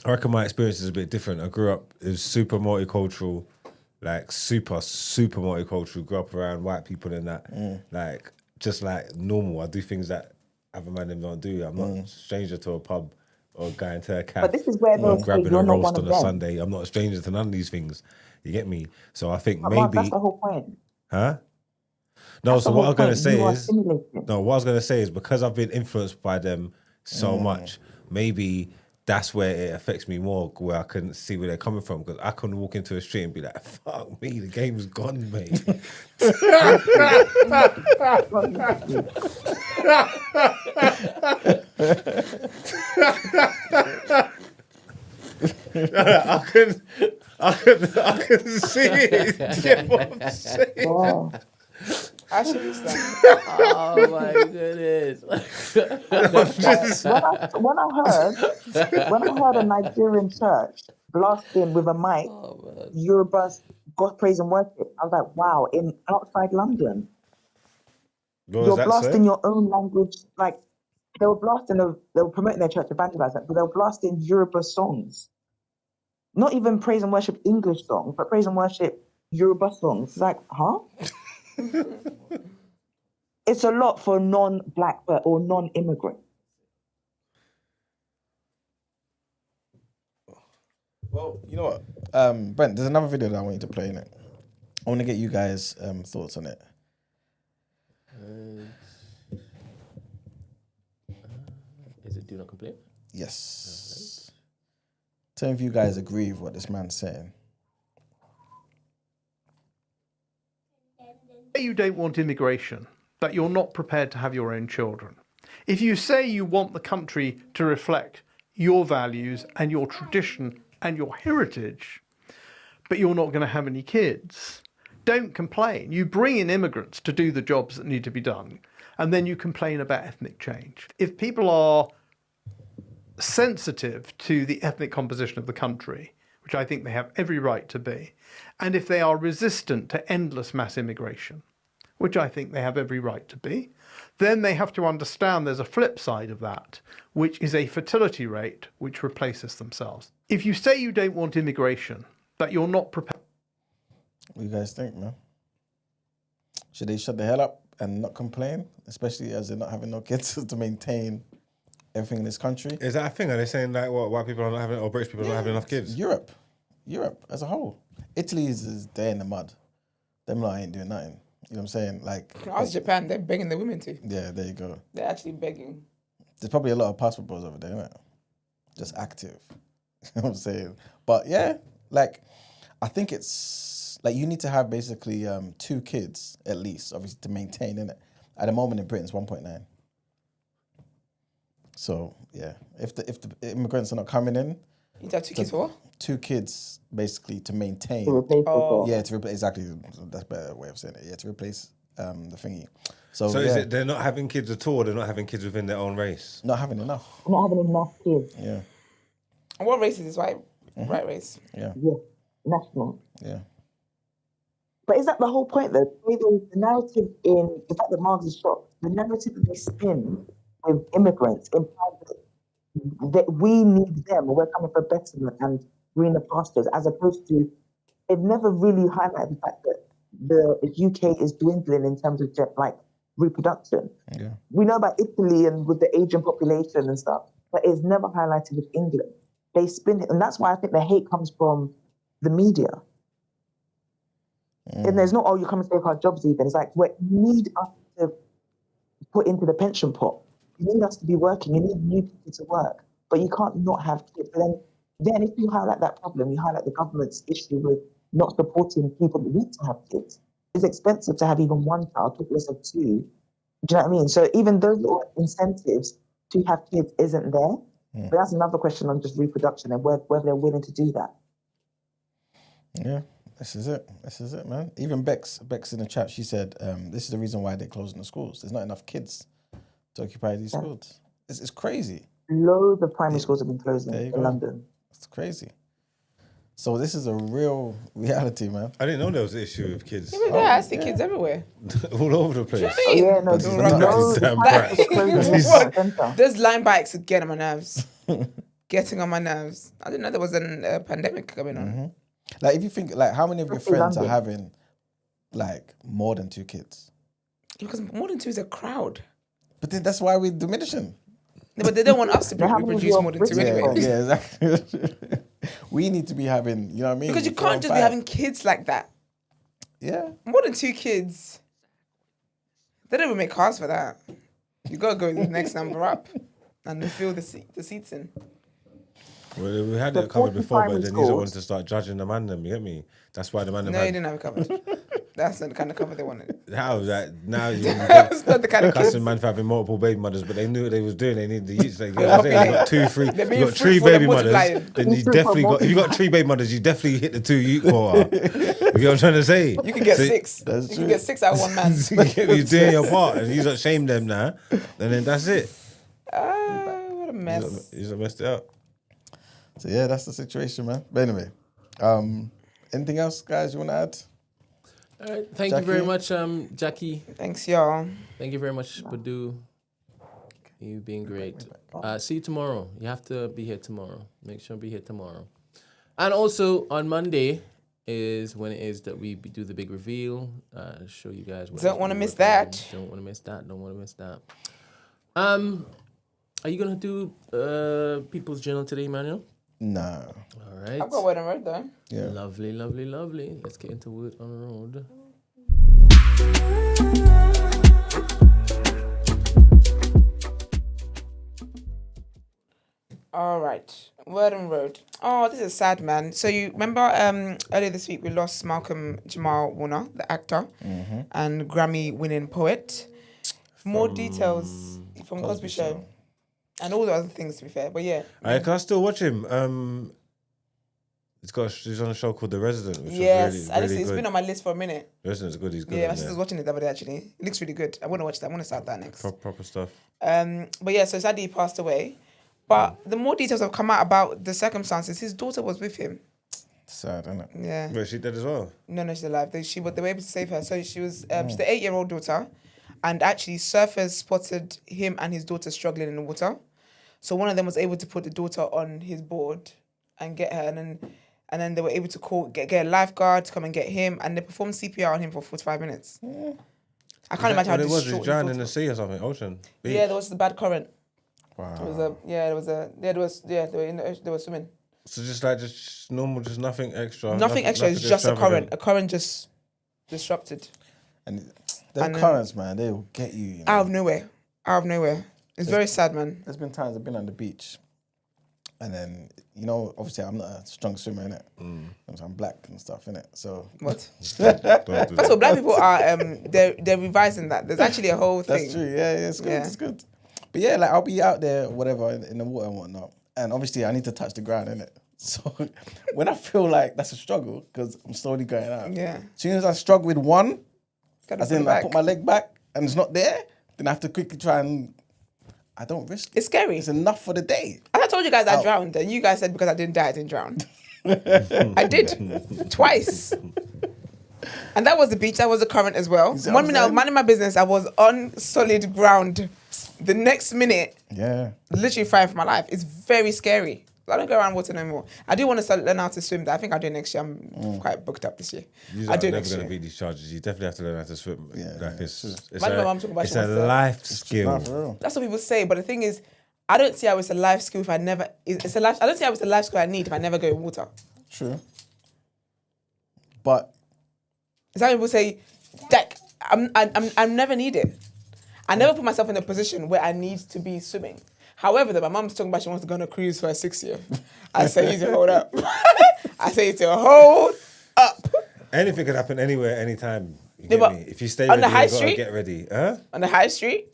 [SPEAKER 4] I reckon my experience is a bit different. I grew up, it was super multicultural, like super multicultural. Grew up around white people and that. Like, just like normal. I do things that other men don't do. I'm not a stranger to a pub or going to a cafe.
[SPEAKER 10] But this is where they'll say
[SPEAKER 4] grabbing
[SPEAKER 10] you're
[SPEAKER 4] a
[SPEAKER 10] not
[SPEAKER 4] roast
[SPEAKER 10] one
[SPEAKER 4] on
[SPEAKER 10] of
[SPEAKER 4] a
[SPEAKER 10] them.
[SPEAKER 4] Sunday. I'm not a stranger to none of these things. You get me? So I think
[SPEAKER 10] But Mark,
[SPEAKER 4] maybe...
[SPEAKER 10] that's the whole point.
[SPEAKER 4] Huh? No,
[SPEAKER 10] That's
[SPEAKER 4] so
[SPEAKER 10] the
[SPEAKER 4] what
[SPEAKER 10] whole
[SPEAKER 4] I'm going to
[SPEAKER 10] point.
[SPEAKER 4] say
[SPEAKER 10] You are
[SPEAKER 4] is...
[SPEAKER 10] assimilating.
[SPEAKER 4] No, what I was going to say is because I've been influenced by them so much, maybe that's where it affects me more, where I can see where they're coming from. Because I can walk into a street and be like, fuck me, the game's gone, mate. I can see it. Yeah, what I'm saying.
[SPEAKER 10] Wow.
[SPEAKER 1] Actually, it's like,
[SPEAKER 3] Oh my goodness.
[SPEAKER 10] When I heard a Nigerian church blasting with a mic, Yoruba's God praise and worship, I was like, wow, in outside London,
[SPEAKER 4] What was
[SPEAKER 10] you're
[SPEAKER 4] that,
[SPEAKER 10] blasting
[SPEAKER 4] sir?
[SPEAKER 10] your own language. Like they were promoting their church evangelizing, but they were blasting Yoruba songs. Not even praise and worship English songs, but praise and worship Yoruba songs. It's like, huh? It's a lot for non-black or non-immigrant.
[SPEAKER 2] Well, you know what, Brent, there's another video that I want you to play in it. I want to get you guys' thoughts on it.
[SPEAKER 3] Is it do not complain?
[SPEAKER 2] Yes. Tell me if you guys agree with what this man's saying.
[SPEAKER 12] Say you don't want immigration, but you're not prepared to have your own children. If you say you want the country to reflect your values and your tradition and your heritage, but you're not going to have any kids, don't complain. You bring in immigrants to do the jobs that need to be done, and then you complain about ethnic change. If people are sensitive to the ethnic composition of the country, which I think they have every right to be, and if they are resistant to endless mass immigration, which I think they have every right to be, then they have to understand there's a flip side of that, which is a fertility rate which replaces themselves. If you say you don't want immigration, but you're not prepared...
[SPEAKER 2] What do you guys think, man? Should they shut the hell up and not complain, especially as they're not having no kids to maintain everything in this country?
[SPEAKER 4] Is that a thing? Are they saying like what white people are not having, or British people are not having enough kids?
[SPEAKER 2] Europe as a whole. Italy is there in the mud. Them lot ain't doing nothing. You know what I'm saying? Like,
[SPEAKER 1] how's Japan? They're begging the women to.
[SPEAKER 2] yeah, there you go.
[SPEAKER 1] They're actually begging.
[SPEAKER 2] There's probably a lot of passport bros over there, isn't it? Just active. You know what I'm saying? But yeah, like, I think it's like you need to have basically 2 kids at least, obviously, to maintain, innit? At the moment in Britain, it's 1.9. So yeah, if the immigrants are not coming in,
[SPEAKER 1] You have 2 kids for what?
[SPEAKER 2] 2 kids basically to maintain.
[SPEAKER 10] To replace
[SPEAKER 2] Yeah, to replace, exactly. That's a better way of saying it. Yeah, to replace the thingy. So
[SPEAKER 4] is it they're not having kids at all? They're not having kids within their own race.
[SPEAKER 2] Not having enough.
[SPEAKER 10] Not having enough kids.
[SPEAKER 2] Yeah.
[SPEAKER 1] And what race is this? White race?
[SPEAKER 2] Yeah.
[SPEAKER 10] Yeah, national.
[SPEAKER 2] Yeah.
[SPEAKER 10] But is that the whole point, though? The narrative in fact, the Marx is shocked. The narrative that they spin with immigrants implies that we need them, we're coming for betterment and greener pastures, as opposed to they've never really highlighted the fact that the UK is dwindling in terms of like reproduction.
[SPEAKER 2] Yeah.
[SPEAKER 10] We know about Italy and with the aging population and stuff, but it's never highlighted with England. They spin it, and that's why I think the hate comes from the media. And there's not, oh, you come and take our jobs even. It's like, you need us to put into the pension pot. You need us to be working. You need new people to work. But you can't not have kids. But then if you highlight that problem, you highlight the government's issue with not supporting people that need to have kids. It's expensive to have even 1 child, talk less of 2. Do you know what I mean? So even those little incentives to have kids isn't there. But that's another question on just reproduction and whether they're willing to do that.
[SPEAKER 2] Yeah. This is it, man. Even Bex in the chat, she said, this is the reason why they're closing the schools. There's not enough kids to occupy these schools. It's crazy.
[SPEAKER 10] Loads of primary schools have been closing in London.
[SPEAKER 2] It's crazy. So this is a real reality, man.
[SPEAKER 4] I didn't know there was an issue with kids.
[SPEAKER 1] Yeah, I see kids everywhere.
[SPEAKER 4] All over the place.
[SPEAKER 1] Do you know what I mean? Those line bikes are getting on my nerves. Getting on my nerves. I didn't know there was a pandemic going on.
[SPEAKER 2] Like, if you think, like, how many of your friends are having, like, more than 2 kids?
[SPEAKER 1] Because more than 2 is a crowd.
[SPEAKER 2] But then that's why we're diminishing.
[SPEAKER 1] No, but they don't want us to reproduce more than 2 anyway.
[SPEAKER 2] Yeah, exactly. We need to be having, you know what I mean?
[SPEAKER 1] Because you can't just be having kids like that.
[SPEAKER 2] Yeah.
[SPEAKER 1] More than 2 kids. They don't even make cars for that. You got to go the next number up and fill the seats in.
[SPEAKER 4] Well, we had it covered before, but then you wanted to start judging the man them, you get me? That's why the man them
[SPEAKER 1] No, you didn't have it covered. That's not the kind of cover they wanted.
[SPEAKER 4] How that now you
[SPEAKER 1] That's not the kind of
[SPEAKER 4] cussing man for having multiple baby mothers, but they knew what they was doing. They needed the youths. Like, you know what I'm saying? You got 2, 3, you got 3 baby mothers. Then you definitely got. If you got 3 baby mothers, you definitely hit the 2 youth quota. You know what I'm trying to say?
[SPEAKER 1] You can get 6. You can get 6 out of 1 man.
[SPEAKER 4] You're doing your part, and you don't shame them now. And then that's it.
[SPEAKER 1] What a mess.
[SPEAKER 4] You just messed it up.
[SPEAKER 2] So yeah, that's the situation, man. But anyway, anything else, guys, you want to add?
[SPEAKER 3] All right. Thank you very much, Jackie.
[SPEAKER 1] Thanks, y'all.
[SPEAKER 3] Thank you very much, Badu. You've been great. See you tomorrow. You have to be here tomorrow. Make sure to be here tomorrow. And also on Monday is when it is that we do the big reveal. Show you guys.
[SPEAKER 1] Don't want to miss that.
[SPEAKER 3] Don't want to miss that. Don't want to miss that. Are you gonna do People's Journal today, Emmanuel?
[SPEAKER 2] No.
[SPEAKER 3] All right.
[SPEAKER 1] I've got Word on Road though.
[SPEAKER 2] Yeah.
[SPEAKER 3] Lovely, lovely, lovely. Let's get into Word on Road.
[SPEAKER 1] All right. Word on Road. Oh, this is sad, man. So you remember earlier this week we lost Malcolm Jamal Warner, the actor and Grammy-winning poet. More details from Cosby Show. And all the other things, to be fair. But yeah.
[SPEAKER 4] Can I still watch him? He's on a show called The Resident, which
[SPEAKER 1] yes,
[SPEAKER 4] is
[SPEAKER 1] and
[SPEAKER 4] really
[SPEAKER 1] it's
[SPEAKER 4] good.
[SPEAKER 1] been on my list for a minute.
[SPEAKER 4] The Resident's good, he's good.
[SPEAKER 1] Yeah, my sister's watching it the other day, actually. It looks really good. I want to watch that. I want to start that next.
[SPEAKER 4] Proper stuff.
[SPEAKER 1] But yeah, so sadly he passed away. But the more details have come out about the circumstances. His daughter was with him.
[SPEAKER 2] Sad, isn't it?
[SPEAKER 1] Yeah.
[SPEAKER 4] Wait, she dead as well?
[SPEAKER 1] No, she's alive. They were able to save her. So she was she's the 8-year-old daughter. And actually surfers spotted him and his daughter struggling in the water. So one of them was able to put the daughter on his board and get her. And then they were able to get a lifeguard to come and get him. And they performed CPR on him for 45 minutes. I can't imagine how
[SPEAKER 4] it was.
[SPEAKER 1] distraught
[SPEAKER 4] He drowned in the sea or something, ocean. Beach.
[SPEAKER 1] Yeah, there was the bad current.
[SPEAKER 2] Wow.
[SPEAKER 1] They were swimming.
[SPEAKER 4] So just normal, just nothing extra.
[SPEAKER 1] Nothing extra. It's just a current. A current just disrupted.
[SPEAKER 2] And them currents, man, they will get you.
[SPEAKER 1] Out of nowhere. It's very sad, man.
[SPEAKER 2] There's been times I've been on the beach And then, obviously I'm not a strong swimmer, innit? I'm black and stuff, innit? So
[SPEAKER 1] What?
[SPEAKER 4] Don't do
[SPEAKER 1] First of all,
[SPEAKER 4] that.
[SPEAKER 1] black people are they're revising that. There's actually a whole thing.
[SPEAKER 2] that's true. Yeah, it's good. It's good. But yeah, like I'll be out there, whatever, in the water and whatnot. And obviously I need to touch the ground, innit? So when I feel like that's a struggle, because I'm slowly going out.
[SPEAKER 1] Yeah.
[SPEAKER 2] As soon as I struggle with one,
[SPEAKER 1] Gotta
[SPEAKER 2] as
[SPEAKER 1] put it
[SPEAKER 2] in I
[SPEAKER 1] back.
[SPEAKER 2] put my leg back and it's not there, then I have to quickly try and I don't risk it.
[SPEAKER 1] It's scary.
[SPEAKER 2] It's enough for the day.
[SPEAKER 1] I told you guys I drowned, and you guys said because I didn't die, I didn't drown. I did twice, and that was the beach. That was the current as well.
[SPEAKER 2] See what
[SPEAKER 1] One
[SPEAKER 2] I'm
[SPEAKER 1] minute I was
[SPEAKER 2] saying?
[SPEAKER 1] minding my business, I was on solid ground. The next minute,
[SPEAKER 2] Yeah.
[SPEAKER 1] literally fighting for my life. It's very scary. I don't go around water no more. I do want to learn how to swim. Though. I think I'll do it next year. I'm quite booked up this year.
[SPEAKER 4] You're
[SPEAKER 1] I'll do it
[SPEAKER 4] never
[SPEAKER 1] next
[SPEAKER 4] going
[SPEAKER 1] year.
[SPEAKER 4] to beat these charges. You definitely have to learn how to swim.
[SPEAKER 2] Yeah,
[SPEAKER 4] Like it's
[SPEAKER 1] My mum talking about
[SPEAKER 4] it's
[SPEAKER 1] she
[SPEAKER 4] a
[SPEAKER 1] wants to-
[SPEAKER 4] life
[SPEAKER 2] Nah,
[SPEAKER 4] skill.
[SPEAKER 2] for real.
[SPEAKER 1] That's what people say, but the thing is, I don't see how it's a life skill if I never. It's a life. I don't see how it's a life skill I need if I never go in water.
[SPEAKER 2] True. But
[SPEAKER 1] Is that people say, like, I'm never needed. I never put myself in a position where I need to be swimming. However, though, my mom's talking about she wants to go on a cruise for her 6th year. I say you to hold up. I say you to hold up.
[SPEAKER 4] Anything can happen anywhere, anytime. You
[SPEAKER 1] Yeah,
[SPEAKER 4] get
[SPEAKER 1] but
[SPEAKER 4] me? If you stay
[SPEAKER 1] on
[SPEAKER 4] ready,
[SPEAKER 1] the high
[SPEAKER 4] you gotta
[SPEAKER 1] street?
[SPEAKER 4] get ready. Huh?
[SPEAKER 1] On the high street,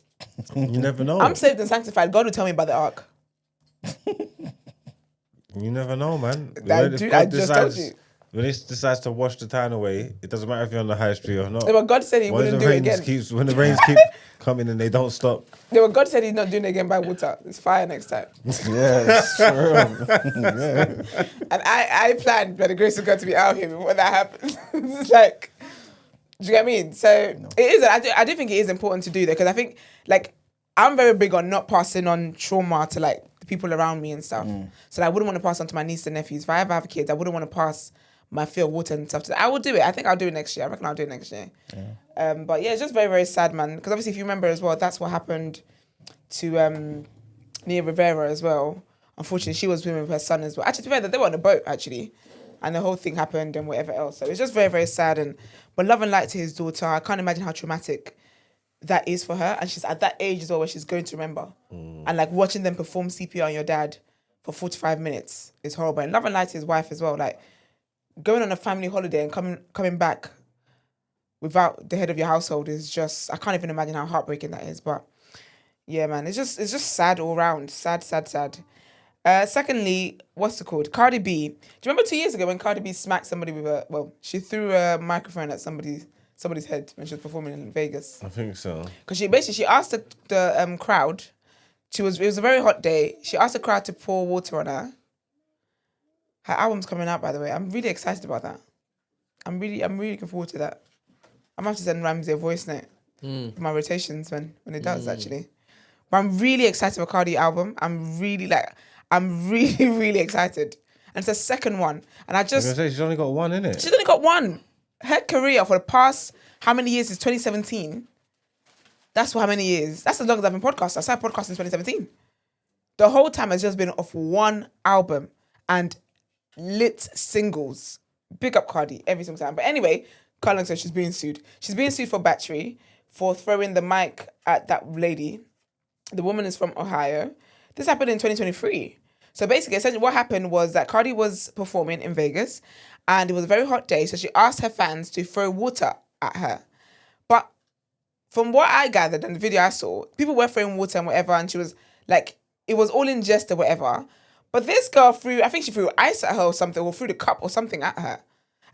[SPEAKER 4] You never know.
[SPEAKER 1] I'm saved and sanctified. God will tell me about the ark.
[SPEAKER 4] You never know, man.
[SPEAKER 1] Dude, I just told you.
[SPEAKER 4] When he decides to wash the town away, it doesn't matter if you're on the high street or not.
[SPEAKER 1] Yeah, but God said he wouldn't do it again.
[SPEAKER 4] When the rains keep coming and they don't stop.
[SPEAKER 1] Yeah, but God said he's not doing it again by water. It's fire next time.
[SPEAKER 2] yes, for real. Yeah.
[SPEAKER 1] And I planned by the grace of God to be out here before that happens. It's like, do you get what I mean? So it is. I do think it is important to do that because I think like I'm very big on not passing on trauma to like the people around me and stuff. So I wouldn't want to pass on to my nieces and nephews. If I ever have kids, I wouldn't want to pass my fear of water and stuff. I will do it. I think I'll do it next year. I reckon I'll do it next year. But yeah, it's just very, very sad, man. Because obviously, if you remember as well, that's what happened to Nia Rivera as well. Unfortunately, she was swimming with her son as well. Actually, to be fair, they were on a boat, actually. And the whole thing happened and whatever else. So it's just very, very sad. But love and light to his daughter. I can't imagine how traumatic that is for her. And she's at that age as well where she's going to remember. And like watching them perform CPR on your dad for 45 minutes is horrible. And love and light to his wife as well. Like going on a family holiday and coming back without the head of your household is just, I can't even imagine how heartbreaking that is. But yeah, man, it's just sad all round. Sad. Secondly, what's it called? Cardi B. Do you remember 2 years ago when Cardi B smacked somebody with she threw a microphone at somebody's head when she was performing in Vegas?
[SPEAKER 4] I think so.
[SPEAKER 1] Because she asked the crowd, it was a very hot day. She asked the crowd to pour water on her. Her album's coming out, by the way. I'm really excited about that. I'm really looking forward to that. I'm going to have to send Ramsey a voice note for my rotations when it does, actually. But I'm really excited for Cardi album. I'm really, really excited. And it's the second one. And I was
[SPEAKER 4] gonna say, she's only got one, innit?
[SPEAKER 1] She's only got one. Her career for the past, how many years? Is 2017. That's for how many years? That's as long as I've been podcasting. I started podcasting in 2017. The whole time has just been off one album and lit singles. Big up Cardi every single time. But anyway, Cardi said she's being sued. She's being sued for battery, for throwing the mic at that lady. The woman is from Ohio. This happened in 2023. So basically, essentially what happened was that Cardi was performing in Vegas and it was a very hot day. So she asked her fans to throw water at her. But from what I gathered in the video I saw, people were throwing water and whatever. And she was like, it was all in jest or whatever. But this girl I think she threw ice at her or something, or threw the cup or something at her.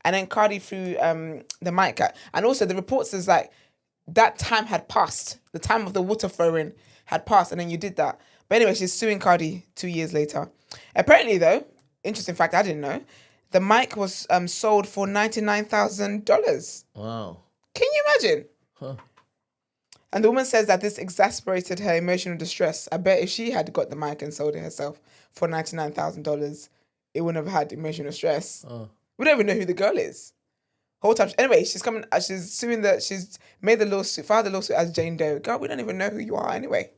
[SPEAKER 1] And then Cardi threw the mic at. And also the reports is like, that time had passed. The time of the water throwing had passed. And then you did that. But anyway, she's suing Cardi 2 years later. Apparently, though, interesting fact I didn't know, the mic was sold for $99,000.
[SPEAKER 3] Wow.
[SPEAKER 1] Can you imagine?
[SPEAKER 3] Huh.
[SPEAKER 1] And the woman says that this exasperated her emotional distress. I bet if she had got the mic and sold it herself for $99,000, it wouldn't have had emotional stress. We don't even know who the girl is. Whole time. Anyway, she's coming. She's suing she's made the lawsuit, filed the lawsuit as Jane Doe. Girl, we don't even know who you are anyway.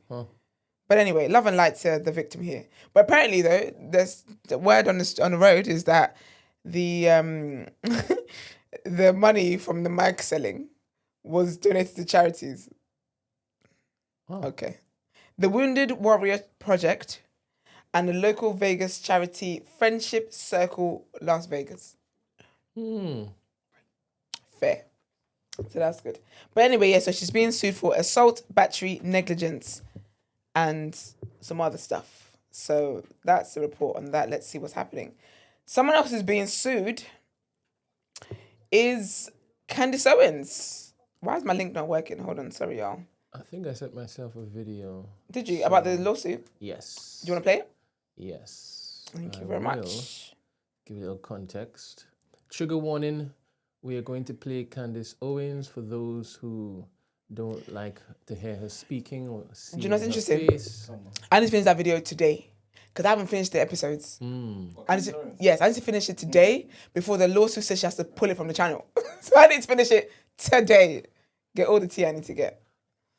[SPEAKER 1] But anyway, love and light to the victim here. But apparently, though, there's the word on the road is that the the money from the mic selling was donated to charities. Okay. The Wounded Warrior Project and the local Vegas charity Friendship Circle Las Vegas. Fair. So that's good. But anyway, yeah, so she's being sued for assault, battery, negligence, and some other stuff. So that's the report on that. Let's see what's happening. Someone else who's being sued is Candace Owens. Why is my link not working? Hold on, sorry, y'all.
[SPEAKER 3] I think I sent myself a video.
[SPEAKER 1] Did you? About the lawsuit?
[SPEAKER 3] Yes.
[SPEAKER 1] Do you want to play it?
[SPEAKER 3] Yes.
[SPEAKER 1] Thank you very much.
[SPEAKER 3] Give it a little context. Trigger warning. We are going to play Candace Owens for those who don't like to hear her speaking or see
[SPEAKER 1] Do you know what's
[SPEAKER 3] her
[SPEAKER 1] interesting?
[SPEAKER 3] face.
[SPEAKER 1] I need to finish that video today because I haven't finished the episodes. I need to finish it today before the lawsuit says she has to pull it from the channel. So I need to finish it today. Get all the tea I need to get.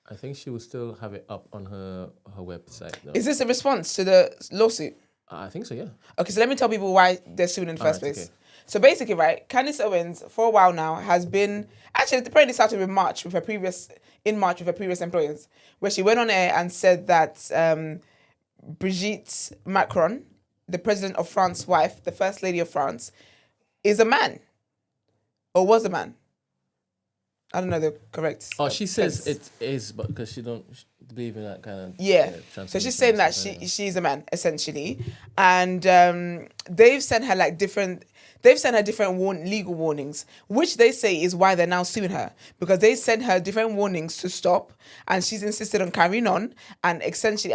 [SPEAKER 3] I think she will still have it up on her website. Though.
[SPEAKER 1] Is this a response to the lawsuit?
[SPEAKER 3] I think so, yeah.
[SPEAKER 1] Okay, so let me tell people why they're suing in the first place.
[SPEAKER 3] Okay.
[SPEAKER 1] So basically, right, Candace Owens, for a while now, has been... Actually, the apparently started in March with her previous employers, where she went on air and said that Brigitte Macron, the president of France's wife, the first lady of France, is a man. Or was a man. I don't know the correct...
[SPEAKER 3] Oh, she says it is, but because she don't believe in that kind of...
[SPEAKER 1] Yeah. So she's saying that she's a man, essentially. And they've sent her like different... They've sent her different legal warnings, which they say is why they're now suing her. Because they sent her different warnings to stop, and she's insisted on carrying on and essentially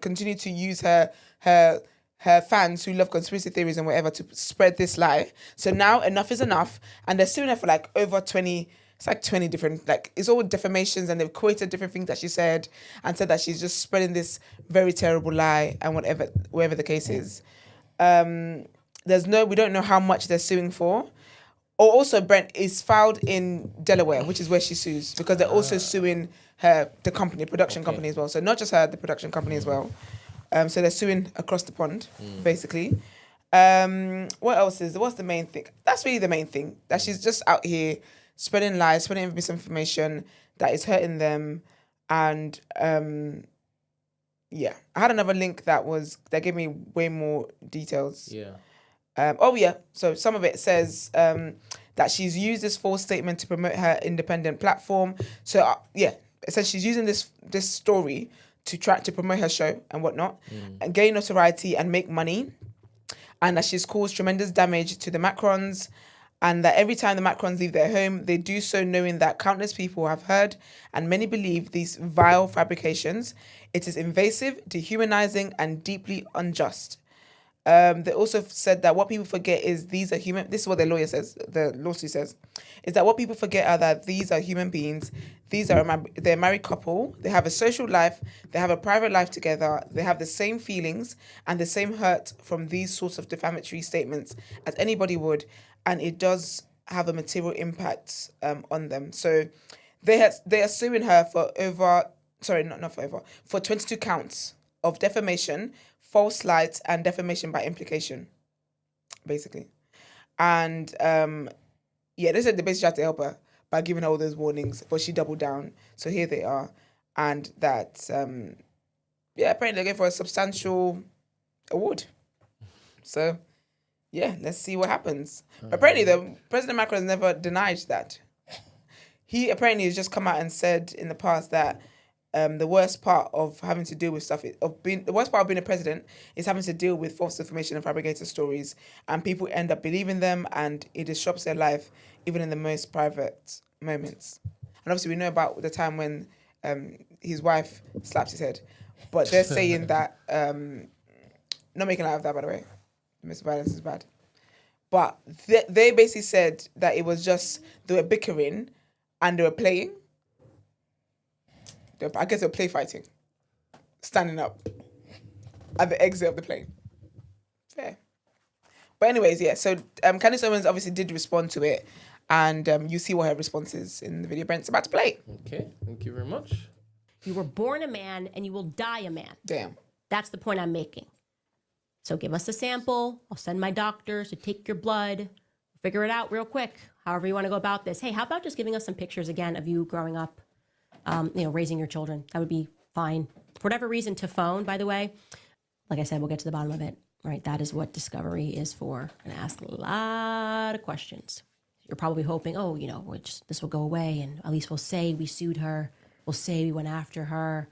[SPEAKER 1] continue to use her fans who love conspiracy theories and whatever to spread this lie. So now enough is enough, and they're suing her for like over 20. It's like 20 different, like it's all defamations, and they've quoted different things that she said and said that she's just spreading this very terrible lie and whatever the case is. We don't know how much they're suing for. Or also, Brent is filed in Delaware, which is where she sues, because they're also suing the company, production company as well. So not just her, the production company as well. So they're suing across the pond, basically. What's the main thing? That's really the main thing, that she's just out here spreading lies, spreading misinformation that is hurting them. And I had another link that gave me way more details.
[SPEAKER 3] Yeah.
[SPEAKER 1] So some of it says that she's used this false statement to promote her independent platform. So essentially she's using this story to try to promote her show and whatnot, and gain notoriety and make money, and that she's caused tremendous damage to the Macrons, and that every time the Macrons leave their home, they do so knowing that countless people have heard, and many believe, these vile fabrications. It is invasive, dehumanizing, and deeply unjust. They also said that what people forget is these are human. This is what the lawsuit says, is that what people forget are that these are human beings. They're a married couple. They have a social life. They have a private life together. They have the same feelings and the same hurt from these sorts of defamatory statements as anybody would. And it does have a material impact on them. So they are suing her for for 22 counts of defamation, false light, and defamation by implication, basically. And they said they basically tried to help her by giving her all those warnings, but she doubled down. So here they are. And that, apparently they're going for a substantial award. So, let's see what happens. Apparently, President Macron has never denied that. He apparently has just come out and said in the past that the worst part of having to deal with the worst part of being a president is having to deal with false information and fabricated stories, and people end up believing them, and it disrupts their life, even in the most private moments. And obviously, we know about the time when his wife slapped his head, but they're saying that not making light of that, by the way. Domestic violence is bad, but they basically said that it was just they were bickering and they were playing. I guess they're play fighting, standing up at the exit of the plane. Fair. But anyways, so Candace Owens obviously did respond to it, and you see what her response is in the video Brent's about to play.
[SPEAKER 3] Okay, thank you very much.
[SPEAKER 13] You were born a man and you will die a man.
[SPEAKER 1] Damn.
[SPEAKER 13] That's the point I'm making. So give us a sample. I'll send my doctors to take your blood. Figure it out real quick, however you want to go about this. Hey, how about just giving us some pictures again of you growing up? Raising your children. That would be fine. For whatever reason, to phone, by the way, like I said, we'll get to the bottom of it, right? That is what discovery is for. And ask a lot of questions. You're probably hoping, this will go away, and at least we'll say we sued her. We'll say we went after her.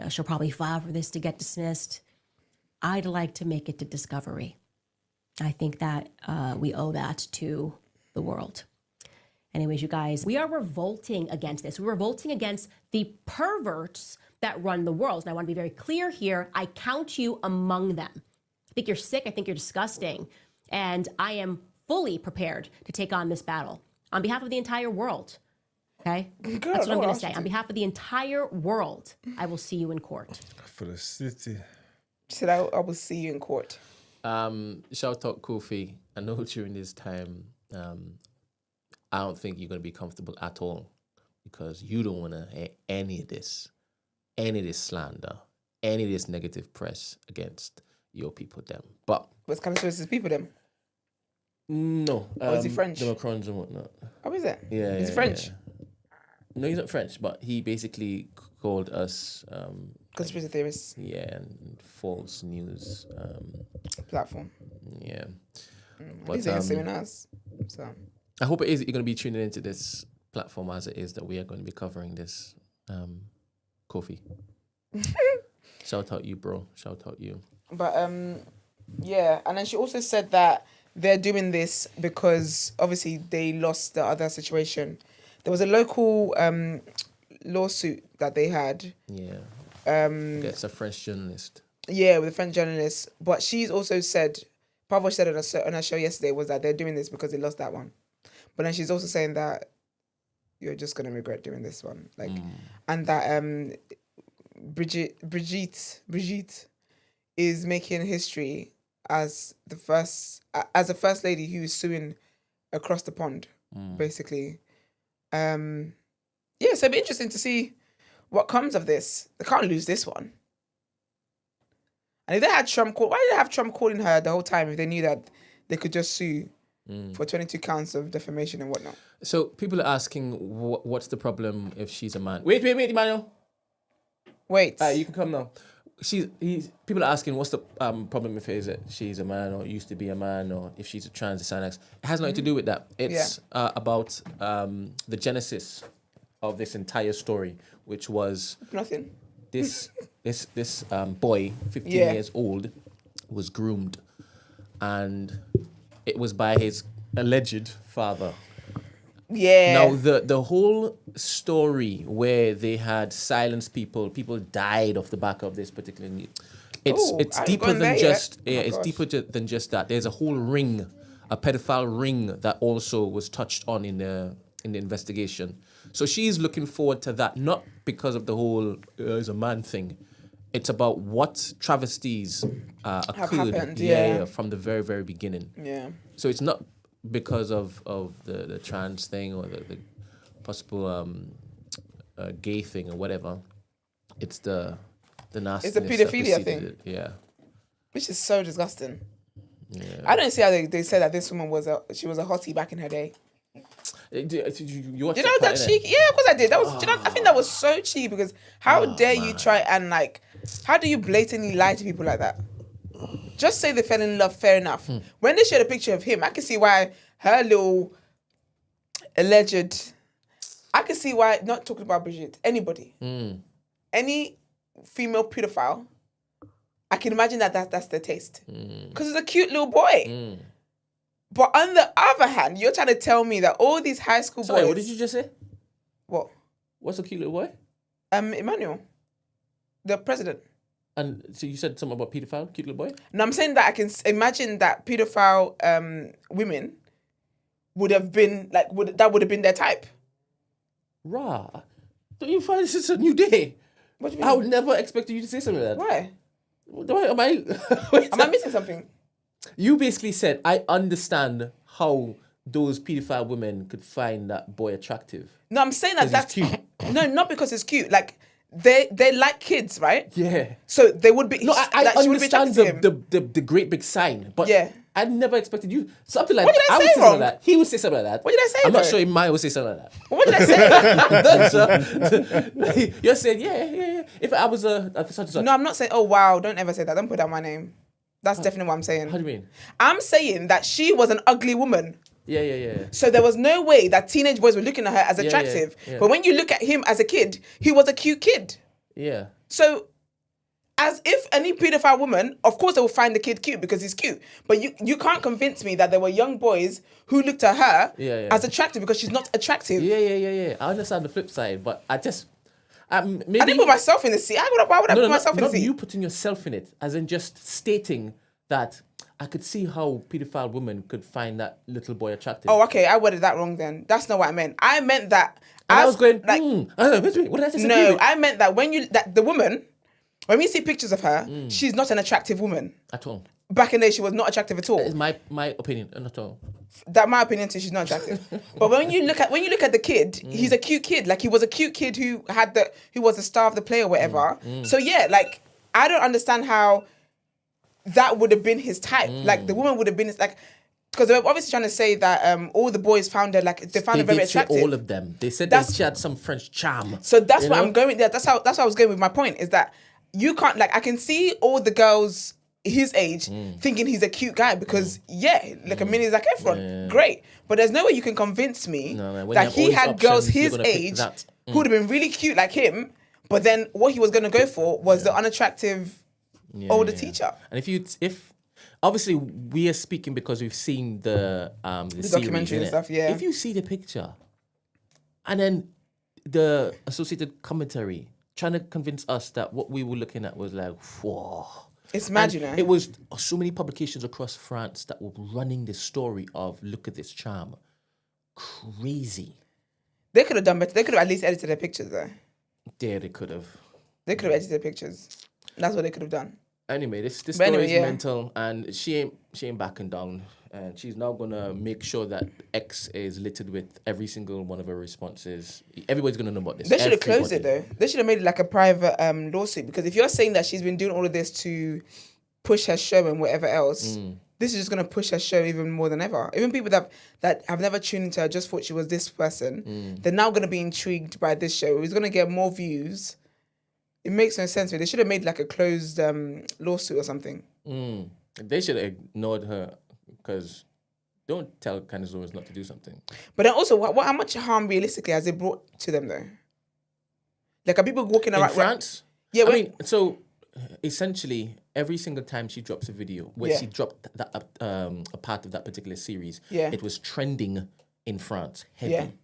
[SPEAKER 13] She'll probably file for this to get dismissed. I'd like to make it to discovery. I think that we owe that to the world. Anyways, you guys, we are revolting against this. We're revolting against the perverts that run the world. And I want to be very clear here. I count you among them. I think you're sick. I think you're disgusting. And I am fully prepared to take on this battle on behalf of the entire world. Okay? That's what I'm going to say. On behalf of the entire world, I will see you in court.
[SPEAKER 4] For the city.
[SPEAKER 1] She said, I will see you in court.
[SPEAKER 3] Shout out Kofi. I know during this time, I don't think you're going to be comfortable at all because you don't want to hear any of this slander, any of this negative press against your people, them. But
[SPEAKER 1] what's kind of his people, them?
[SPEAKER 3] No.
[SPEAKER 1] Or is he French?
[SPEAKER 3] The Macrons and whatnot.
[SPEAKER 1] Oh, is it?
[SPEAKER 3] Yeah.
[SPEAKER 1] He's French?
[SPEAKER 3] Yeah. No, he's not French, but he basically called us...
[SPEAKER 1] conspiracy theorists.
[SPEAKER 3] Yeah, and false news.
[SPEAKER 1] Platform.
[SPEAKER 3] Yeah.
[SPEAKER 1] But he's suing us. So...
[SPEAKER 3] I hope it is that you're going to be tuning into this platform as it is that we are going to be covering this. Kofi. Shout out you, bro. Shout out you.
[SPEAKER 1] But yeah, and then she also said that they're doing this because obviously they lost the other situation. There was a local lawsuit that they had.
[SPEAKER 3] Yeah. It's a French journalist.
[SPEAKER 1] Yeah, with a French journalist. But she's also said, part of what she said on her show yesterday was that they're doing this because they lost that one. But then she's also saying that you're just gonna regret doing this one, and that Brigitte is making history as the first lady who is suing across the pond, basically. Yeah, so it'd be interesting to see what comes of this. They can't lose this one. And if they had Trump why did they have Trump calling her the whole time if they knew that they could just sue for 22 counts of defamation and whatnot?
[SPEAKER 3] So people are asking, what's the problem if she's a man? Wait, Emmanuel.
[SPEAKER 1] Wait.
[SPEAKER 3] You can come now. People are asking, what's the problem if she's a man or used to be a man or if she's a trans It has nothing to do with that. It's about the genesis of this entire story, which was
[SPEAKER 1] nothing.
[SPEAKER 3] This boy, 15 years old, was groomed, and it was by his alleged father.
[SPEAKER 1] Yeah.
[SPEAKER 3] Now the whole story where they had silenced people died off the back of this particular news. It's deeper than just deeper than just that. There's a whole ring, a pedophile ring that also was touched on in the investigation. So she's looking forward to that, not because of the whole as a man thing. It's about what travesties occurred
[SPEAKER 1] happened,
[SPEAKER 3] from the very, very beginning.
[SPEAKER 1] Yeah.
[SPEAKER 3] So it's not because of the trans thing or the possible gay thing or whatever. It's the nastiness.
[SPEAKER 1] It's the pedophilia thing.
[SPEAKER 3] Yeah.
[SPEAKER 1] Which is so disgusting.
[SPEAKER 3] Yeah.
[SPEAKER 1] I don't see how they said that this woman was a hottie back in her day.
[SPEAKER 3] You watched
[SPEAKER 1] that cheeky? Yeah, of course I did. That was. I think that was so cheeky because how dare you try and how do you blatantly lie to people like that? Just say they fell in love, fair enough. When they showed a picture of him, I can see why her little alleged. I can see why, not talking about Brigitte, anybody, any female pedophile, I can imagine that's their taste because it's a cute little boy. But on the other hand, you're trying to tell me that all these high school boys.
[SPEAKER 3] What did you just say?
[SPEAKER 1] What?
[SPEAKER 3] What's a cute little boy?
[SPEAKER 1] Emmanuel, the president.
[SPEAKER 3] And so you said something about pedophile, cute little boy?
[SPEAKER 1] No, I'm saying that I can imagine that pedophile women would have been that would have been their type.
[SPEAKER 3] Rah. Don't you find this is a new day?
[SPEAKER 1] What do you mean?
[SPEAKER 3] I would never expect you to say something like that.
[SPEAKER 1] Why?
[SPEAKER 3] Am
[SPEAKER 1] I missing something?
[SPEAKER 3] You basically said, I understand how those pedophile women could find that boy attractive.
[SPEAKER 1] No, I'm saying that's cute. No, not because it's cute. Like they like kids, right?
[SPEAKER 3] Yeah.
[SPEAKER 1] So they would be.
[SPEAKER 3] No, I understand the great big sign, but I never expected you something like
[SPEAKER 1] What did I
[SPEAKER 3] would
[SPEAKER 1] say
[SPEAKER 3] say something
[SPEAKER 1] wrong?
[SPEAKER 3] like that. He would say something like that.
[SPEAKER 1] What did I say,
[SPEAKER 3] I'm not
[SPEAKER 1] though?
[SPEAKER 3] sure Maya would say something like that.
[SPEAKER 1] What did I say?
[SPEAKER 3] You're saying, yeah. If I was a such and such.
[SPEAKER 1] No, I'm not saying, oh, wow, don't ever say that. Don't put down my name. That's definitely what I'm saying.
[SPEAKER 3] How do you mean?
[SPEAKER 1] I'm saying that she was an ugly woman.
[SPEAKER 3] Yeah.
[SPEAKER 1] So there was no way that teenage boys were looking at her as attractive.
[SPEAKER 3] Yeah.
[SPEAKER 1] But when you look at him as a kid, he was a cute kid.
[SPEAKER 3] Yeah.
[SPEAKER 1] So as if any pedophile woman, of course they will find the kid cute because he's cute. But you can't convince me that there were young boys who looked at her as attractive because she's not attractive.
[SPEAKER 3] Yeah. I understand the flip side, but I just... maybe
[SPEAKER 1] I didn't put myself in the seat. Why would I put myself in the
[SPEAKER 3] not
[SPEAKER 1] seat?
[SPEAKER 3] you putting yourself in it, as in just stating that I could see how pedophile women could find that little boy attractive.
[SPEAKER 1] Oh, okay. I worded that wrong then. That's not what I meant. I meant that...
[SPEAKER 3] And I was going,
[SPEAKER 1] like,
[SPEAKER 3] wait, what did I say?
[SPEAKER 1] No, I meant that the woman... When we see pictures of her, she's not an attractive woman.
[SPEAKER 3] At all.
[SPEAKER 1] Back in the day, she was not attractive at all.
[SPEAKER 3] It's my opinion, not at all.
[SPEAKER 1] That my opinion too. She's not attractive. But when you look at the kid, he's a cute kid. Like he was a cute kid who was the star of the play or whatever. So yeah, like I don't understand how that would have been his type. Like the woman would have been like. Because they were obviously trying to say that all the boys found her they found her very
[SPEAKER 3] did say
[SPEAKER 1] attractive.
[SPEAKER 3] all of them. They said that she had some French charm.
[SPEAKER 1] So that's what I'm going. Yeah, that's how I was going with my point. Is that you can't like I can see all the girls his age thinking he's a cute guy because like a mini Zac Efron, great. But there's no way you can convince me that he had girls his age who would have been really cute like him. But then what he was going to go for was the unattractive older teacher.
[SPEAKER 3] And if obviously we are speaking because we've seen the
[SPEAKER 1] documentary and stuff. Yeah.
[SPEAKER 3] If you see the picture, and then the associated commentary trying to convince us that what we were looking at was like, whoa.
[SPEAKER 1] It's mad, you know.
[SPEAKER 3] It was so many publications across France that were running this story of look at this charm. Crazy.
[SPEAKER 1] They could have done better. They could have at least edited their pictures though.
[SPEAKER 3] Yeah, they could have.
[SPEAKER 1] They could have edited their pictures. That's what they could have done.
[SPEAKER 3] Anyway, this story is mental, and she ain't backing down. And she's now gonna make sure that X is littered with every single one of her responses. Everybody's gonna know about this.
[SPEAKER 1] They should have closed it though. They should have made it like a private lawsuit because if you're saying that she's been doing all of this to push her show and whatever else, this is just gonna push her show even more than ever. Even people that have never tuned into her just thought she was this person, they're now gonna be intrigued by this show. It's gonna get more views. It makes no sense. They should have made like a closed lawsuit or something.
[SPEAKER 3] They should have ignored her. Because don't tell Candace Owens not to do something.
[SPEAKER 1] But then also, how much harm realistically has it brought to them though? Like, are people walking around
[SPEAKER 3] in France?
[SPEAKER 1] Yeah,
[SPEAKER 3] I mean, so essentially, every single time she drops a video where she dropped that a part of that particular series, it was trending in France heavy,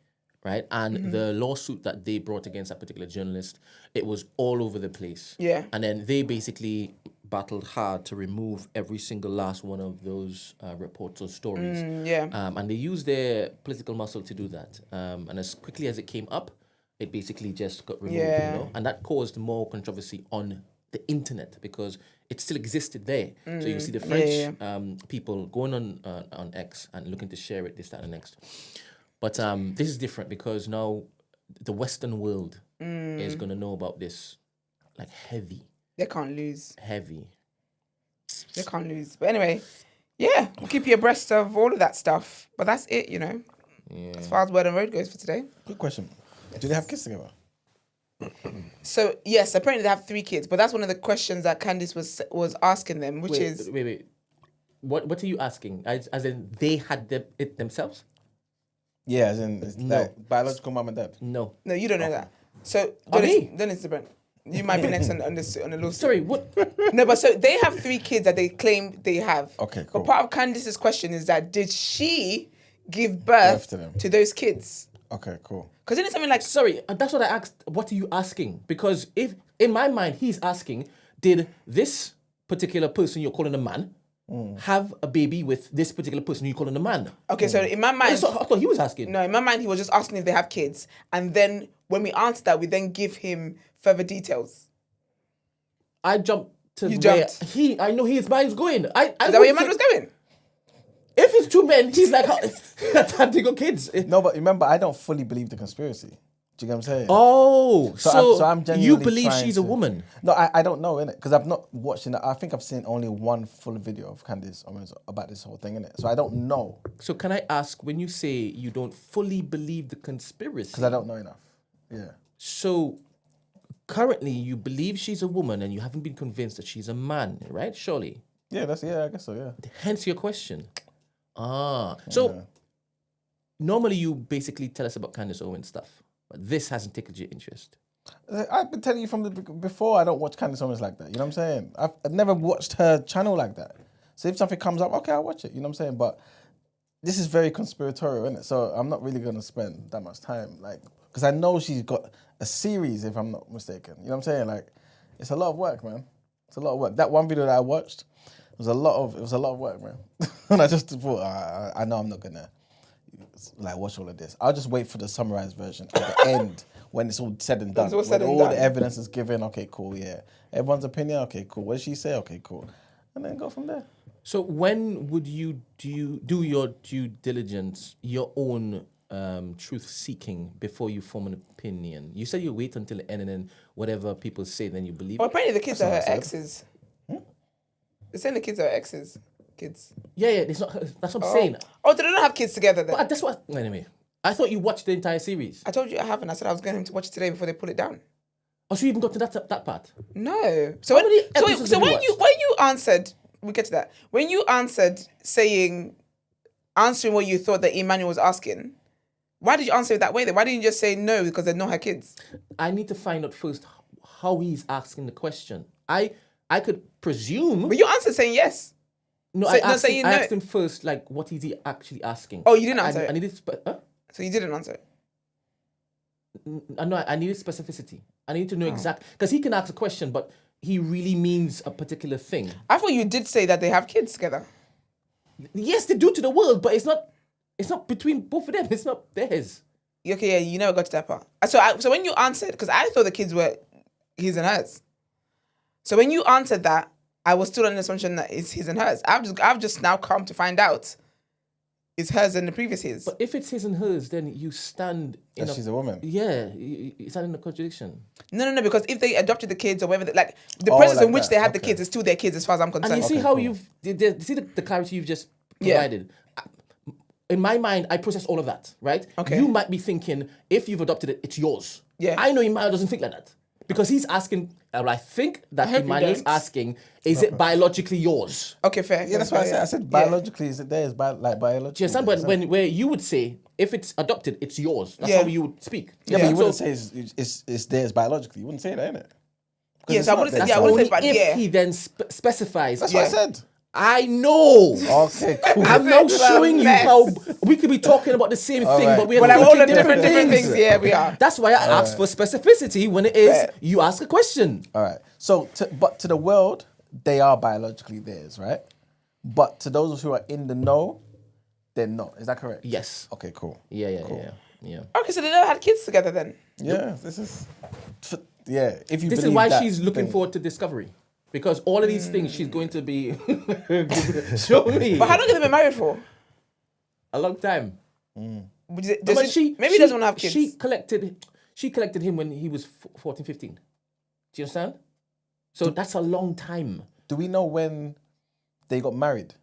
[SPEAKER 3] right? And the lawsuit that they brought against that particular journalist, it was all over the place.
[SPEAKER 1] Yeah, and
[SPEAKER 3] then they basically battled hard to remove every single last one of those reports or stories. And they used their political muscle to do that. And as quickly as it came up, it basically just got removed. You know? And that caused more controversy on the internet because it still existed there. So you see the French people going on X and looking to share it, this, that, and the next. But this is different because now the Western world is going to know about this like heavy.
[SPEAKER 1] They can't lose.
[SPEAKER 3] Heavy.
[SPEAKER 1] They can't lose. But anyway, we'll keep you abreast of all of that stuff. But that's it, you know. As far as Word on Road goes for today.
[SPEAKER 2] Good question. Do they have kids together?
[SPEAKER 1] So, yes, apparently they have 3 kids. But that's one of the questions that Candace was asking them, which is...
[SPEAKER 3] Wait. What are you asking? As in, they had it themselves?
[SPEAKER 2] Yeah, as in, like biological mom and dad?
[SPEAKER 3] No.
[SPEAKER 1] No, you don't know that. So, then it's the Brent. You might be next on the lawsuit.
[SPEAKER 3] Sorry, what?
[SPEAKER 1] No, but so they have 3 kids that they claim they have.
[SPEAKER 2] Okay, cool.
[SPEAKER 1] But part of Candace's question is that did she give birth to those kids?
[SPEAKER 2] Okay, cool.
[SPEAKER 1] Because then it's something like...
[SPEAKER 3] Sorry, that's what I asked. What are you asking? Because if, in my mind, he's asking, did this particular person you're calling a man have a baby with this particular person you're calling a man?
[SPEAKER 1] Okay, so in my mind...
[SPEAKER 3] I thought he was asking.
[SPEAKER 1] No, in my mind, he was just asking if they have kids. And then when we answer that, we then give him further details.
[SPEAKER 3] I jumped to
[SPEAKER 1] you
[SPEAKER 3] where
[SPEAKER 1] jumped.
[SPEAKER 3] I know his mind's going.
[SPEAKER 1] Is that where your mind was going?
[SPEAKER 3] If it's 2 men, he's like, how they got kids?
[SPEAKER 2] No, but remember, I don't fully believe the conspiracy. Do you get what I'm saying?
[SPEAKER 3] Oh, so
[SPEAKER 2] I'm
[SPEAKER 3] you
[SPEAKER 2] genuinely
[SPEAKER 3] believe
[SPEAKER 2] trying
[SPEAKER 3] she's a
[SPEAKER 2] to-
[SPEAKER 3] woman?
[SPEAKER 2] No, I don't know, innit? Because I've not watched it. I think I've seen only one full video of Candace Owens about this whole thing, innit? So I don't know.
[SPEAKER 3] So can I ask, when you say you don't fully believe the conspiracy?
[SPEAKER 2] Because I don't know enough. Yeah.
[SPEAKER 3] So currently you believe she's a woman and you haven't been convinced that she's a man, right? Surely.
[SPEAKER 2] Yeah, I guess so, yeah.
[SPEAKER 3] Hence your question. So normally you basically tell us about Candace Owens stuff, but this hasn't tickled your interest.
[SPEAKER 2] I've been telling you from before, I don't watch Candace Owens like that. You know what I'm saying? I've never watched her channel like that. So if something comes up, okay, I'll watch it. You know what I'm saying? But this is very conspiratorial, isn't it? So I'm not really going to spend that much time, like, because I know she's got a series, if I'm not mistaken. You know what I'm saying? Like, it's a lot of work, man. It's a lot of work. That one video that I watched, it was a lot of work, man. And I just thought, I know I'm not gonna like watch all of this. I'll just wait for the summarized version at the end when it's all said and done.
[SPEAKER 1] All said and
[SPEAKER 2] all
[SPEAKER 1] done.
[SPEAKER 2] the evidence is given. Okay, cool, yeah. Everyone's opinion. Okay, cool. What did she say? Okay, cool. And then go from there.
[SPEAKER 3] So when would you do your due diligence, your own truth seeking before you form an opinion? You said you wait until the end and then whatever people say, then you believe.
[SPEAKER 1] Well, apparently the kids are her
[SPEAKER 2] what I said.
[SPEAKER 1] exes. They're saying the kids are exes. Kids.
[SPEAKER 3] Yeah, it's not. That's what I'm saying.
[SPEAKER 1] Oh, they don't have kids together then?
[SPEAKER 3] But that's what. Anyway, I thought you watched the entire series.
[SPEAKER 1] I told you I haven't. I said I was going to watch it today before they pull it down.
[SPEAKER 3] Oh, so you even got to that part?
[SPEAKER 1] No. So
[SPEAKER 3] How many episodes
[SPEAKER 1] so
[SPEAKER 3] have you
[SPEAKER 1] when you answered, we get to that. When you answered answering what you thought that Emmanuel was asking, why did you answer it that way then? Why didn't you just say no because they're not her kids?
[SPEAKER 3] I need to find out first how he's asking the question. I could presume.
[SPEAKER 1] But you answered saying yes.
[SPEAKER 3] No,
[SPEAKER 1] So-
[SPEAKER 3] I asked,
[SPEAKER 1] saying
[SPEAKER 3] him, I
[SPEAKER 1] no.
[SPEAKER 3] asked him first, like, what is he actually asking?
[SPEAKER 1] Oh, you didn't answer
[SPEAKER 3] I
[SPEAKER 1] it?
[SPEAKER 3] needed.
[SPEAKER 1] So you didn't answer it?
[SPEAKER 3] No, I needed specificity. I need to know exactly because he can ask a question, but he really means a particular thing.
[SPEAKER 1] I thought you did say that they have kids together.
[SPEAKER 3] Yes, they do to the world, but it's not. It's not between both of them. It's not theirs.
[SPEAKER 1] Okay, yeah, you never got to that part. So when you answered, because I thought the kids were his and hers. So when you answered that, I was still on the assumption that it's his and hers. I've just now come to find out it's hers and the previous his.
[SPEAKER 3] But if it's his and hers, then you stand in
[SPEAKER 2] She's a woman.
[SPEAKER 3] Yeah, you stand in a contradiction.
[SPEAKER 1] No, because if they adopted the kids or whatever, the
[SPEAKER 2] Oh,
[SPEAKER 1] process
[SPEAKER 2] like
[SPEAKER 1] in which
[SPEAKER 2] that.
[SPEAKER 1] they had the
[SPEAKER 2] Okay.
[SPEAKER 1] kids is still their kids as far as I'm concerned.
[SPEAKER 3] And you see how you've see the clarity you've just provided. In my mind, I process all of that, right?
[SPEAKER 1] Okay.
[SPEAKER 3] You might be thinking, if you've adopted it, it's yours.
[SPEAKER 1] Yeah.
[SPEAKER 3] I know Emmanuel doesn't think like that. Because he's asking, I think that
[SPEAKER 1] hope you
[SPEAKER 3] Emmanuel's
[SPEAKER 1] don't.
[SPEAKER 3] asking, is it biologically yours?
[SPEAKER 1] Okay, fair.
[SPEAKER 2] Yeah, that's what I said. I said biologically, is it there? Is biologically?
[SPEAKER 3] Do you understand? But where you would say, if it's adopted, it's yours. That's
[SPEAKER 1] Yeah.
[SPEAKER 3] how you would speak.
[SPEAKER 2] Yeah, but you
[SPEAKER 3] So
[SPEAKER 2] wouldn't say it's theirs biologically. You wouldn't say that, innit?
[SPEAKER 1] Yes, I wouldn't say. Yeah, I
[SPEAKER 3] only
[SPEAKER 1] wouldn't say. But
[SPEAKER 3] if
[SPEAKER 1] yeah,
[SPEAKER 3] he then specifies.
[SPEAKER 2] That's what I said.
[SPEAKER 3] I know.
[SPEAKER 2] Okay, cool.
[SPEAKER 3] I'm now
[SPEAKER 1] It's a
[SPEAKER 3] showing you
[SPEAKER 1] mess.
[SPEAKER 3] how we could be talking about the same thing,
[SPEAKER 2] right.
[SPEAKER 3] but we're
[SPEAKER 1] but like all the
[SPEAKER 3] thinking
[SPEAKER 1] different things. Yeah, we are.
[SPEAKER 3] That's why I asked for specificity when it is
[SPEAKER 1] Fair.
[SPEAKER 3] you ask a question.
[SPEAKER 2] All right. So, but to the world, they are biologically theirs, right? But to those who are in the know, they're not. Is that correct?
[SPEAKER 3] Yes.
[SPEAKER 2] Okay, cool.
[SPEAKER 3] Yeah.
[SPEAKER 1] Okay, so they never had kids together then.
[SPEAKER 2] Yeah, this is. Yeah, if you
[SPEAKER 3] This is
[SPEAKER 2] believe
[SPEAKER 3] why
[SPEAKER 2] that
[SPEAKER 3] she's looking
[SPEAKER 2] thing.
[SPEAKER 3] forward to discovery. Because all of these things she's going to be show me.
[SPEAKER 1] But how long have they been married for?
[SPEAKER 3] A long time.
[SPEAKER 1] Maybe
[SPEAKER 3] But
[SPEAKER 1] he doesn't want to have kids.
[SPEAKER 3] She collected him when he was 14, 15. Do you understand? So that's a long time.
[SPEAKER 2] Do we know when they got married,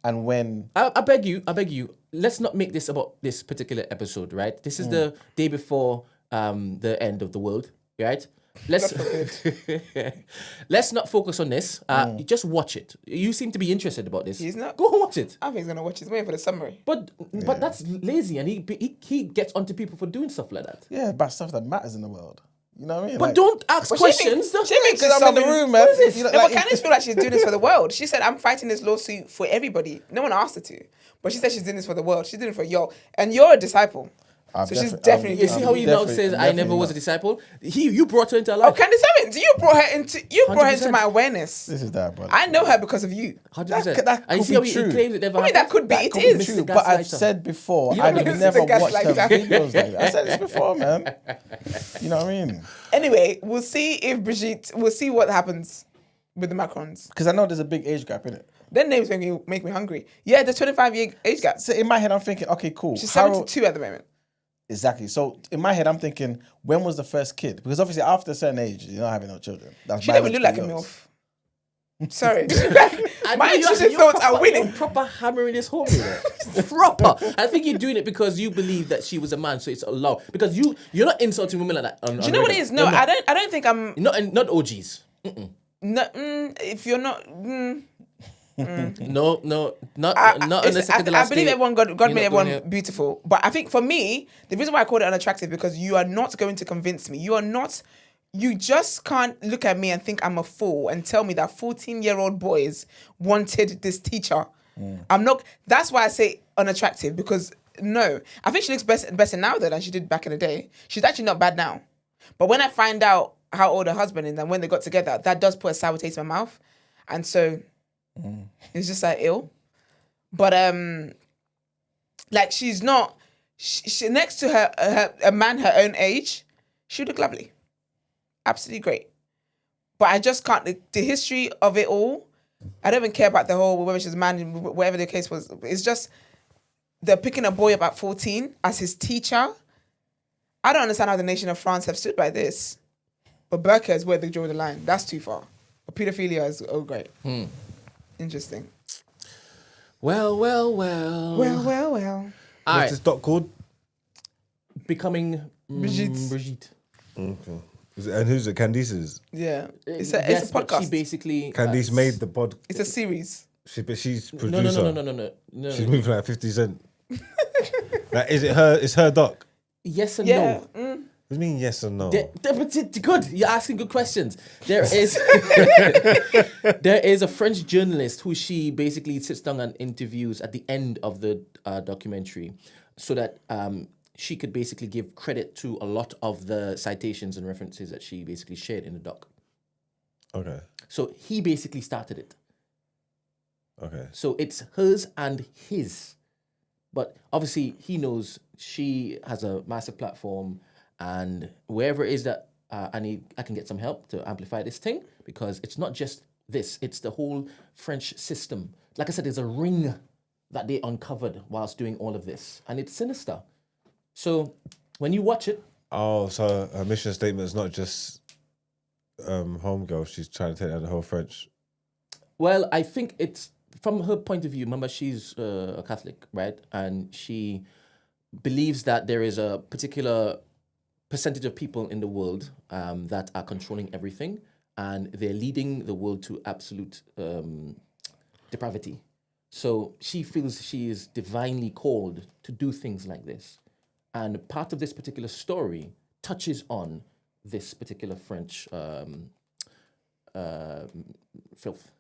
[SPEAKER 2] and when?
[SPEAKER 3] I beg you. Let's not make this about this particular episode, right? This is the day before the end of the world, right? Let's not focus on this. You just watch it. You seem to be interested about this.
[SPEAKER 1] He's not.
[SPEAKER 3] Go and watch it.
[SPEAKER 1] I think he's gonna watch it. He's waiting for the summary.
[SPEAKER 3] But that's lazy, and he gets onto people for doing stuff like that.
[SPEAKER 2] Yeah, about stuff that matters in the world. You know what I mean?
[SPEAKER 3] But
[SPEAKER 2] Like-
[SPEAKER 3] don't ask questions.
[SPEAKER 1] She thinks
[SPEAKER 2] Because I'm in the room, man.
[SPEAKER 1] What is this?
[SPEAKER 2] You know,
[SPEAKER 1] No,
[SPEAKER 2] like-
[SPEAKER 1] but Candace feel like she's doing this for the world. She said, "I'm fighting this lawsuit for everybody." No one asked her to, but she said she's doing this for the world. She's doing it for y'all, and you're a disciple. So she's definitely.
[SPEAKER 3] You see how he now says, "I never was a disciple." You brought her into her life.
[SPEAKER 1] Oh, Candace Owens, you brought her into
[SPEAKER 3] 100%.
[SPEAKER 1] my awareness.
[SPEAKER 2] This is that, brother.
[SPEAKER 1] I know her because of you.
[SPEAKER 3] 100%.
[SPEAKER 2] That
[SPEAKER 3] And you
[SPEAKER 2] could
[SPEAKER 3] see how
[SPEAKER 2] be
[SPEAKER 3] he
[SPEAKER 2] true.
[SPEAKER 3] claims it never
[SPEAKER 1] I mean, that
[SPEAKER 3] happened?
[SPEAKER 1] could be.
[SPEAKER 2] That
[SPEAKER 1] It
[SPEAKER 2] could
[SPEAKER 1] is.
[SPEAKER 2] be true, but I've
[SPEAKER 3] Gaslighter.
[SPEAKER 2] said before,
[SPEAKER 3] You
[SPEAKER 2] I've
[SPEAKER 3] don't know
[SPEAKER 2] never
[SPEAKER 1] Mr.
[SPEAKER 2] watched her
[SPEAKER 1] Gaslighter.
[SPEAKER 2] videos like that. I said this before, man. You know what I mean?
[SPEAKER 1] Anyway, we'll see if Brigitte. We'll see what happens with the Macrons.
[SPEAKER 2] Because I know there's a big age gap in it.
[SPEAKER 1] Their names make me hungry. Yeah, the 25-year age gap.
[SPEAKER 2] So in my head, I'm thinking, okay, cool.
[SPEAKER 1] She's
[SPEAKER 2] Harold,
[SPEAKER 1] 72 at the moment.
[SPEAKER 2] Exactly. So in my head, I'm thinking, when was the first kid? Because obviously, after a certain age, you're not having no children. That's
[SPEAKER 1] She didn't even look like a
[SPEAKER 2] biologically
[SPEAKER 1] MILF. Sorry.
[SPEAKER 3] I
[SPEAKER 1] My
[SPEAKER 3] know
[SPEAKER 1] intrusive thoughts are winning.
[SPEAKER 3] You're proper hammering this home, you know. Proper. I think you're doing it because you believe that she was a man, so it's allowed. Because you're not insulting women like that.
[SPEAKER 1] Do you know what it is? No, I don't think I'm.
[SPEAKER 3] Not OGs.
[SPEAKER 1] No, if you're not.
[SPEAKER 3] No, not on the second to
[SPEAKER 1] I
[SPEAKER 3] last
[SPEAKER 1] believe
[SPEAKER 3] day.
[SPEAKER 1] everyone, God
[SPEAKER 3] You're
[SPEAKER 1] made
[SPEAKER 3] not going
[SPEAKER 1] everyone beautiful. But I think for me, the reason why I called it unattractive because you are not going to convince me. You just can't look at me and think I'm a fool and tell me that 14-year-old boys wanted this teacher. I'm not. That's why I say unattractive because no, I think she looks better now than she did back in the day. She's actually not bad now. But when I find out how old her husband is and when they got together, that does put a sour taste in my mouth. And so it's just like ill. But like she's not. She next to her a man her own age, she would look lovely. Absolutely great. But I just can't, the history of it all, I don't even care about the whole, whether she's a man, whatever the case was. It's just, they're picking a boy about 14 as his teacher. I don't understand how the nation of France have stood by this. But burqa is where they draw the line. That's too far. But pedophilia is, oh great. Interesting.
[SPEAKER 3] Well.
[SPEAKER 1] Well.
[SPEAKER 4] What's this doc called?
[SPEAKER 3] Becoming
[SPEAKER 1] Brigitte.
[SPEAKER 4] Okay. And who's it? Candice's?
[SPEAKER 1] Yeah. It's
[SPEAKER 3] yes,
[SPEAKER 1] a
[SPEAKER 3] but
[SPEAKER 1] podcast.
[SPEAKER 3] she basically...
[SPEAKER 4] Candice made the pod.
[SPEAKER 1] It's a series.
[SPEAKER 4] But she's producer.
[SPEAKER 3] No.
[SPEAKER 4] She's moving like 50 Cent. Like, is it her? It's her doc.
[SPEAKER 3] Yes and
[SPEAKER 1] Yeah.
[SPEAKER 3] no.
[SPEAKER 1] Mm.
[SPEAKER 4] What do you mean yes and no?
[SPEAKER 3] Good. You're asking good questions. There is a French journalist who she basically sits down and interviews at the end of the documentary, so that she could basically give credit to a lot of the citations and references that she basically shared in the doc.
[SPEAKER 4] Okay.
[SPEAKER 3] So he basically started it.
[SPEAKER 4] Okay.
[SPEAKER 3] So it's hers and his. But obviously he knows she has a massive platform, and wherever it is that I can get some help to amplify this thing, because it's not just this, it's the whole French system. Like I said, there's a ring that they uncovered whilst doing all of this, and it's sinister. So when you watch it...
[SPEAKER 4] Oh, so her mission statement is not just homegirl, she's trying to take down the whole French.
[SPEAKER 3] Well, I think it's, from her point of view, remember she's a Catholic, right? And she believes that there is a particular percentage of people in the world that are controlling everything, and they're leading the world to absolute depravity. So she feels she is divinely called to do things like this. And part of this particular story touches on this particular French filth.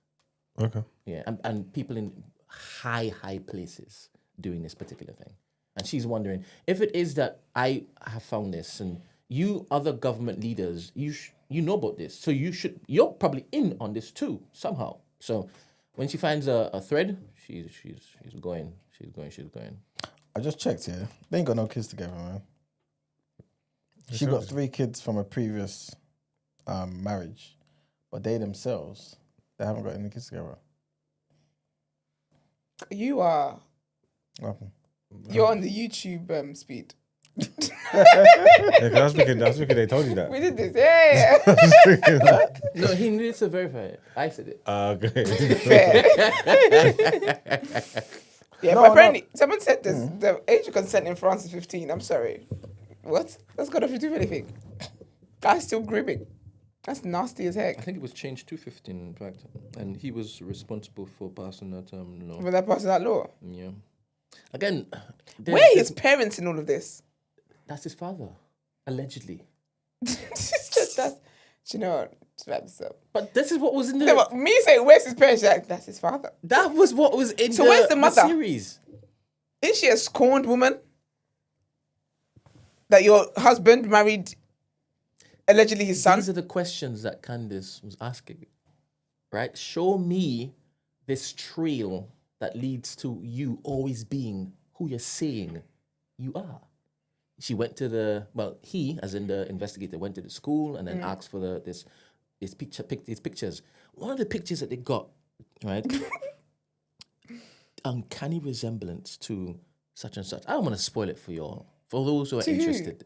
[SPEAKER 4] Okay.
[SPEAKER 3] Yeah, and people in high places doing this particular thing. And she's wondering, if it is that I have found this, and you other government leaders, you know about this, so you're probably in on this too, somehow. So when she finds a thread, she's going.
[SPEAKER 2] I just checked here. They ain't got no kids together, man. She got 3 kids from a previous marriage, but they themselves, they haven't got any kids together.
[SPEAKER 1] You are.
[SPEAKER 2] What happened?
[SPEAKER 1] You're on the YouTube speed.
[SPEAKER 4] I was thinking they told you that.
[SPEAKER 1] We did this, yeah.
[SPEAKER 3] No, he needs to verify it. I said it.
[SPEAKER 4] Okay.
[SPEAKER 1] Fair. Yeah, but apparently someone said this. The age of consent in France is 15. I'm sorry. What? That's got nothing to do with anything. Guy's still grooming. That's nasty as heck.
[SPEAKER 3] I think it was changed to 15, in fact. And he was responsible for passing that law.
[SPEAKER 1] For that passing that law?
[SPEAKER 3] Yeah. Again,
[SPEAKER 1] where are his parents in all of this?
[SPEAKER 3] That's his father, allegedly.
[SPEAKER 1] Do you know what? Just wrap this up.
[SPEAKER 3] But this is what was in the...
[SPEAKER 1] No, but me saying, where's his parents? Like, that's his father.
[SPEAKER 3] That was what was in
[SPEAKER 1] so where's the mother?
[SPEAKER 3] Series.
[SPEAKER 1] Isn't she a scorned woman? That your husband married allegedly his son?
[SPEAKER 3] These are the questions that Candace was asking, right? Show me this trail that leads to you always being who you're saying you are. She went to he, as in the investigator, went to the school and then asked for these pictures. One of the pictures that they got, right? Uncanny resemblance to such and such. I don't want to spoil it for y'all, For those who are
[SPEAKER 1] To who?
[SPEAKER 3] interested.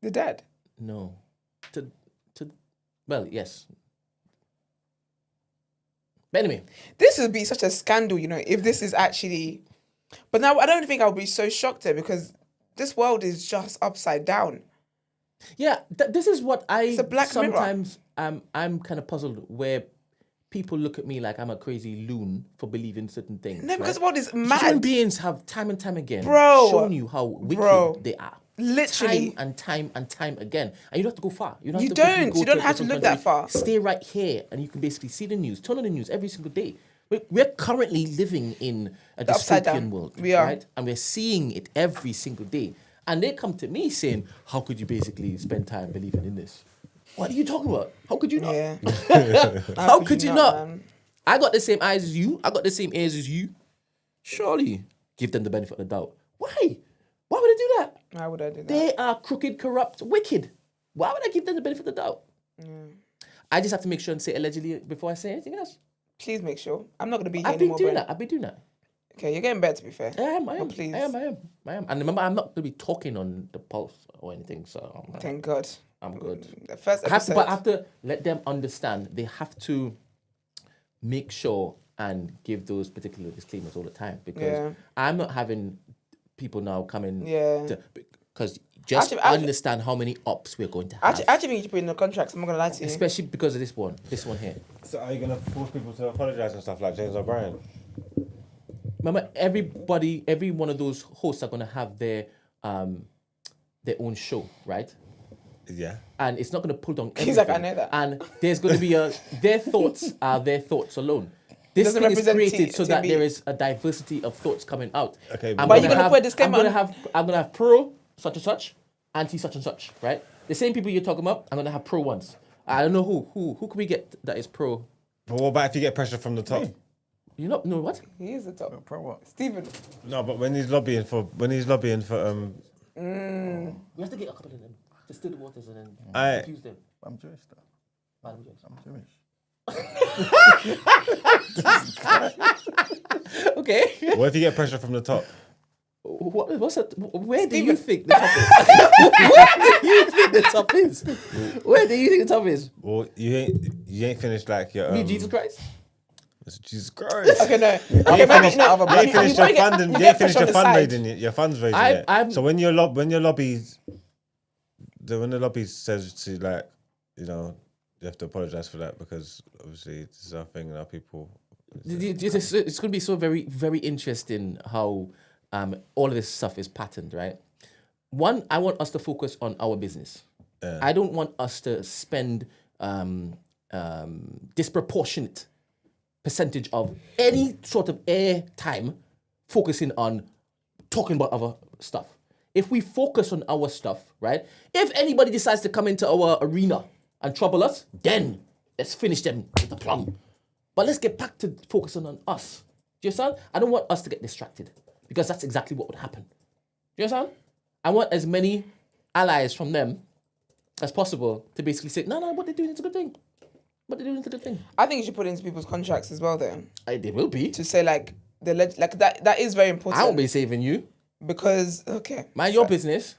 [SPEAKER 1] The dad.
[SPEAKER 3] No. Well, yes. But anyway.
[SPEAKER 1] This would be such a scandal, you know, if this is actually... But now I don't think I'll be so shocked there because this world is just upside down.
[SPEAKER 3] Yeah, this is what
[SPEAKER 1] It's a black
[SPEAKER 3] sometimes I'm kind of puzzled where people look at me like I'm a crazy loon for believing certain things.
[SPEAKER 1] No, because
[SPEAKER 3] right?
[SPEAKER 1] the world is mad.
[SPEAKER 3] Human beings have time and time again
[SPEAKER 1] Bro.
[SPEAKER 3] shown you how wicked they are.
[SPEAKER 1] Literally.
[SPEAKER 3] Time and time again. And you don't have to go far. You don't
[SPEAKER 1] You
[SPEAKER 3] have to quickly
[SPEAKER 1] don't.
[SPEAKER 3] go
[SPEAKER 1] You don't
[SPEAKER 3] to a
[SPEAKER 1] have to
[SPEAKER 3] different
[SPEAKER 1] look that
[SPEAKER 3] country.
[SPEAKER 1] far.
[SPEAKER 3] Stay right here and you can basically see the news. Turn on the news every single day. We're currently living in a
[SPEAKER 1] The upside
[SPEAKER 3] dystopian
[SPEAKER 1] down.
[SPEAKER 3] world.
[SPEAKER 1] We are.
[SPEAKER 3] Right? And we're seeing it every single day. And they come to me saying, how could you basically spend time believing in this? What are you talking about? How could you not?
[SPEAKER 1] Yeah.
[SPEAKER 3] How could you not?
[SPEAKER 1] Man?
[SPEAKER 3] I got the same eyes as you. I got the same ears as you. Surely give them the benefit of the doubt. Why? Why would I do that?
[SPEAKER 1] Why would I do that?
[SPEAKER 3] They are crooked, corrupt, wicked. Why would I give them the benefit of the doubt? I just have to make sure and say allegedly before I say anything else.
[SPEAKER 1] Please make sure. I'm not going to be here
[SPEAKER 3] I've been
[SPEAKER 1] anymore,
[SPEAKER 3] doing
[SPEAKER 1] Brent.
[SPEAKER 3] that. I've been doing that.
[SPEAKER 1] Okay, you're getting better, to be fair.
[SPEAKER 3] I am.
[SPEAKER 1] Oh, please.
[SPEAKER 3] I am. And remember, I'm not going to be talking on the pulse or anything. So
[SPEAKER 1] Thank God.
[SPEAKER 3] I'm good.
[SPEAKER 1] The first
[SPEAKER 3] I have to,
[SPEAKER 1] episode.
[SPEAKER 3] but I have to let them understand. They have to make sure and give those particular disclaimers all the time because I'm not having people now coming because just
[SPEAKER 1] Actually,
[SPEAKER 3] understand how many ops we're going to have.
[SPEAKER 1] Actually, think you should put in the contracts. I'm not going to lie to you.
[SPEAKER 3] Especially because of this one here.
[SPEAKER 4] So are you gonna force people to apologise and stuff like James O'Brien?
[SPEAKER 3] Remember, every one of those hosts are going to have their own show, right?
[SPEAKER 4] Yeah.
[SPEAKER 3] And it's not going to pull down everything.
[SPEAKER 1] He's like, I know that.
[SPEAKER 3] And there's going to be their thoughts are their thoughts alone. This
[SPEAKER 1] Doesn't
[SPEAKER 3] thing is
[SPEAKER 1] represent
[SPEAKER 3] created so that
[SPEAKER 1] TV.
[SPEAKER 3] there is a diversity of thoughts coming out.
[SPEAKER 4] Okay,
[SPEAKER 1] But you're gonna put a disclaimer
[SPEAKER 3] I'm gonna have pro such and such, anti such and such, right? The same people you're talking about, I'm gonna have pro ones. I don't know who can we get that is pro.
[SPEAKER 4] But what about if you get pressure from the top?
[SPEAKER 3] You know what?
[SPEAKER 1] He is the top.
[SPEAKER 2] Pro what?
[SPEAKER 1] Stephen.
[SPEAKER 4] No, but when he's lobbying for
[SPEAKER 3] We have to get a couple of them to still the waters and then confuse them.
[SPEAKER 2] I'm Jewish though.
[SPEAKER 3] I'm Jewish.
[SPEAKER 2] I'm Jewish.
[SPEAKER 3] Okay.
[SPEAKER 4] What if you get pressure from the top?
[SPEAKER 3] What's that? Where do you think the top is? Where do you think the top is? Where do you think the top is?
[SPEAKER 4] Well, you ain't finished like your
[SPEAKER 3] Me, Jesus Christ.
[SPEAKER 4] Jesus Christ.
[SPEAKER 1] Okay, no.
[SPEAKER 4] You
[SPEAKER 1] Okay,
[SPEAKER 4] ain't
[SPEAKER 1] maybe
[SPEAKER 4] finished
[SPEAKER 1] no.
[SPEAKER 4] your funding. You ain't finished your fundraising. Your fundraising. So when your lobby, when the lobby says to like, you know, you have to apologize for that because obviously this is our thing and our people.
[SPEAKER 3] It's going to be so very, very interesting how all of this stuff is patterned, right? One, I want us to focus on our business. I don't want us to spend disproportionate percentage of any sort of air time focusing on talking about other stuff. If we focus on our stuff, right? If anybody decides to come into our arena and trouble us, then let's finish them with the plum. But let's get back to focusing on us. Do you understand? I don't want us to get distracted because that's exactly what would happen. Do you understand? I want as many allies from them as possible to basically say, no, what they're doing is a good thing. What they're doing is a good thing.
[SPEAKER 1] I think you should put it into people's contracts as well, though.
[SPEAKER 3] They will be.
[SPEAKER 1] To say, like, that is very important.
[SPEAKER 3] I won't be saving you.
[SPEAKER 1] Because, okay.
[SPEAKER 3] Mind your business.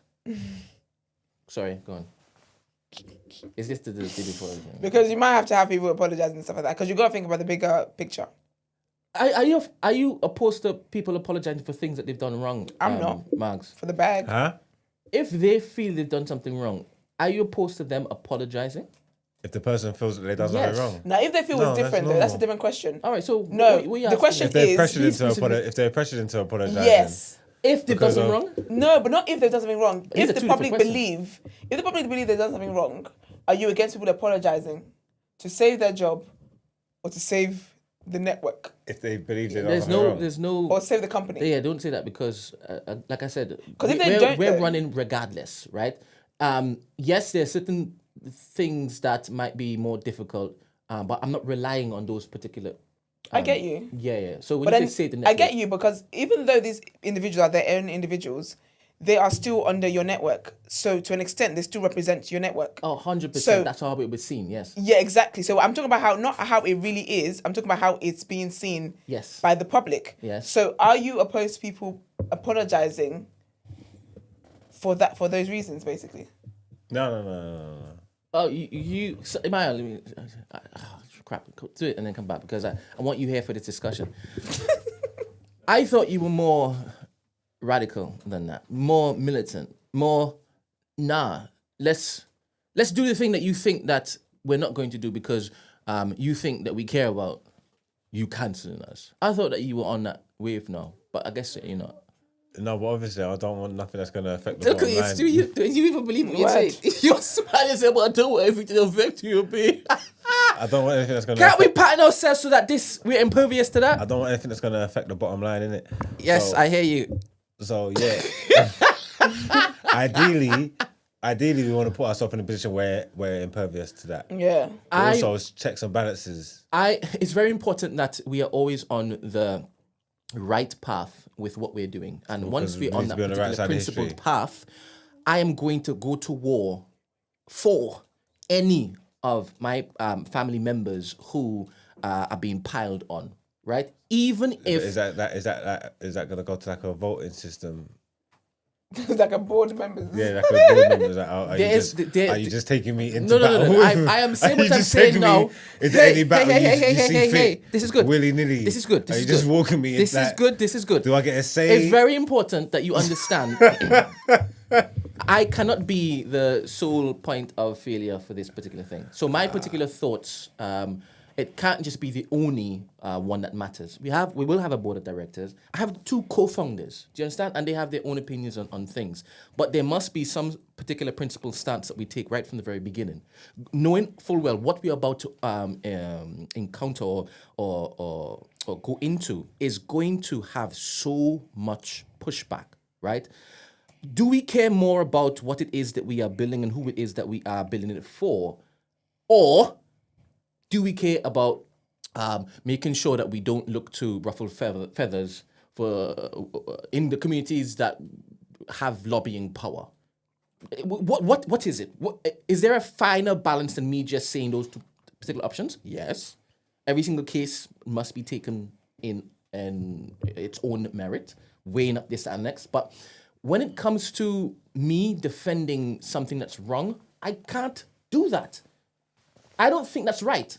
[SPEAKER 3] Sorry, go on. Is this the before?
[SPEAKER 1] Because you might have to have people apologize and stuff like that. Because you got to think about the bigger picture.
[SPEAKER 3] Are you opposed to people apologizing for things that they've done wrong?
[SPEAKER 1] I'm not.
[SPEAKER 3] Marks.
[SPEAKER 1] For the bag.
[SPEAKER 4] Huh?
[SPEAKER 3] If they feel they've done something wrong, are you opposed to them apologizing?
[SPEAKER 4] If the person feels that they done something wrong.
[SPEAKER 1] Now, if they feel it's different, though, that's a different question.
[SPEAKER 3] All right, so
[SPEAKER 1] no,
[SPEAKER 3] what
[SPEAKER 1] the question
[SPEAKER 4] if they're
[SPEAKER 1] is
[SPEAKER 4] if they're pressured into apologizing.
[SPEAKER 1] Yes.
[SPEAKER 3] If they've done something wrong?
[SPEAKER 1] No, but not if they've done something wrong.
[SPEAKER 3] These
[SPEAKER 1] If
[SPEAKER 3] are
[SPEAKER 1] the
[SPEAKER 3] two
[SPEAKER 1] public
[SPEAKER 3] different
[SPEAKER 1] believe they've done something wrong, are you against people apologizing to save their job or to save the network?
[SPEAKER 4] If they believe they've done something wrong.
[SPEAKER 3] There's no
[SPEAKER 1] or save the company.
[SPEAKER 3] Yeah, don't say that because, like I said,
[SPEAKER 1] we're
[SPEAKER 3] running regardless, right? Yes, there are certain things that might be more difficult, but I'm not relying on those particular.
[SPEAKER 1] I get you.
[SPEAKER 3] Yeah. So when you say the network,
[SPEAKER 1] I get you because even though these individuals are their own individuals, they are still under your network. So to an extent, they still represent your network.
[SPEAKER 3] Oh, 100%.
[SPEAKER 1] So,
[SPEAKER 3] that's how it was seen, yes.
[SPEAKER 1] Yeah, exactly. So I'm talking about not how it really is. I'm talking about how it's being seen by the public.
[SPEAKER 3] Yes.
[SPEAKER 1] So are you opposed to people apologizing for those reasons, basically.
[SPEAKER 4] No.
[SPEAKER 3] Oh, so, crap, do it and then come back because I want you here for this discussion. I thought you were more radical than that, more militant, more, let's do the thing that you think that we're not going to do because you think that we care about you cancelling us. I thought that you were on that wave now, but I guess you're not.
[SPEAKER 4] No, but obviously I don't want nothing that's going to affect the
[SPEAKER 3] Look,
[SPEAKER 4] bottom line.
[SPEAKER 3] do you even believe what you're saying? You're smiling and saying, but I don't want everything to affect you a bit.
[SPEAKER 4] I don't want anything that's going to
[SPEAKER 3] Can't we pattern ourselves so that we're impervious to that?
[SPEAKER 4] I don't want anything that's going to affect the bottom line, innit?
[SPEAKER 3] Yes, I hear you.
[SPEAKER 4] So, yeah. Ideally, we want to put ourselves in a position where we're impervious to that.
[SPEAKER 1] Yeah.
[SPEAKER 4] Also, it's checks and balances.
[SPEAKER 3] It's very important that we are always on the right path with what we're doing. And once we're on that particular principled path, I am going to go to war for any of my family members who are being piled on, right? Even if...
[SPEAKER 4] Is that going to go to like a voting system?
[SPEAKER 1] Like a board member.
[SPEAKER 4] Yeah, like a board member. Like, are you just taking me into battle?
[SPEAKER 3] No. I am saying what I'm saying now.
[SPEAKER 4] Is there any battle you see fit?
[SPEAKER 3] This is good.
[SPEAKER 4] Willy-nilly.
[SPEAKER 3] This is good.
[SPEAKER 4] Are you just walking me?
[SPEAKER 3] This is good. This is good.
[SPEAKER 4] Do I get a say?
[SPEAKER 3] It's very important that you understand. I cannot be the sole point of failure for this particular thing. So my particular thoughts, it can't just be the only one that matters. We will have a board of directors. I have 2 co-founders. Do you understand? And they have their own opinions on things. But there must be some particular principle stance that we take right from the very beginning, knowing full well what we're about to encounter or go into is going to have so much pushback, right? Do we care more about what it is that we are building and who it is that we are building it for? Or do we care about making sure that we don't look to ruffle feathers in the communities that have lobbying power? What is it? Is there a finer balance than me just saying those 2 particular options? Yes. Every single case must be taken in its own merit, weighing up this and next. But when it comes to me defending something that's wrong, I can't do that. I don't think that's right.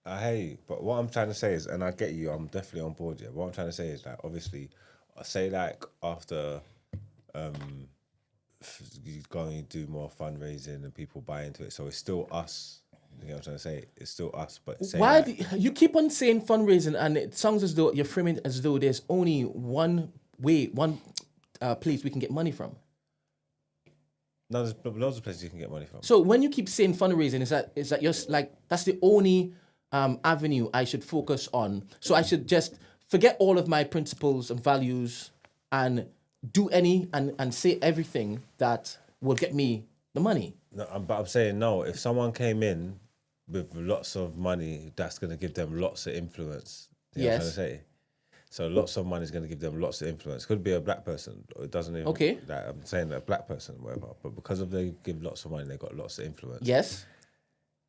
[SPEAKER 4] I hear you, but what I'm trying to say is, and I get you, I'm definitely on board. Yeah, what I'm trying to say is that obviously, I say like after you go and do more fundraising and people buy into it, so it's still us. You know what I'm trying to say? It's still us, but
[SPEAKER 3] why you keep on saying fundraising, and it sounds as though you're framing it as though there's only one way, one place we can get money from.
[SPEAKER 4] No, there's loads of places you can get money from.
[SPEAKER 3] So when you keep saying fundraising, is that just like that's the only avenue I should focus on? So I should just forget all of my principles and values and do and say everything that will get me the money?
[SPEAKER 4] No, but I'm saying no. If someone came in with lots of money, that's going to give them lots of influence. You know what I'm trying to say? So lots of money is going to give them lots of influence. Could be a black person. Or it doesn't even...
[SPEAKER 3] Okay.
[SPEAKER 4] Like, I'm saying a black person, whatever. But because of they give lots of money, they got lots of influence.
[SPEAKER 3] Yes.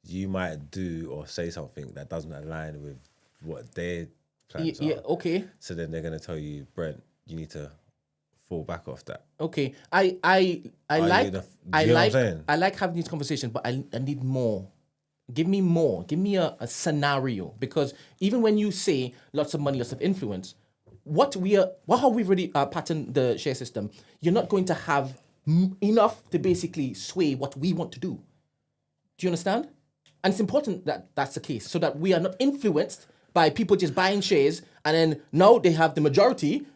[SPEAKER 4] You might do or say something that doesn't align with what their plans are.
[SPEAKER 3] Yeah, okay.
[SPEAKER 4] So then they're going to tell you, Brent, you need to fall back off that.
[SPEAKER 3] Okay. I like having these conversations, but I need more. Give me more. Give me a scenario. Because even when you say lots of money, lots of influence, how we've already patterned the share system, you're not going to have enough to basically sway what we want to do. Do you understand? And it's important that that's the case, so that we are not influenced by people just buying shares, and then now they have the majority,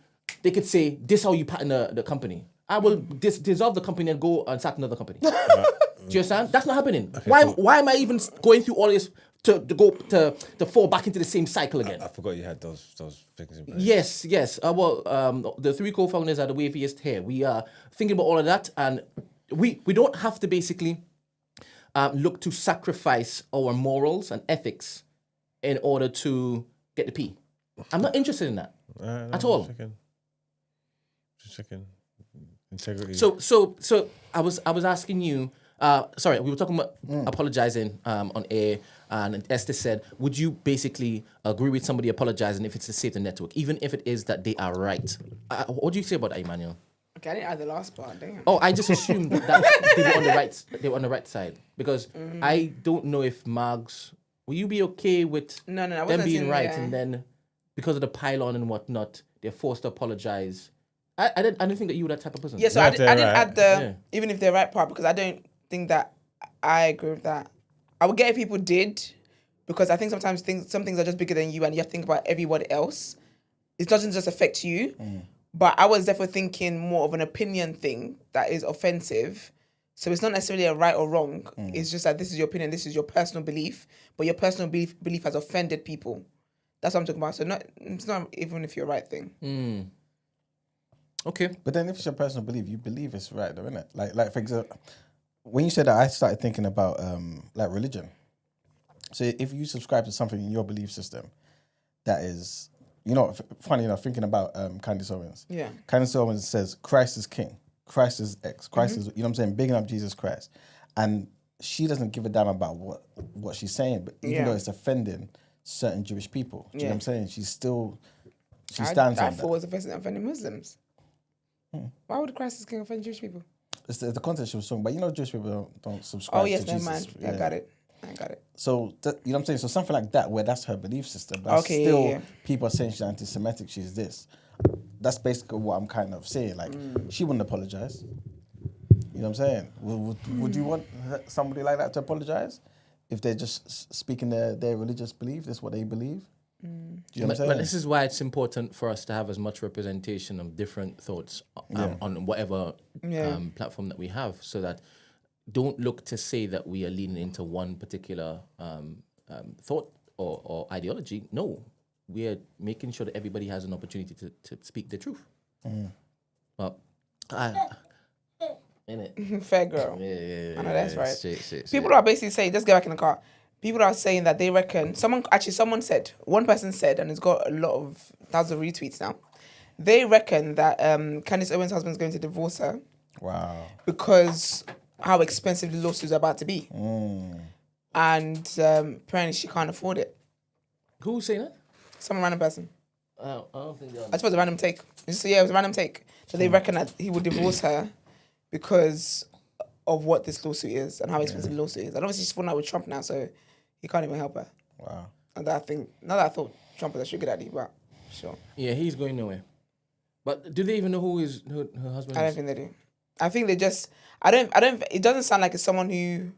[SPEAKER 3] they could say, this is how you pattern the company. I will dissolve the company and go and start another company. Do you understand? That's not happening. Okay, why am I even going through all this to fall back into the same cycle again?
[SPEAKER 4] I forgot you had those things in place.
[SPEAKER 3] Yes. The 3 co-founders are the waviest here. We are thinking about all of that, and we don't have to basically look to sacrifice our morals and ethics in order to get the P. I'm not interested in that at all.
[SPEAKER 4] Just checking. Integrity.
[SPEAKER 3] So I was asking you. Sorry, we were talking about apologizing on air, and Esther said, would you basically agree with somebody apologizing if it's to save the network, even if it is that they are right? What do you say about that, Emmanuel?
[SPEAKER 1] Okay, I didn't add the last part. Damn.
[SPEAKER 3] Oh, I just assumed that they were on the right. They were on the right side because I don't know if Margs. Will you be okay with
[SPEAKER 1] No, I
[SPEAKER 3] them
[SPEAKER 1] wasn't
[SPEAKER 3] being
[SPEAKER 1] saying,
[SPEAKER 3] right
[SPEAKER 1] yeah.
[SPEAKER 3] and then because of the pylon and whatnot, they're forced to apologize? I didn't think that you were that type of person.
[SPEAKER 1] Yeah, so I didn't add the
[SPEAKER 3] Yeah.
[SPEAKER 1] even if they're right part because I don't think that I agree with that. I would get if people did because I think sometimes some things are just bigger than you and you have to think about everybody else. It doesn't just affect you. But I was definitely thinking more of an opinion thing that is offensive. So it's not necessarily a right or wrong. It's just that this is your opinion, this is your personal belief, but your personal belief has offended people. That's what I'm talking about. So it's not even if you're right thing.
[SPEAKER 3] Okay.
[SPEAKER 2] But then if it's your personal belief, you believe it's right, though, isn't it? Like for example, when you said that, I started thinking about like religion. So if you subscribe to something in your belief system that is, you know, funny enough, thinking about Candace Owens.
[SPEAKER 1] Yeah.
[SPEAKER 2] Candace Owens says Christ is king, Christ is X, Christ is, you know what I'm saying, bigging up Jesus Christ. And she doesn't give a damn about what she's saying, but even though it's offending certain Jewish people, do you know what I'm saying? She stands on that.
[SPEAKER 1] I thought it was offending Muslims. Why would Christ is king offend Jewish people?
[SPEAKER 2] It's the context she was talking about. You know, Jewish people don't subscribe to Jesus.
[SPEAKER 1] Never mind. I got it.
[SPEAKER 2] So, you know what I'm saying? So something like that, where that's her belief system, but still people are saying she's anti-Semitic, she's this. That's basically what I'm kind of saying. Like, she wouldn't apologize. You know what I'm saying? Would you want somebody like that to apologize? If they're just speaking their religious belief, that's what they believe? Do you know what I'm saying?
[SPEAKER 3] But this is why it's important for us to have as much representation of different thoughts on whatever platform that we have, so that don't look to say that we are leaning into one particular thought or ideology. No, we are making sure that everybody has an opportunity to speak the truth. Well, innit?
[SPEAKER 1] Fair girl.
[SPEAKER 3] Yeah.
[SPEAKER 1] I know that's right.
[SPEAKER 3] Shit.
[SPEAKER 1] People are basically saying, just get back in the car. People are saying that they reckon, someone said, one person said, and it's got a lot of thousands of retweets now. They reckon that Candace Owens' husband's going to divorce her.
[SPEAKER 2] Wow.
[SPEAKER 1] Because how expensive the lawsuits are about to be. And apparently she can't afford it.
[SPEAKER 3] Who's saying that?
[SPEAKER 1] Some random person.
[SPEAKER 3] I don't think
[SPEAKER 1] I suppose a random take. So yeah, it was a random take. So they reckon that he would divorce her because of what this lawsuit is and how expensive the lawsuit is. And obviously she's falling out with Trump now, so he can't even help her.
[SPEAKER 2] Wow.
[SPEAKER 1] And I think, not that I thought Trump was a sugar daddy, but sure.
[SPEAKER 3] Yeah, he's going nowhere. But do they even know who her husband is?
[SPEAKER 1] I don't think they do. I think they just, it doesn't sound like it's someone who,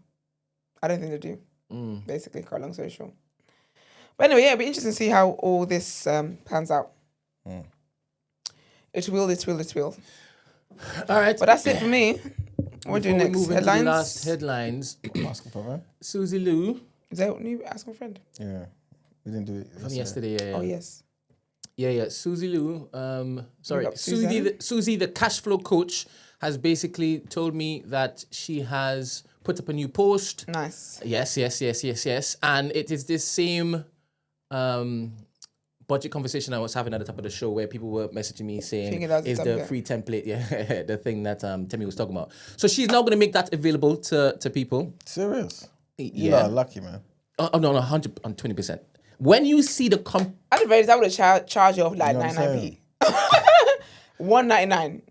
[SPEAKER 1] I don't think they do. Basically, quite long story short. But anyway, yeah, it'll be interesting to see how all this pans out. It will.
[SPEAKER 3] All right.
[SPEAKER 1] But that's it for me. What do you next?
[SPEAKER 3] Moving
[SPEAKER 1] Headlines?
[SPEAKER 3] to the last headlines.
[SPEAKER 2] Asking for her?
[SPEAKER 3] Susie Lou.
[SPEAKER 1] Is that what you ask my friend?
[SPEAKER 2] Yeah. We didn't do it
[SPEAKER 3] From yesterday, yeah.
[SPEAKER 1] Oh, yes.
[SPEAKER 3] Yeah. Susie Lou. Sorry.
[SPEAKER 1] up
[SPEAKER 3] Susie, the cash flow coach, has basically told me that she has put up a new post.
[SPEAKER 1] Nice.
[SPEAKER 3] Yes. And it is this same budget conversation I was having at the top of the show where people were messaging me saying, is the free template, the thing that Temi was talking about. So she's now going to make that available to people.
[SPEAKER 2] Serious?
[SPEAKER 3] Yeah.
[SPEAKER 2] You are lucky, man.
[SPEAKER 3] Oh, no, 120%. When you see the...
[SPEAKER 1] At the very least, I would have charged you off like 99p. 199.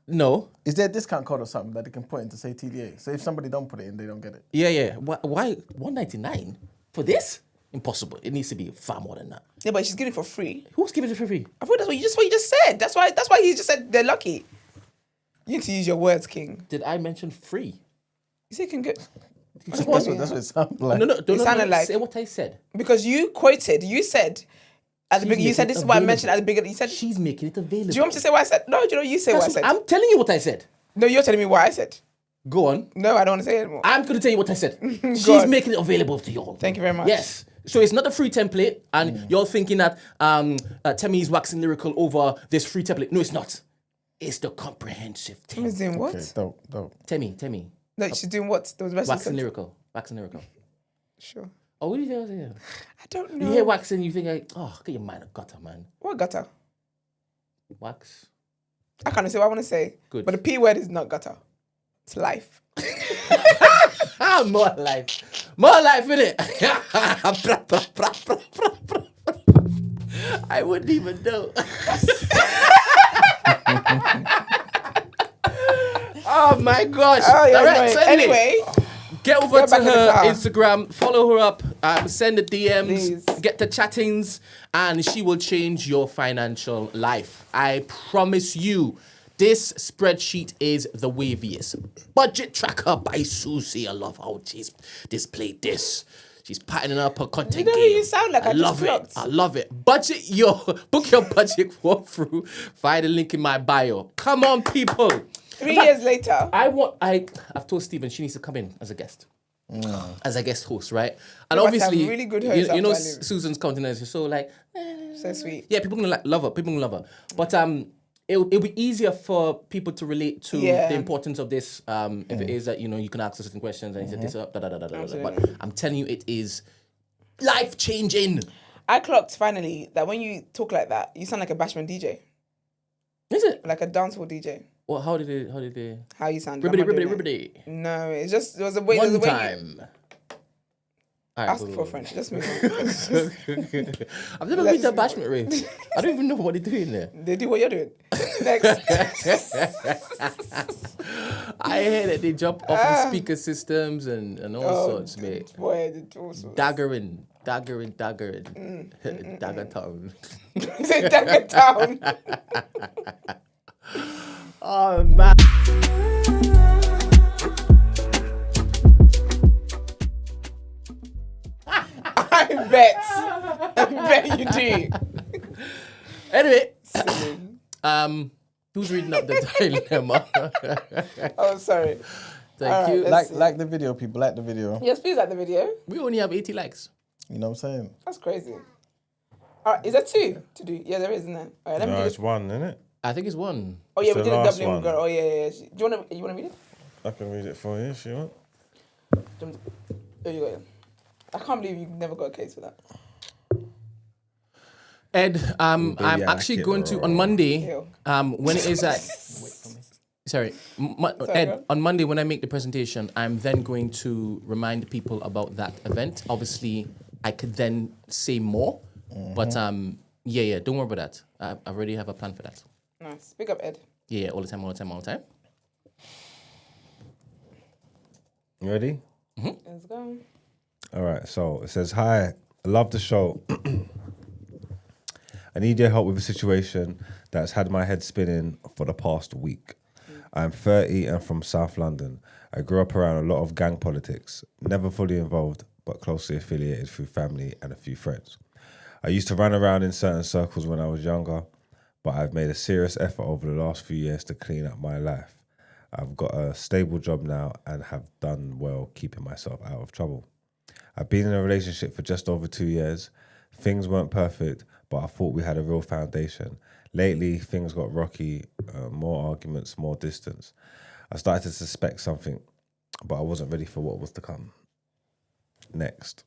[SPEAKER 3] No.
[SPEAKER 2] Is there a discount code or something that they can put in to say TDA? So if somebody don't put it in, they don't get it.
[SPEAKER 3] Yeah. Why 199 for this? Impossible. It needs to be far more than that.
[SPEAKER 1] Yeah, but she's giving it for free.
[SPEAKER 3] Who's giving it for free?
[SPEAKER 1] I thought that's what you just said. That's why he just said they're lucky. You need to use your words, King.
[SPEAKER 3] Did I mention free?
[SPEAKER 1] You said can get.
[SPEAKER 2] That's what it sounded like.
[SPEAKER 3] No.
[SPEAKER 1] It sounded like.
[SPEAKER 3] Say what I said.
[SPEAKER 1] Because you said at the beginning. You said this is what I mentioned at the beginning. You said
[SPEAKER 3] she's making it available.
[SPEAKER 1] Do you want me to say what I said? No, you say what I said.
[SPEAKER 3] I'm telling you what I said.
[SPEAKER 1] No, you're telling me what I said.
[SPEAKER 3] Go on.
[SPEAKER 1] No, I don't want to say it anymore.
[SPEAKER 3] I'm going to tell you what I said. She's making it available to you all.
[SPEAKER 1] Thank you very much.
[SPEAKER 3] Yes. So it's not a free template, and you're thinking that Temi is waxing lyrical over this free template. No, it's not. It's the comprehensive thing.
[SPEAKER 1] Temi's doing what?
[SPEAKER 2] Okay, don't.
[SPEAKER 3] Temi.
[SPEAKER 1] No, she's doing what?
[SPEAKER 3] Waxing lyrical.
[SPEAKER 1] Sure.
[SPEAKER 3] Oh, what do you think?
[SPEAKER 1] I don't know.
[SPEAKER 3] You hear waxing, you think, get your mind a gutter, man.
[SPEAKER 1] What gutter?
[SPEAKER 3] Wax.
[SPEAKER 1] I can't say what I want to say.
[SPEAKER 3] Good.
[SPEAKER 1] But the P word is not gutter. It's life.
[SPEAKER 3] More life, innit? I wouldn't even know. Oh my gosh.
[SPEAKER 1] Oh, yeah,
[SPEAKER 3] All right,
[SPEAKER 1] no.
[SPEAKER 3] so
[SPEAKER 1] Anyway,
[SPEAKER 3] get over
[SPEAKER 1] Get
[SPEAKER 3] to
[SPEAKER 1] back in the
[SPEAKER 3] her
[SPEAKER 1] car.
[SPEAKER 3] Instagram, follow her up, send the DMs,
[SPEAKER 1] Please.
[SPEAKER 3] get the chattings, and she will change your financial life. I promise you. This spreadsheet is the waviest. Budget tracker by Susie. I love how she's displayed this. She's patterning up her content
[SPEAKER 1] You know who
[SPEAKER 3] game.
[SPEAKER 1] you sound like? I just
[SPEAKER 3] love it.
[SPEAKER 1] clocked.
[SPEAKER 3] I love it. Book your budget walkthrough via the link in my bio. Come on, people.
[SPEAKER 1] 3 years later.
[SPEAKER 3] I've told Stephen she needs to come in as a guest. As a guest host, right? And
[SPEAKER 1] You must have
[SPEAKER 3] obviously,
[SPEAKER 1] really good hosts
[SPEAKER 3] you know
[SPEAKER 1] after I leave.
[SPEAKER 3] Susan's countenance is so like,
[SPEAKER 1] So sweet.
[SPEAKER 3] yeah, people gonna love her. People gonna love her. But it'll be easier for people to relate to
[SPEAKER 1] Yeah.
[SPEAKER 3] the importance of this. If it is that you can ask certain questions and you set this up, But I'm telling you, it is life changing.
[SPEAKER 1] I clocked finally that when you talk like that, you sound like a bashment DJ.
[SPEAKER 3] Is it?
[SPEAKER 1] Like a dancehall DJ.
[SPEAKER 3] Well, how did it?
[SPEAKER 1] How you sound?
[SPEAKER 3] Ribbity.
[SPEAKER 1] No, it was a way.
[SPEAKER 3] One
[SPEAKER 1] there was a way
[SPEAKER 3] time. All right,
[SPEAKER 1] Ask for a friend. Just move on.
[SPEAKER 3] I've never been to a bashment rave. I don't even know what they're doing there.
[SPEAKER 1] They do what you're doing. Next.
[SPEAKER 3] I hear that they jump off the speaker systems and all sorts, mate.
[SPEAKER 1] Boy, they do all sorts.
[SPEAKER 3] Daggering. Dagger town.
[SPEAKER 1] Say Dagger Town.
[SPEAKER 3] Oh man.
[SPEAKER 1] I bet you do.
[SPEAKER 3] Anyway, who's reading up the dilemma?
[SPEAKER 1] Oh, sorry.
[SPEAKER 3] Thank you.
[SPEAKER 2] Like the video, people. Like the video.
[SPEAKER 1] Yes, please like the video.
[SPEAKER 3] We only have 80 likes.
[SPEAKER 2] You know what I'm saying?
[SPEAKER 1] That's crazy. All right, is there 2 to do? Yeah, there is, isn't there? All right, let me do
[SPEAKER 4] No,
[SPEAKER 1] this.
[SPEAKER 4] it's one, isn't it?
[SPEAKER 3] I think it's 1.
[SPEAKER 1] Oh yeah,
[SPEAKER 4] It's
[SPEAKER 1] we
[SPEAKER 4] the
[SPEAKER 1] did a
[SPEAKER 4] last
[SPEAKER 1] Dublin
[SPEAKER 4] one.
[SPEAKER 1] girl. Oh yeah. Do you wanna read it?
[SPEAKER 4] I can read it for you if you want.
[SPEAKER 1] There you go. I can't believe you've never got a case for that.
[SPEAKER 3] Ed, I'm actually going to on Monday.
[SPEAKER 1] Ew.
[SPEAKER 3] When it is at. Sorry, Ed. On Monday when I make the presentation, I'm then going to remind people about that event. Obviously, I could then say more, but yeah. Don't worry about that. I already have a plan for that.
[SPEAKER 1] Nice. Big up, Ed.
[SPEAKER 3] Yeah, all the time.
[SPEAKER 4] You ready?
[SPEAKER 1] Let's go.
[SPEAKER 4] All right, so it says, hi, I love the show. I need your help with a situation that's had my head spinning for the past week. I'm 30 and from South London. I grew up around a lot of gang politics, never fully involved, but closely affiliated through family and a few friends. I used to run around in certain circles when I was younger, but I've made a serious effort over the last few years to clean up my life. I've got a stable job now and have done well keeping myself out of trouble. I've been in a relationship for just over 2 years. Things weren't perfect, but I thought we had a real foundation. Lately, things got rocky, more arguments, more distance. I started to suspect something, but I wasn't ready for what was to come. Next.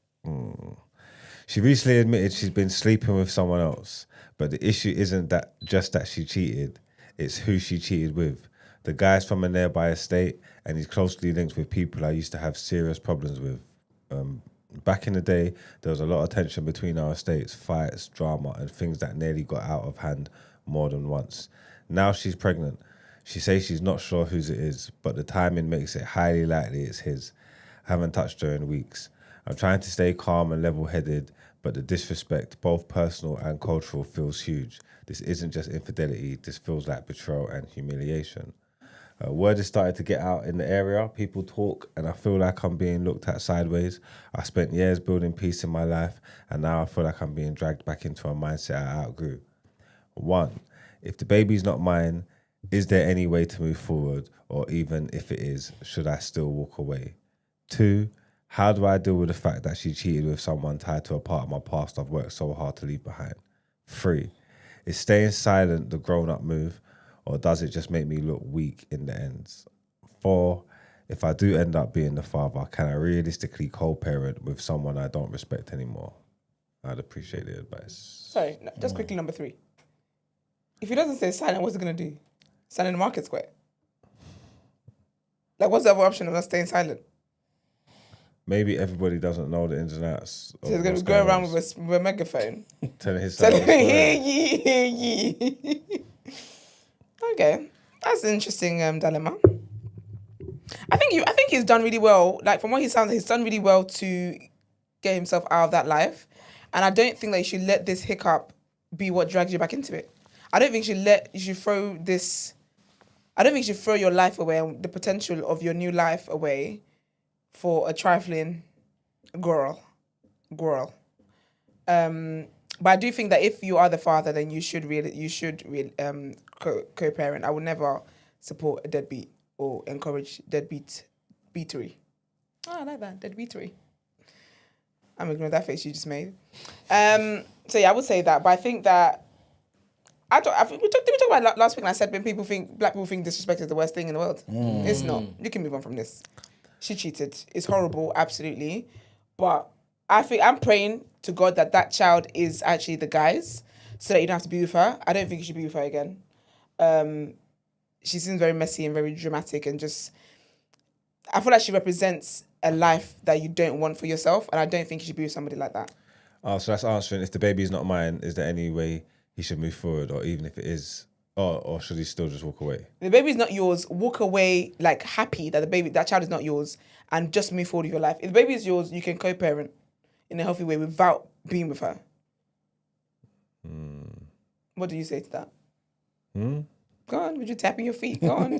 [SPEAKER 4] She recently admitted she's been sleeping with someone else, but the issue isn't just that she cheated, it's who she cheated with. The guy's from a nearby estate, and he's closely linked with people I used to have serious problems with. Back in the day, there was a lot of tension between our estates, fights, drama, and things that nearly got out of hand more than once. Now she's pregnant. She says she's not sure whose it is, but the timing makes it highly likely it's his. I haven't touched her in weeks. I'm trying to stay calm and level-headed, but the disrespect, both personal and cultural, feels huge. This isn't just infidelity, this feels like betrayal and humiliation. Word has started to get out in the area. People talk, and I feel like I'm being looked at sideways. I spent years building peace in my life, and now I feel like I'm being dragged back into a mindset I outgrew. 1, if the baby's not mine, is there any way to move forward? Or even if it is, should I still walk away? 2, how do I deal with the fact that she cheated with someone tied to a part of my past I've worked so hard to leave behind? 3, is staying silent the grown-up move? Or does it just make me look weak in the ends? 4, if I do end up being the father, can I realistically co-parent with someone I don't respect anymore? I'd appreciate the advice.
[SPEAKER 1] Sorry, no, just quickly, number 3. If he doesn't say silent, what's he going to do? Stand in the market square? Like, what's the other option of not staying silent?
[SPEAKER 4] Maybe everybody doesn't know the ins and outs.
[SPEAKER 1] So he's going to go around with a megaphone.
[SPEAKER 4] Telling his side.
[SPEAKER 1] Hear ye. Okay, that's an interesting dilemma. I think he's done really well. Like from what he sounds, he's done really well to get himself out of that life. And I don't think that you should let this hiccup be what drags you back into it. I don't think you should throw your life away and the potential of your new life away for a trifling girl. But I do think that if you are the father, then you should co-parent. I would never support a deadbeat or encourage beatery. Oh, I like that, deadbeatery. I'm ignoring that face you just made. So yeah, I would say that. But I think that we talked about last week, and I said when black people think disrespect is the worst thing in the world. It's not. You can move on from this. She cheated. It's horrible, absolutely. But I'm praying to God that child is actually the guy's, so that you don't have to be with her. I don't think you should be with her again. She seems very messy and very dramatic, and I feel like she represents a life that you don't want for yourself, and I don't think you should be with somebody like that.
[SPEAKER 4] Oh, so that's answering. If the baby is not mine, is there any way he should move forward, or even if it is, or should he still just walk away?
[SPEAKER 1] The baby is not yours. Walk away like happy that that child is not yours, and just move forward with your life. If the baby is yours, you can co-parent in a healthy way without being with her. What do you say to that? Go on, would you tapping your feet? Go on.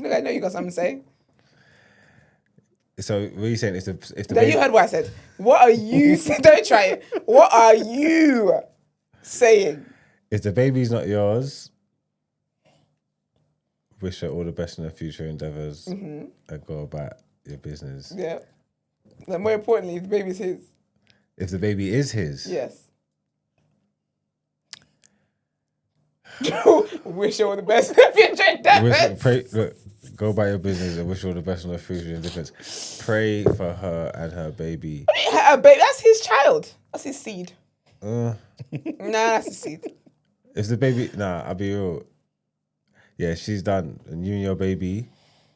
[SPEAKER 1] Look, I know you got something to say.
[SPEAKER 4] So what are you saying? If the
[SPEAKER 1] baby... You heard what I said. What are you saying? Don't try it. What are you saying?
[SPEAKER 4] If the baby's not yours, wish her all the best in her future endeavours and go about your business.
[SPEAKER 1] Yeah. And more importantly, if the baby's his.
[SPEAKER 4] If the baby is his?
[SPEAKER 1] Yes. Wish her all the best in her future endeavours.
[SPEAKER 4] Look, go about your business and wish her all the best in her future endeavours. Pray for her and her baby.
[SPEAKER 1] Her baby, that's his child. That's his seed. Nah, that's his seed.
[SPEAKER 4] If the baby, I'll be real. Yeah, she's done. And you and your baby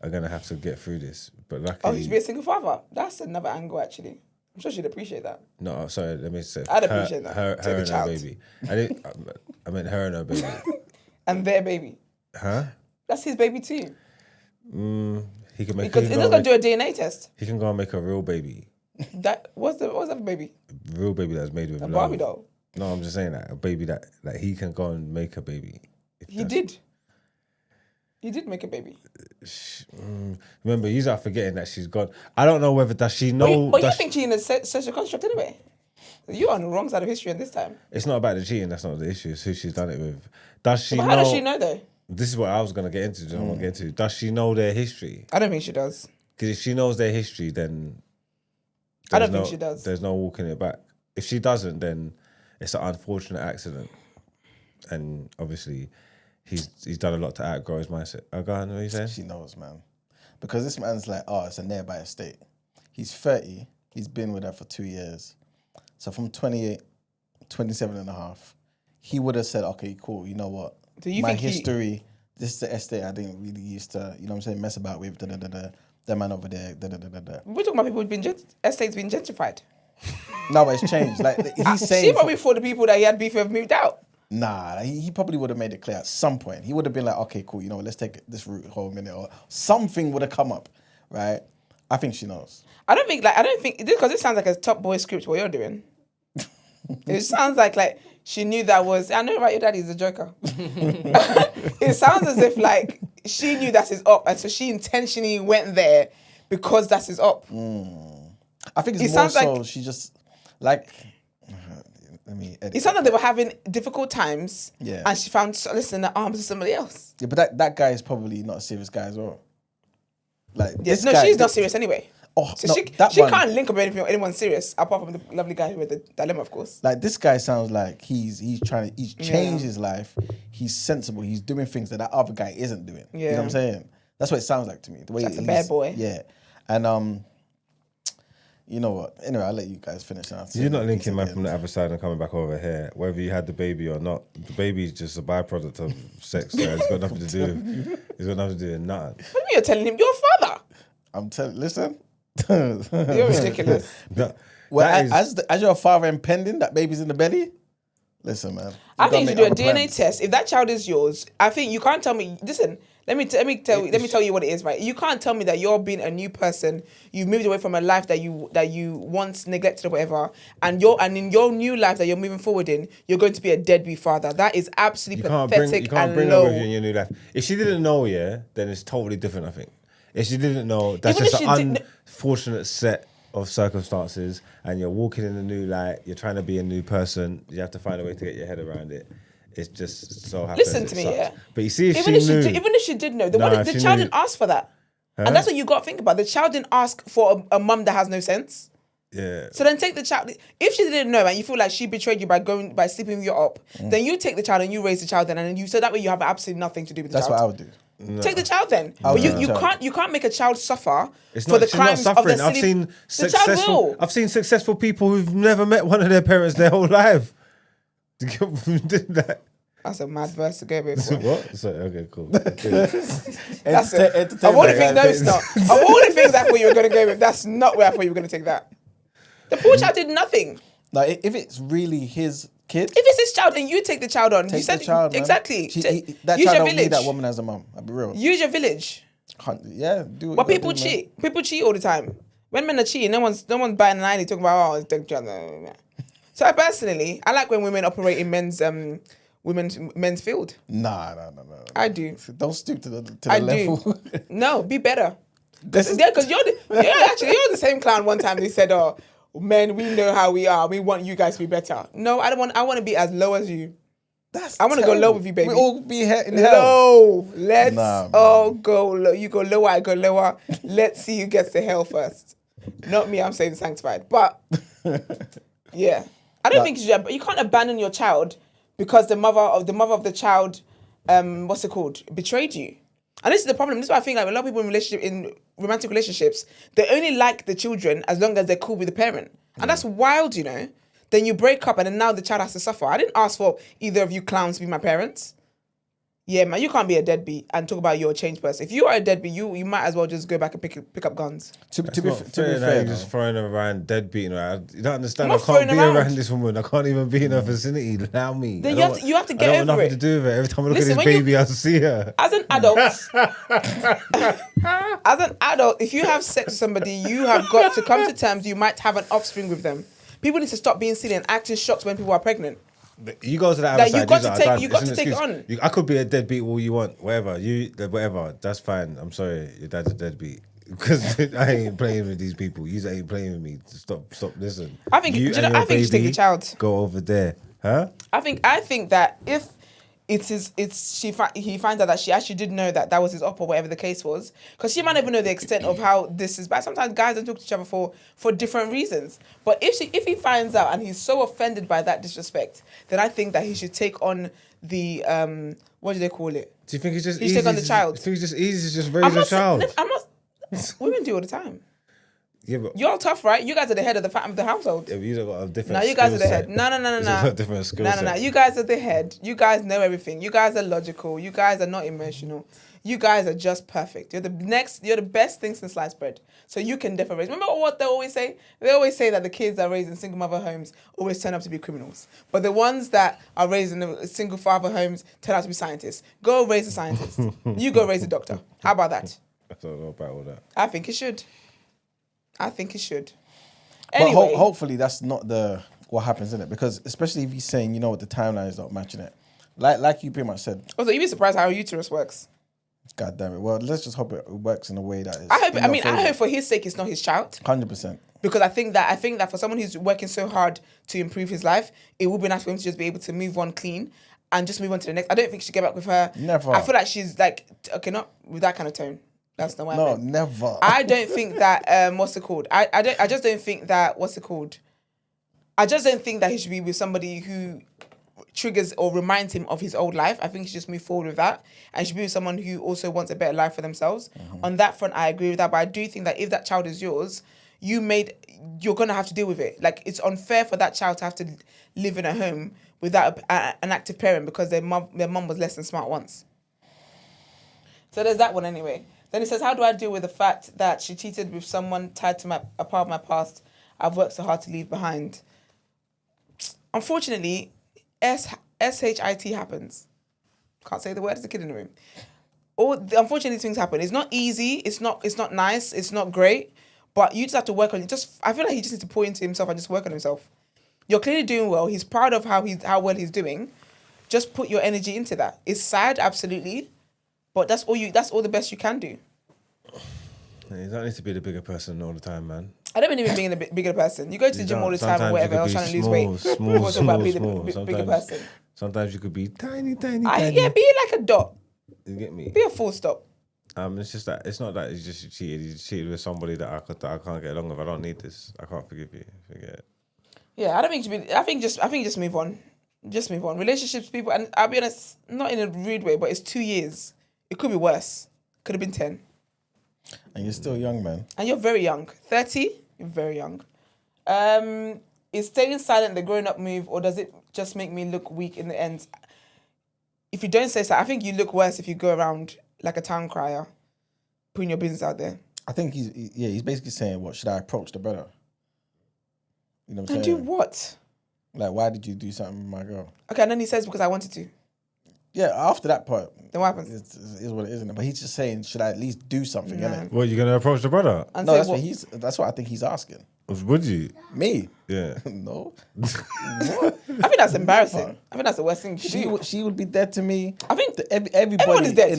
[SPEAKER 4] are going to have to get through this. But luckily...
[SPEAKER 1] you should be a single father. That's another angle, actually. I'm sure she'd appreciate that.
[SPEAKER 4] No, sorry, let me say.
[SPEAKER 1] I'd appreciate that.
[SPEAKER 4] Her and her baby. I meant her and her baby.
[SPEAKER 1] And their baby.
[SPEAKER 4] Huh?
[SPEAKER 1] That's his baby too.
[SPEAKER 4] He can make...
[SPEAKER 1] Because he's not going to do a DNA test.
[SPEAKER 4] He can go and make a real baby.
[SPEAKER 1] What's that baby?
[SPEAKER 4] A real baby that's made with love.
[SPEAKER 1] A Barbie doll?
[SPEAKER 4] No, I'm just saying that. A baby that he can go and make a baby.
[SPEAKER 1] He did. He did make a baby.
[SPEAKER 4] Remember, you are forgetting that she's gone. I don't know whether does she know...
[SPEAKER 1] But you think she's in a social construct anyway? You're on the wrong side of history at this time.
[SPEAKER 4] It's not about the cheating. That's not the issue. It's who she's done it with. Does she know...
[SPEAKER 1] How does she know, though?
[SPEAKER 4] This is what I was going to get into. Does she know their history?
[SPEAKER 1] I don't think she does.
[SPEAKER 4] Because if she knows their history, then...
[SPEAKER 1] I don't think she does.
[SPEAKER 4] There's no walking it back. If she doesn't, then it's an unfortunate accident. And obviously... He's done a lot to outgrow his mindset. Go on, what are you saying?
[SPEAKER 2] She knows, man. Because this man's like, it's a nearby estate. He's 30. He's been with her for 2 years. So from 28, 27 and a half, he would have said, okay, cool, you know what? My history, this is the estate I didn't really used to, you know what I'm saying, mess about with, the man over there,
[SPEAKER 1] We're talking about people who've estates being gentrified.
[SPEAKER 2] No, but it's changed. Like he's saying...
[SPEAKER 1] She probably thought the people that he had beef with moved out.
[SPEAKER 2] Nah, he probably would have made it clear at some point. He would have been like, okay, cool, you know, let's take this route home minute, or something would have come up, right? I think she knows.
[SPEAKER 1] I don't think, because this sounds like a Top Boy script, what you're doing. It sounds like she knew that was, I know, right, your daddy's a joker. It sounds as if like she knew that's his op, and so she intentionally went there because that's his op.
[SPEAKER 2] I think it's more so she just, like...
[SPEAKER 1] It sounded like they were having difficult times, and she found solace in the arms of somebody else.
[SPEAKER 2] Yeah, but that guy is probably not a serious guy as well.
[SPEAKER 1] She's not serious anyway. So she can't link up with anyone serious apart from the lovely guy who had the dilemma, of course.
[SPEAKER 2] Like this guy sounds like he's changed his life. He's sensible. He's doing things that other guy isn't doing.
[SPEAKER 1] Yeah.
[SPEAKER 2] You know what I'm saying? That's what it sounds like to me. The way
[SPEAKER 1] he's a bad boy.
[SPEAKER 2] Yeah, and you know what? Anyway, I'll let you guys finish now.
[SPEAKER 4] You're not linking man from the other side and coming back over here. Whether you had the baby or not, the baby is just a byproduct of sex. So it's got nothing to do with nothing.
[SPEAKER 1] You're telling him your father.
[SPEAKER 2] I'm telling. Listen.
[SPEAKER 1] You're ridiculous.
[SPEAKER 2] No, well, as your father impending, that baby's in the belly. Listen, man.
[SPEAKER 1] I think you should do a DNA test. If that child is yours, I think you can't tell me. Listen, Let me tell you what it is, right? You can't tell me that you're being a new person. You've moved away from a life that you once neglected or whatever, and in your new life that you're moving forward in, you're going to be a deadbeat father. That is absolutely pathetic
[SPEAKER 4] you can't
[SPEAKER 1] and
[SPEAKER 4] bring
[SPEAKER 1] low.
[SPEAKER 4] her with you in your new life. If she didn't know, then it's totally different, I think. If she didn't know, that's just an unfortunate set of circumstances, and you're walking in a new light, you're trying to be a new person, you have to find a way to get your head around it. It's just so happens.
[SPEAKER 1] Listen to me,
[SPEAKER 4] sucks.
[SPEAKER 1] yeah.
[SPEAKER 4] But you see,
[SPEAKER 1] even if she did know, the child didn't ask for that. Huh? And that's what you got to think about. The child didn't ask for a mum that has no sense.
[SPEAKER 4] Yeah.
[SPEAKER 1] So then take the child. If she didn't know and you feel like she betrayed you by sleeping with you up, then you take the child and you raise the child then, and you so that way you have absolutely nothing to do with the child.
[SPEAKER 2] That's what I would do.
[SPEAKER 4] No.
[SPEAKER 1] Take the child then. But you can't make a child suffer for the crimes
[SPEAKER 4] not suffering.
[SPEAKER 1] of the silly.
[SPEAKER 4] I've seen successful people who've never met one of their parents their whole life. Did that.
[SPEAKER 1] That's a mad verse to go with.
[SPEAKER 4] What? Sorry, okay, cool.
[SPEAKER 1] That's it. Of all the things, no, it's not. Of all the things I thought you were going to go with, that's not where I thought you were going to take that. The poor child did nothing.
[SPEAKER 2] Like, if it's really his kid,
[SPEAKER 1] if it's his child, then you take the child on.
[SPEAKER 2] Take
[SPEAKER 1] You said
[SPEAKER 2] the child, man.
[SPEAKER 1] exactly.
[SPEAKER 2] That
[SPEAKER 1] Use
[SPEAKER 2] child
[SPEAKER 1] your
[SPEAKER 2] don't need
[SPEAKER 1] village.
[SPEAKER 2] that woman as a mum. I'll be real.
[SPEAKER 1] Use your village.
[SPEAKER 2] Yeah, do what
[SPEAKER 1] But
[SPEAKER 2] you
[SPEAKER 1] people
[SPEAKER 2] gotta do,
[SPEAKER 1] cheat. Man. People cheat all the time. When men are cheating, no one's biting an eye talking about it's the child. So I like when women operate in men's field.
[SPEAKER 2] Nah.
[SPEAKER 1] I do.
[SPEAKER 2] Don't stoop to the level.
[SPEAKER 1] No, be better. Because you're the same clown. One time they said, "Oh, men, we know how we are. We want you guys to be better." No, I don't want. I want to be as low as you. I want to go low with you, baby.
[SPEAKER 2] We all be in hell.
[SPEAKER 1] Low. Let's all go low. You go lower, I go lower. Let's see who gets to hell first. Not me. I'm saying sanctified, but yeah, I don't think you can't abandon your child because the mother of the child, betrayed you. And this is the problem. This is why I think like a lot of people in romantic relationships, they only like the children as long as they're cool with the parent. And that's wild, you know. Then you break up and then now the child has to suffer. I didn't ask for either of you clowns to be my parents. Yeah, man, you can't be a deadbeat and talk about you're a changed person. If you are a deadbeat, you might as well just go back and pick up guns.
[SPEAKER 2] To be fair,
[SPEAKER 4] you're just throwing her around, deadbeating her. You don't understand.
[SPEAKER 1] I'm
[SPEAKER 4] I
[SPEAKER 1] not
[SPEAKER 4] can't be
[SPEAKER 1] throwing
[SPEAKER 4] around this woman. I can't even be in her vicinity. Allow me.
[SPEAKER 1] Then you have to get over
[SPEAKER 4] I don't want nothing
[SPEAKER 1] it.
[SPEAKER 4] to do with it. Every time I look
[SPEAKER 1] Listen,
[SPEAKER 4] at this baby, I see her.
[SPEAKER 1] As an adult, if you have sex with somebody, you have got to come to terms you might have an offspring with them. People need to stop being silly and acting shocked when people are pregnant.
[SPEAKER 4] You go to the other side.
[SPEAKER 1] You got to take it on.
[SPEAKER 4] I could be a deadbeat all you want, whatever. That's fine. I'm sorry, your dad's a deadbeat. Because I ain't playing with these people. You ain't playing with me. Stop. Listen.
[SPEAKER 1] I think you should take the child.
[SPEAKER 4] Go over there, huh?
[SPEAKER 1] I think that if he finds out that she actually did know that was his op or whatever the case was, because she might not even know the extent of how this is bad. Sometimes guys don't talk to each other for different reasons. But if he finds out and he's so offended by that disrespect, then I think that he should take on the what do they call it?
[SPEAKER 4] Do you think it's just
[SPEAKER 1] easy? Take on the child.
[SPEAKER 4] Do you think it's just easy to just raise a child?
[SPEAKER 1] I'm not. Women do all the time.
[SPEAKER 4] Yeah, but
[SPEAKER 1] you're tough, right? You guys are the head of the household.
[SPEAKER 4] Yeah, but you got a different.
[SPEAKER 1] No, you guys are the head. No.
[SPEAKER 4] Got a different skill set.
[SPEAKER 1] No. You guys are the head. You guys know everything. You guys are logical. You guys are not emotional. You guys are just perfect. You're the best thing since sliced bread. So you can definitely raise. Remember what they always say? They always say that the kids that are raised in single mother homes always turn up to be criminals. But the ones that are raised in single father homes turn out to be scientists. Go raise a scientist. You go raise a doctor. How about that?
[SPEAKER 4] I don't know about all that.
[SPEAKER 1] I think it should.
[SPEAKER 2] Anyway. But hopefully that's not what happens in it, because especially if he's saying, you know what, the timeline is not matching it. Like you pretty much said.
[SPEAKER 1] Also, you'd be surprised how a uterus works.
[SPEAKER 2] God damn it. Well, let's just hope it works in a way that is.
[SPEAKER 1] I hope for his sake it's not his child.
[SPEAKER 2] 100%.
[SPEAKER 1] Because I think that for someone who's working so hard to improve his life, it would be nice for him to just be able to move on clean and just move on to the next. I don't think she should get back with her.
[SPEAKER 2] Never.
[SPEAKER 1] I feel like she's like, okay, not with that kind of tone. That's not what I meant.
[SPEAKER 2] Never.
[SPEAKER 1] I don't think that what's it called? I just don't think that I just don't think that he should be with somebody who triggers or reminds him of his old life. I think he should just move forward with that, and he should be with someone who also wants a better life for themselves. Mm-hmm. On that front, I agree with that, but I do think that if that child is yours, you're gonna have to deal with it. Like, it's unfair for that child to have to live in a home without an active parent because their mum was less than smart once. So there's that one anyway. Then he says, how do I deal with the fact that she cheated with someone tied to a part of my past I've worked so hard to leave behind? Unfortunately, SHIT happens. Can't say the word, there's a kid in the room. unfortunately, these things happen. It's not easy. It's not nice. It's not great. But you just have to work on it. I feel like he just needs to pour into himself and just work on himself. You're clearly doing well. He's proud of how well he's doing. Just put your energy into that. It's sad, absolutely, but that's all the best you can do.
[SPEAKER 4] You don't need to be the bigger person all the time, man.
[SPEAKER 1] I don't believe in being a bigger person. You go to the gym all the time or whatever else, trying to lose weight.
[SPEAKER 4] Small.
[SPEAKER 1] Bigger person.
[SPEAKER 4] Sometimes you could be tiny.
[SPEAKER 1] Yeah, be like a dot.
[SPEAKER 4] You get me?
[SPEAKER 1] Be a full stop.
[SPEAKER 4] It's just that it's not that he's just cheated. He's cheated with somebody that I can't get along with. I don't need this. I can't forgive you. Forget it.
[SPEAKER 1] Yeah, I don't think you should be. I think just move on. Just move on. Relationships, people, and I'll be honest, not in a rude way, but it's 2 years. It could be worse. Could have been 10.
[SPEAKER 2] And you're still young, man.
[SPEAKER 1] And you're very young. 30, you're very young. Is staying silent the grown-up move, or does it just make me look weak in the end? If you don't say so, I think you look worse if you go around like a town crier, putting your business out there.
[SPEAKER 2] I think he's basically saying, what, should I approach the brother? You know what I'm
[SPEAKER 1] And
[SPEAKER 2] saying?
[SPEAKER 1] do what?
[SPEAKER 2] Like, why did you do something with my girl?
[SPEAKER 1] Okay, and then he says, because I wanted to.
[SPEAKER 2] Yeah, after that part.
[SPEAKER 1] Then what happens?
[SPEAKER 2] It is what it is, isn't it? But he's just saying, should I at least do something, innit?
[SPEAKER 4] What, you going to approach the brother?
[SPEAKER 1] And
[SPEAKER 2] No,
[SPEAKER 1] say
[SPEAKER 2] that's what I think he's asking.
[SPEAKER 4] Would you?
[SPEAKER 2] Me?
[SPEAKER 4] Yeah.
[SPEAKER 2] No.
[SPEAKER 1] I think that's embarrassing. I think that's the worst thing to do.
[SPEAKER 2] She would be dead to me.
[SPEAKER 1] I think
[SPEAKER 2] everybody
[SPEAKER 1] everyone is dead.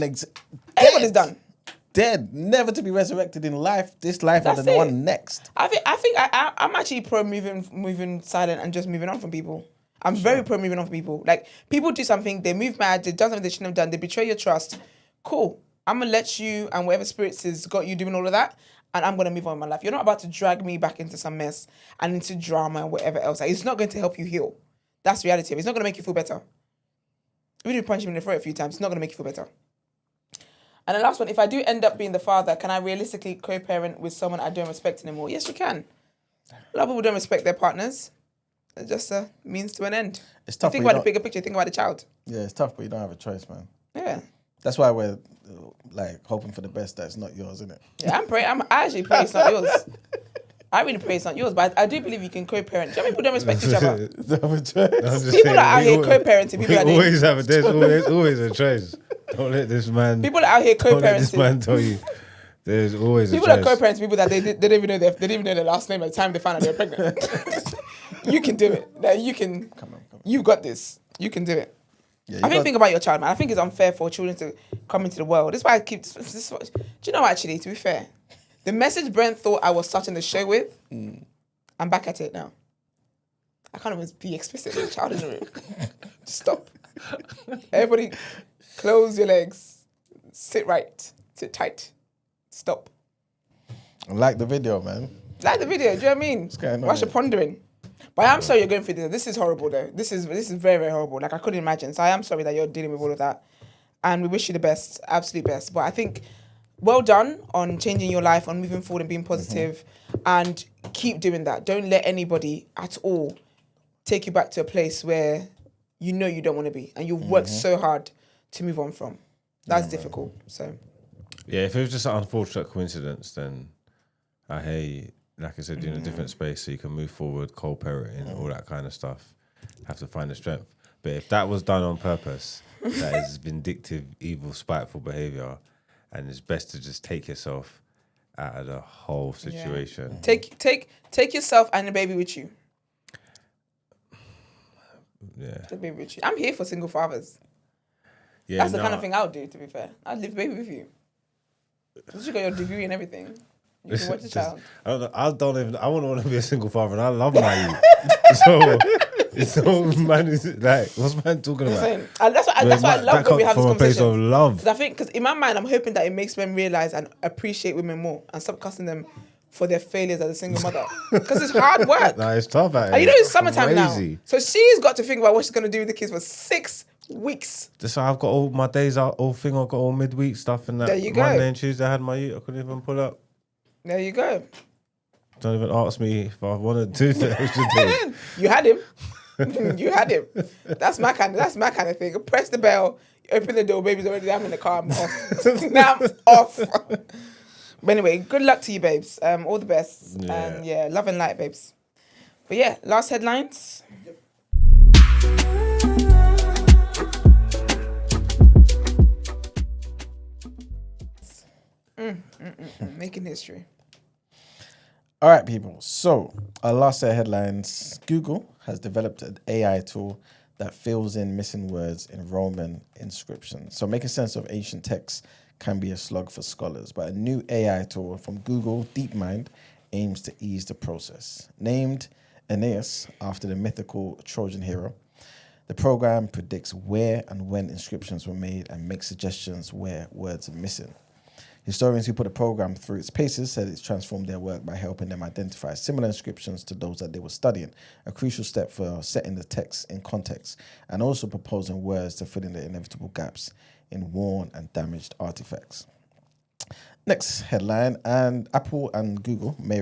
[SPEAKER 1] Everyone is done.
[SPEAKER 2] Dead, never to be resurrected in life. This life and the one next.
[SPEAKER 1] I'm actually pro moving silent and just moving on from people. I'm very pro moving on from people. Like, people do something, they move mad, they done something they shouldn't have done, they betray your trust. Cool. I'm gonna let you and whatever spirits has got you doing all of that, and I'm gonna move on in my life. You're not about to drag me back into some mess and into drama and whatever else. Like, it's not going to help you heal. That's the reality of it. It's not gonna make you feel better. Even if you punch him in the throat a few times, it's not gonna make you feel better. And the last one, if I do end up being the father, can I realistically co-parent with someone I don't respect anymore? Yes, you can. A lot of people don't respect their partners. It's just a means to an end.
[SPEAKER 2] It's tough.
[SPEAKER 1] Think about the bigger picture. Think about the child.
[SPEAKER 2] Yeah, it's tough, but you don't have a choice, man.
[SPEAKER 1] Yeah.
[SPEAKER 2] That's why we're like hoping for the best that it's not yours, isn't it?
[SPEAKER 1] Yeah, I actually pray it's not yours. I really pray it's not yours, but I do believe you can co-parent. Do you know people don't respect each other? People are out here co-parenting.
[SPEAKER 4] There's always a choice. Don't let this man.
[SPEAKER 1] People are out here co-parenting.
[SPEAKER 4] Don't let this man tell you. There's always
[SPEAKER 1] people
[SPEAKER 4] a choice.
[SPEAKER 1] People are co-parenting people that they didn't even know their last name at the time they found out they were pregnant. You can do it. Like, you can. Come on. You've got this. You can do it. Yeah, think about your child, man. I think it's unfair for children to come into the world. This is why I keep. Do you know, actually, to be fair, the message Brent thought I was starting the show with, I'm back at it now. I can't even be explicit with a child in the room. Stop. Everybody, close your legs. Sit right. Sit tight. Stop.
[SPEAKER 2] Like the video, man.
[SPEAKER 1] Like the video. Do you know what I mean? What's your pondering? But I am sorry you're going through this. This is horrible, though. This is very, very horrible. Like, I couldn't imagine. So I am sorry that you're dealing with all of that. And we wish you the best, absolute best. But I think, well done on changing your life, on moving forward and being positive. And keep doing that. Don't let anybody at all take you back to a place where you know you don't want to be. And you've worked so hard to move on from. That's difficult. So.
[SPEAKER 4] Yeah, if it was just an unfortunate coincidence, then I hear you. Like I said, you're in a different space, so you can move forward, co-parenting, all that kind of stuff. Have to find the strength. But if that was done on purpose, that is vindictive, evil, spiteful behaviour, and it's best to just take yourself out of the whole situation.
[SPEAKER 1] Yeah. Take yourself and the baby with you.
[SPEAKER 4] Yeah.
[SPEAKER 1] The baby with you. I'm here for single fathers.
[SPEAKER 4] Yeah,
[SPEAKER 1] that's the kind of thing I'll do, to be fair. I'll leave the baby with you. Because you got your degree and everything. You can watch the child.
[SPEAKER 4] I wouldn't want to be a single father, and I love my youth. So man, like, what's man talking about?
[SPEAKER 1] That's why I love when we have this conversation.
[SPEAKER 4] From a place of love.
[SPEAKER 1] I think, because in my mind, I'm hoping that it makes men realize and appreciate women more and stop cussing them for their failures as a single mother. Because it's hard work.
[SPEAKER 4] Nah, it's tough.
[SPEAKER 1] And you know it's summertime now. So she's got to think about what she's going to do with the kids for 6 weeks.
[SPEAKER 4] That's why I've got all my days out, all thing. I've got all midweek stuff and that.
[SPEAKER 1] There you go.
[SPEAKER 4] Monday and Tuesday I had my youth. I couldn't even pull up.
[SPEAKER 1] There you go.
[SPEAKER 4] Don't even ask me if I wanted to do the extra days.
[SPEAKER 1] You had him. You had him. That's my kind of thing. Press the bell, open the door, baby's already there, I'm in the car, I'm off. Now I'm off. But anyway, good luck to you, babes. All the best.
[SPEAKER 4] Yeah.
[SPEAKER 1] And love and light, babes. But yeah, last headlines. Making history.
[SPEAKER 2] All right, people. So, our last set of headlines. Google has developed an AI tool that fills in missing words in Roman inscriptions. So, making sense of ancient texts can be a slog for scholars, but a new AI tool from Google, DeepMind, aims to ease the process. Named Aeneas after the mythical Trojan hero, the program predicts where and when inscriptions were made and makes suggestions where words are missing. Historians who put the program through its paces said it's transformed their work by helping them identify similar inscriptions to those that they were studying, a crucial step for setting the text in context, and also proposing words to fill in the inevitable gaps in worn and damaged artifacts. Next headline, and Apple and Google may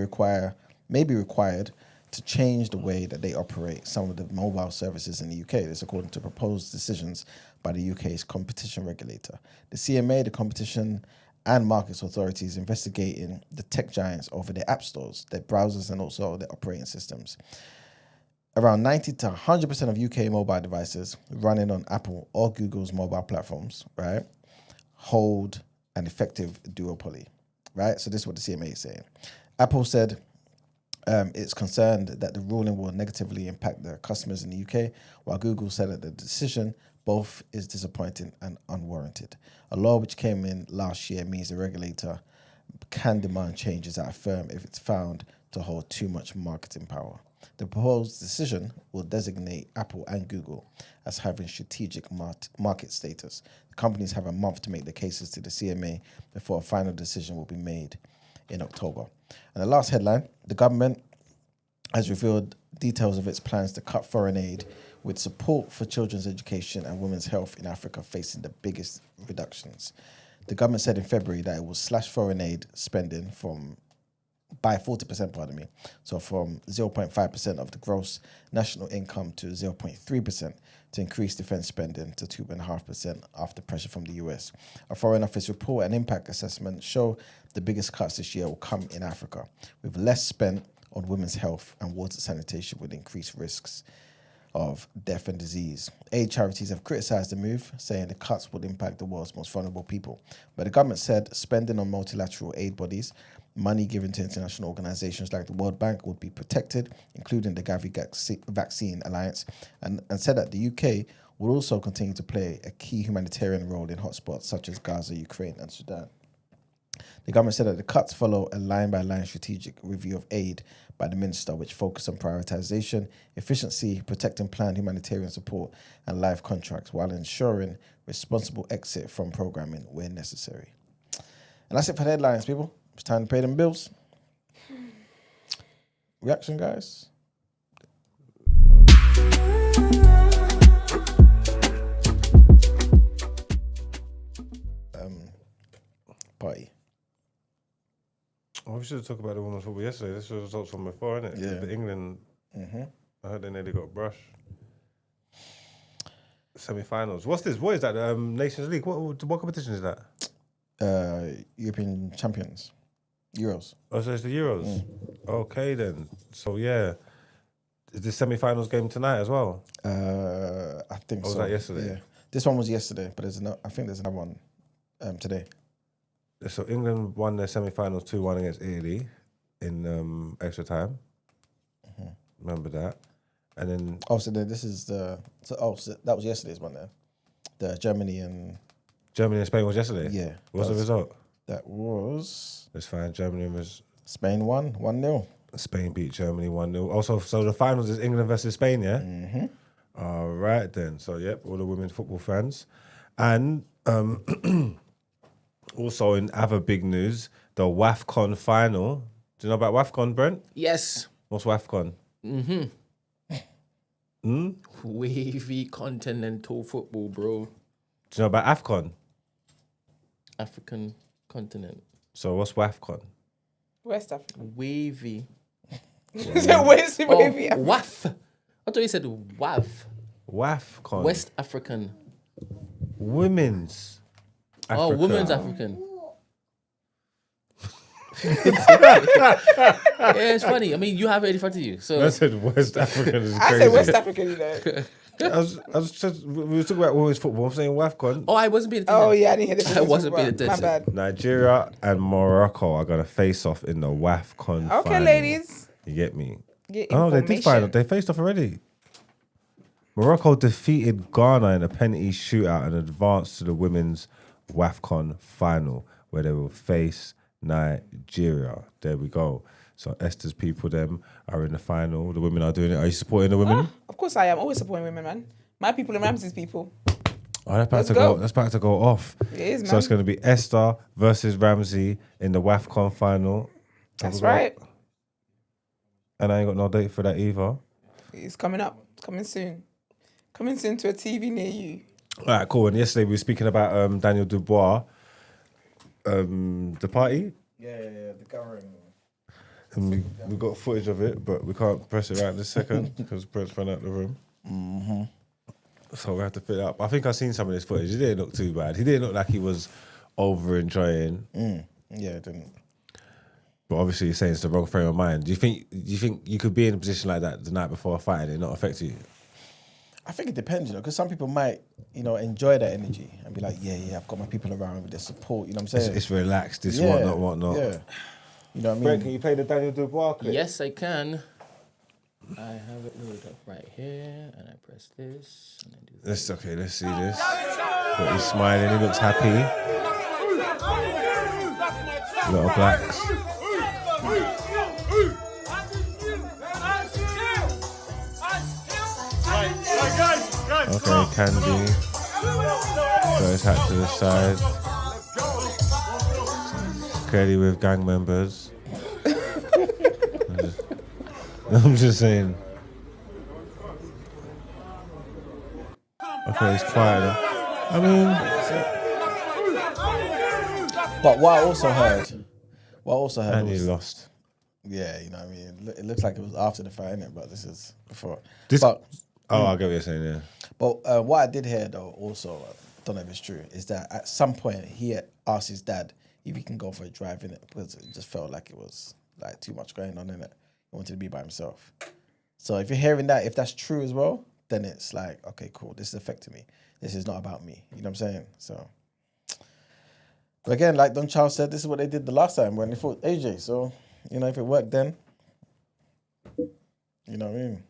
[SPEAKER 2] be required to change the way that they operate some of the mobile services in the UK. This according to proposed decisions by the UK's competition regulator. The CMA, the Competition and Markets Authority, is investigating the tech giants over their app stores, their browsers, and also their operating systems. Around 90 to 100% of UK mobile devices running on Apple or Google's mobile platforms, right, hold an effective duopoly, right? So this is what the CMA is saying. Apple said it's concerned that the ruling will negatively impact their customers in the UK, while Google said that the decision both is disappointing and unwarranted. A law which came in last year means the regulator can demand changes at a firm if it's found to hold too much marketing power. The proposed decision will designate Apple and Google as having strategic market status. The companies have a month to make the cases to the CMA before a final decision will be made in October. And the last headline, the government has revealed details of its plans to cut foreign aid with support for children's education and women's health in Africa facing the biggest reductions. The government said in February that it will slash foreign aid spending by 40%, so from 0.5% of the gross national income to 0.3% to increase defense spending to 2.5% after pressure from the US. A Foreign Office report and impact assessment show the biggest cuts this year will come in Africa, with less spent on women's health and water sanitation with increased risks of death and disease. Aid charities have criticised the move, saying the cuts would impact the world's most vulnerable people. But the government said spending on multilateral aid bodies, money given to international organisations like the World Bank would be protected, including the Gavi Vaccine Alliance, and said that the UK will also continue to play a key humanitarian role in hotspots such as Gaza, Ukraine and Sudan. The government said that the cuts follow a line-by-line strategic review of aid by the minister, which focused on prioritisation, efficiency, protecting planned humanitarian support and live contracts, while ensuring responsible exit from programming where necessary. And that's it for the headlines, people. It's time to pay them bills. Reaction, guys? Party.
[SPEAKER 4] Oh, we should have talked about the women's football yesterday. This was results from before, isn't it?
[SPEAKER 2] Yeah.
[SPEAKER 4] The England, I heard they nearly got brushed. Semi-finals. What's this? What is that? Nations League? What competition is that?
[SPEAKER 2] European champions. Euros.
[SPEAKER 4] Oh, so it's the Euros? Okay, then. So, yeah. Is this semi-finals game tonight as well?
[SPEAKER 2] I think so.
[SPEAKER 4] Was that yesterday?
[SPEAKER 2] Yeah. This one was yesterday, but I think there's another one today.
[SPEAKER 4] So England won their semi-finals 2-1 against Italy in extra time. Remember that. And then...
[SPEAKER 2] So this is the... So that was yesterday's one there. The Germany and
[SPEAKER 4] Spain was yesterday?
[SPEAKER 2] Yeah.
[SPEAKER 4] What's the result?
[SPEAKER 2] That was...
[SPEAKER 4] It's fine. Germany was...
[SPEAKER 2] Spain won 1-0.
[SPEAKER 4] Spain beat Germany 1-0. Also, so the finals is England versus Spain, yeah?
[SPEAKER 2] Mm-hmm.
[SPEAKER 4] All right, then. So, yep, all the women's football fans. And... also, in other big news, the WAFCON final. Do you know about WAFCON, Brent?
[SPEAKER 3] Yes.
[SPEAKER 4] What's WAFCON?
[SPEAKER 3] Wavy continental football, bro.
[SPEAKER 4] Do you know about AFCON?
[SPEAKER 3] African continent.
[SPEAKER 4] So what's WAFCON?
[SPEAKER 1] West Africa.
[SPEAKER 3] Wavy.
[SPEAKER 1] Where's the wavy?
[SPEAKER 3] WAF. I thought you said WAF.
[SPEAKER 4] WAFCON.
[SPEAKER 3] West African.
[SPEAKER 4] Women's Africa.
[SPEAKER 3] Oh, women's African. Yeah, it's funny. I mean, you have it in front of you. So
[SPEAKER 4] I said West African is
[SPEAKER 1] I
[SPEAKER 4] crazy.
[SPEAKER 1] said West African, you know.
[SPEAKER 4] I was just, we were talking about women's football. I'm saying WAFCON.
[SPEAKER 3] I wasn't being attention.
[SPEAKER 1] Oh yeah, I didn't hear this.
[SPEAKER 3] I wasn't paying
[SPEAKER 1] My
[SPEAKER 3] attention.
[SPEAKER 1] bad.
[SPEAKER 4] Nigeria and Morocco are gonna face off in the WAFCON
[SPEAKER 1] Okay,
[SPEAKER 4] final.
[SPEAKER 1] ladies.
[SPEAKER 4] You get me?
[SPEAKER 1] Get
[SPEAKER 4] Oh, they did
[SPEAKER 1] information.
[SPEAKER 4] final. They faced off already. Morocco defeated Ghana in a penalty shootout and advanced to the women's WAFCON final, where they will face Nigeria. There we go. So Esther's people, them, are in the final. The women are doing it. Are you supporting the women?
[SPEAKER 1] Of course I am. Always supporting women, man. My people and Ramsey's people.
[SPEAKER 4] Oh, that's about
[SPEAKER 1] Let's
[SPEAKER 4] to
[SPEAKER 1] go.
[SPEAKER 4] go. That's about to go off.
[SPEAKER 1] It is,
[SPEAKER 4] So
[SPEAKER 1] man.
[SPEAKER 4] it's going to be Esther versus Ramsey in the WAFCON final.
[SPEAKER 1] That's right.
[SPEAKER 4] And I ain't got no date for that either.
[SPEAKER 1] It's coming up. It's coming soon. Coming soon to a TV near you.
[SPEAKER 4] All right, cool. And yesterday we were speaking about Daniel Dubois, the party.
[SPEAKER 2] Yeah, the gathering.
[SPEAKER 4] And we got footage of it, but we can't press it right this second because Brent's run out the room.
[SPEAKER 2] Mm-hmm.
[SPEAKER 4] So we have to fit it up. I think I've seen some of this footage. He didn't look too bad. He didn't look like he was over enjoying.
[SPEAKER 2] Yeah, it didn't.
[SPEAKER 4] But obviously, you're saying it's the wrong frame of mind. Do you think you could be in a position like that the night before a fight and it not affect you?
[SPEAKER 2] I think it depends, because some people might, enjoy that energy and be like, yeah, I've got my people around with their support. You know what I'm saying?
[SPEAKER 4] It's relaxed. It's
[SPEAKER 2] Yeah,
[SPEAKER 4] whatnot.
[SPEAKER 2] Yeah. You know what I mean?
[SPEAKER 4] Brent, can you play the Daniel Dubois clip?
[SPEAKER 3] Yes, I can. I have it loaded up right here, and I press this, and I do this.
[SPEAKER 4] Okay, let's see this. But he's smiling. He looks happy. A lot of blacks. Okay, Candy. Got his hat to the side. Clearly with gang members. I'm just saying. Okay, he's quiet. I mean,
[SPEAKER 2] but what I also heard
[SPEAKER 4] and he
[SPEAKER 2] was,
[SPEAKER 4] lost.
[SPEAKER 2] yeah, you know what I mean? It looks like it was after the fight, innit? But this is before.
[SPEAKER 4] I get what
[SPEAKER 2] Mm.
[SPEAKER 4] you're saying, yeah.
[SPEAKER 2] But what I did hear, though, also, don't know if it's true, is that at some point he had asked his dad if he can go for a drive in it, because it just felt like it was like too much going on in it. He wanted to be by himself. So if you're hearing that, if that's true as well, then it's like, okay, cool, this is affecting me. This is not about me. You know what I'm saying? So, but again, like Don Charles said, this is what they did the last time when they fought AJ. So, if it worked then, you know what I mean?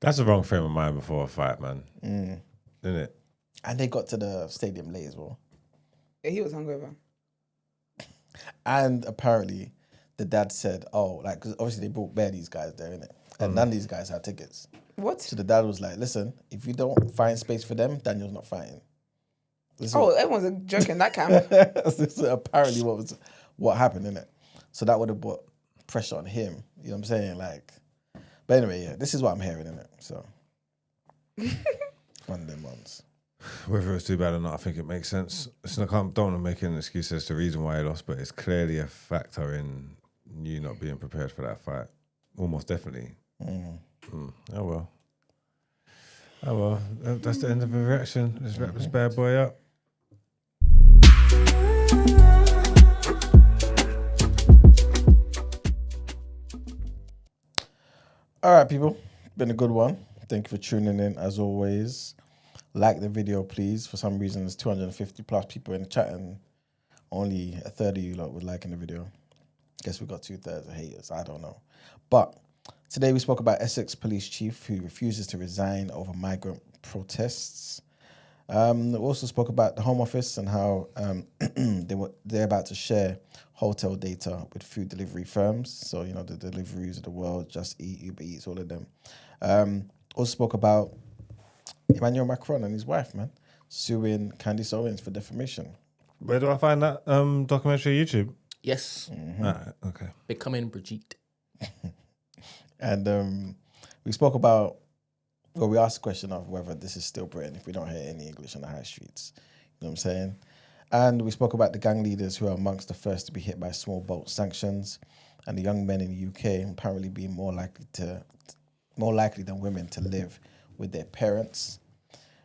[SPEAKER 4] That's the wrong frame of mind before a fight, man. Isn't it?
[SPEAKER 2] And they got to the stadium late as well.
[SPEAKER 1] Yeah, he was hungover.
[SPEAKER 2] And apparently, the dad said, because obviously they brought bare these guys there, innit? And none of these guys had tickets.
[SPEAKER 1] What?
[SPEAKER 2] So the dad was like, listen, if you don't find space for them, Daniel's not fighting.
[SPEAKER 1] Everyone's a joke in that camp.
[SPEAKER 2] This is apparently what happened, innit? So that would have brought pressure on him. You know what I'm saying? But anyway, yeah, this is what I'm hearing, innit? So, one of them ones.
[SPEAKER 4] Whether it's too bad or not, I think it makes sense. It's not, don't want to make an excuse as to the reason why he lost, but it's clearly a factor in you not being prepared for that fight. Almost definitely. Oh well. That's the end of the reaction. Let's wrap this bad boy up.
[SPEAKER 2] All right, people. Been a good one. Thank you for tuning in, as always. Like the video, please. For some reason, there's 250 plus people in the chat and only a third of you lot would like in the video. Guess we got 2/3 of haters. I don't know. But today we spoke about Essex police chief who refuses to resign over migrant protests. We also spoke about the Home Office and how they're about to share hotel data with food delivery firms. So, the Deliveries of the world, Just Eat, Uber Eats, all of them. Also spoke about Emmanuel Macron and his wife, man, suing Candace Owens for defamation.
[SPEAKER 4] Where do I find that documentary on YouTube?
[SPEAKER 3] Yes.
[SPEAKER 4] Okay.
[SPEAKER 3] Becoming Brigitte.
[SPEAKER 2] And we spoke about, we asked the question of whether this is still Britain if we don't hear any English on the high streets. You know what I'm saying? And we spoke about the gang leaders who are amongst the first to be hit by small boat sanctions, and the young men in the UK apparently being more likely than women to live with their parents.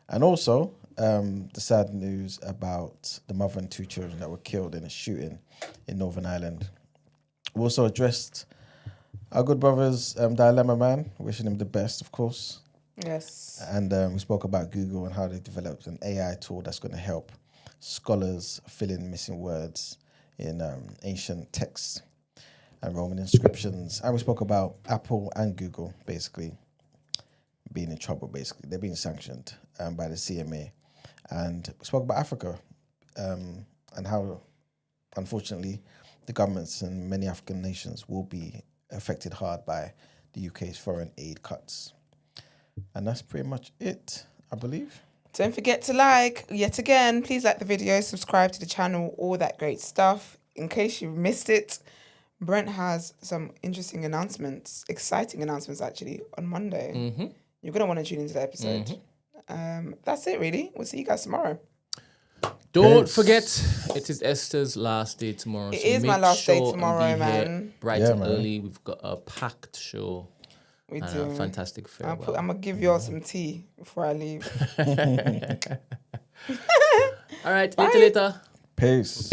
[SPEAKER 2] And also the sad news about the mother and two children that were killed in a shooting in Northern Ireland. We also addressed our good brother's dilemma, man. Wishing him the best, of course.
[SPEAKER 1] Yes.
[SPEAKER 2] And we spoke about Google and how they developed an AI tool that's going to help scholars fill in missing words in ancient texts and Roman inscriptions. And we spoke about Apple and Google basically being in trouble, basically. They're being sanctioned by the CMA. And we spoke about Africa and how, unfortunately, the governments in many African nations will be affected hard by the UK's foreign aid cuts. And that's pretty much it, I believe.
[SPEAKER 1] Don't forget to like, yet again, please like the video, subscribe to the channel, all that great stuff. In case you missed it, Brent has some interesting announcements, exciting announcements actually, on Monday.
[SPEAKER 3] Mm-hmm.
[SPEAKER 1] You're going to want to tune into the episode. That's it really. We'll see you guys tomorrow.
[SPEAKER 3] Don't forget, it is Esther's last day tomorrow.
[SPEAKER 1] It is my last day tomorrow,
[SPEAKER 3] and be here
[SPEAKER 1] man.
[SPEAKER 3] bright and early. We've got a packed show.
[SPEAKER 1] We
[SPEAKER 3] and
[SPEAKER 1] do.
[SPEAKER 3] A fantastic farewell.
[SPEAKER 1] I'm going to give you all some tea before I leave.
[SPEAKER 3] All right, later.
[SPEAKER 2] Peace.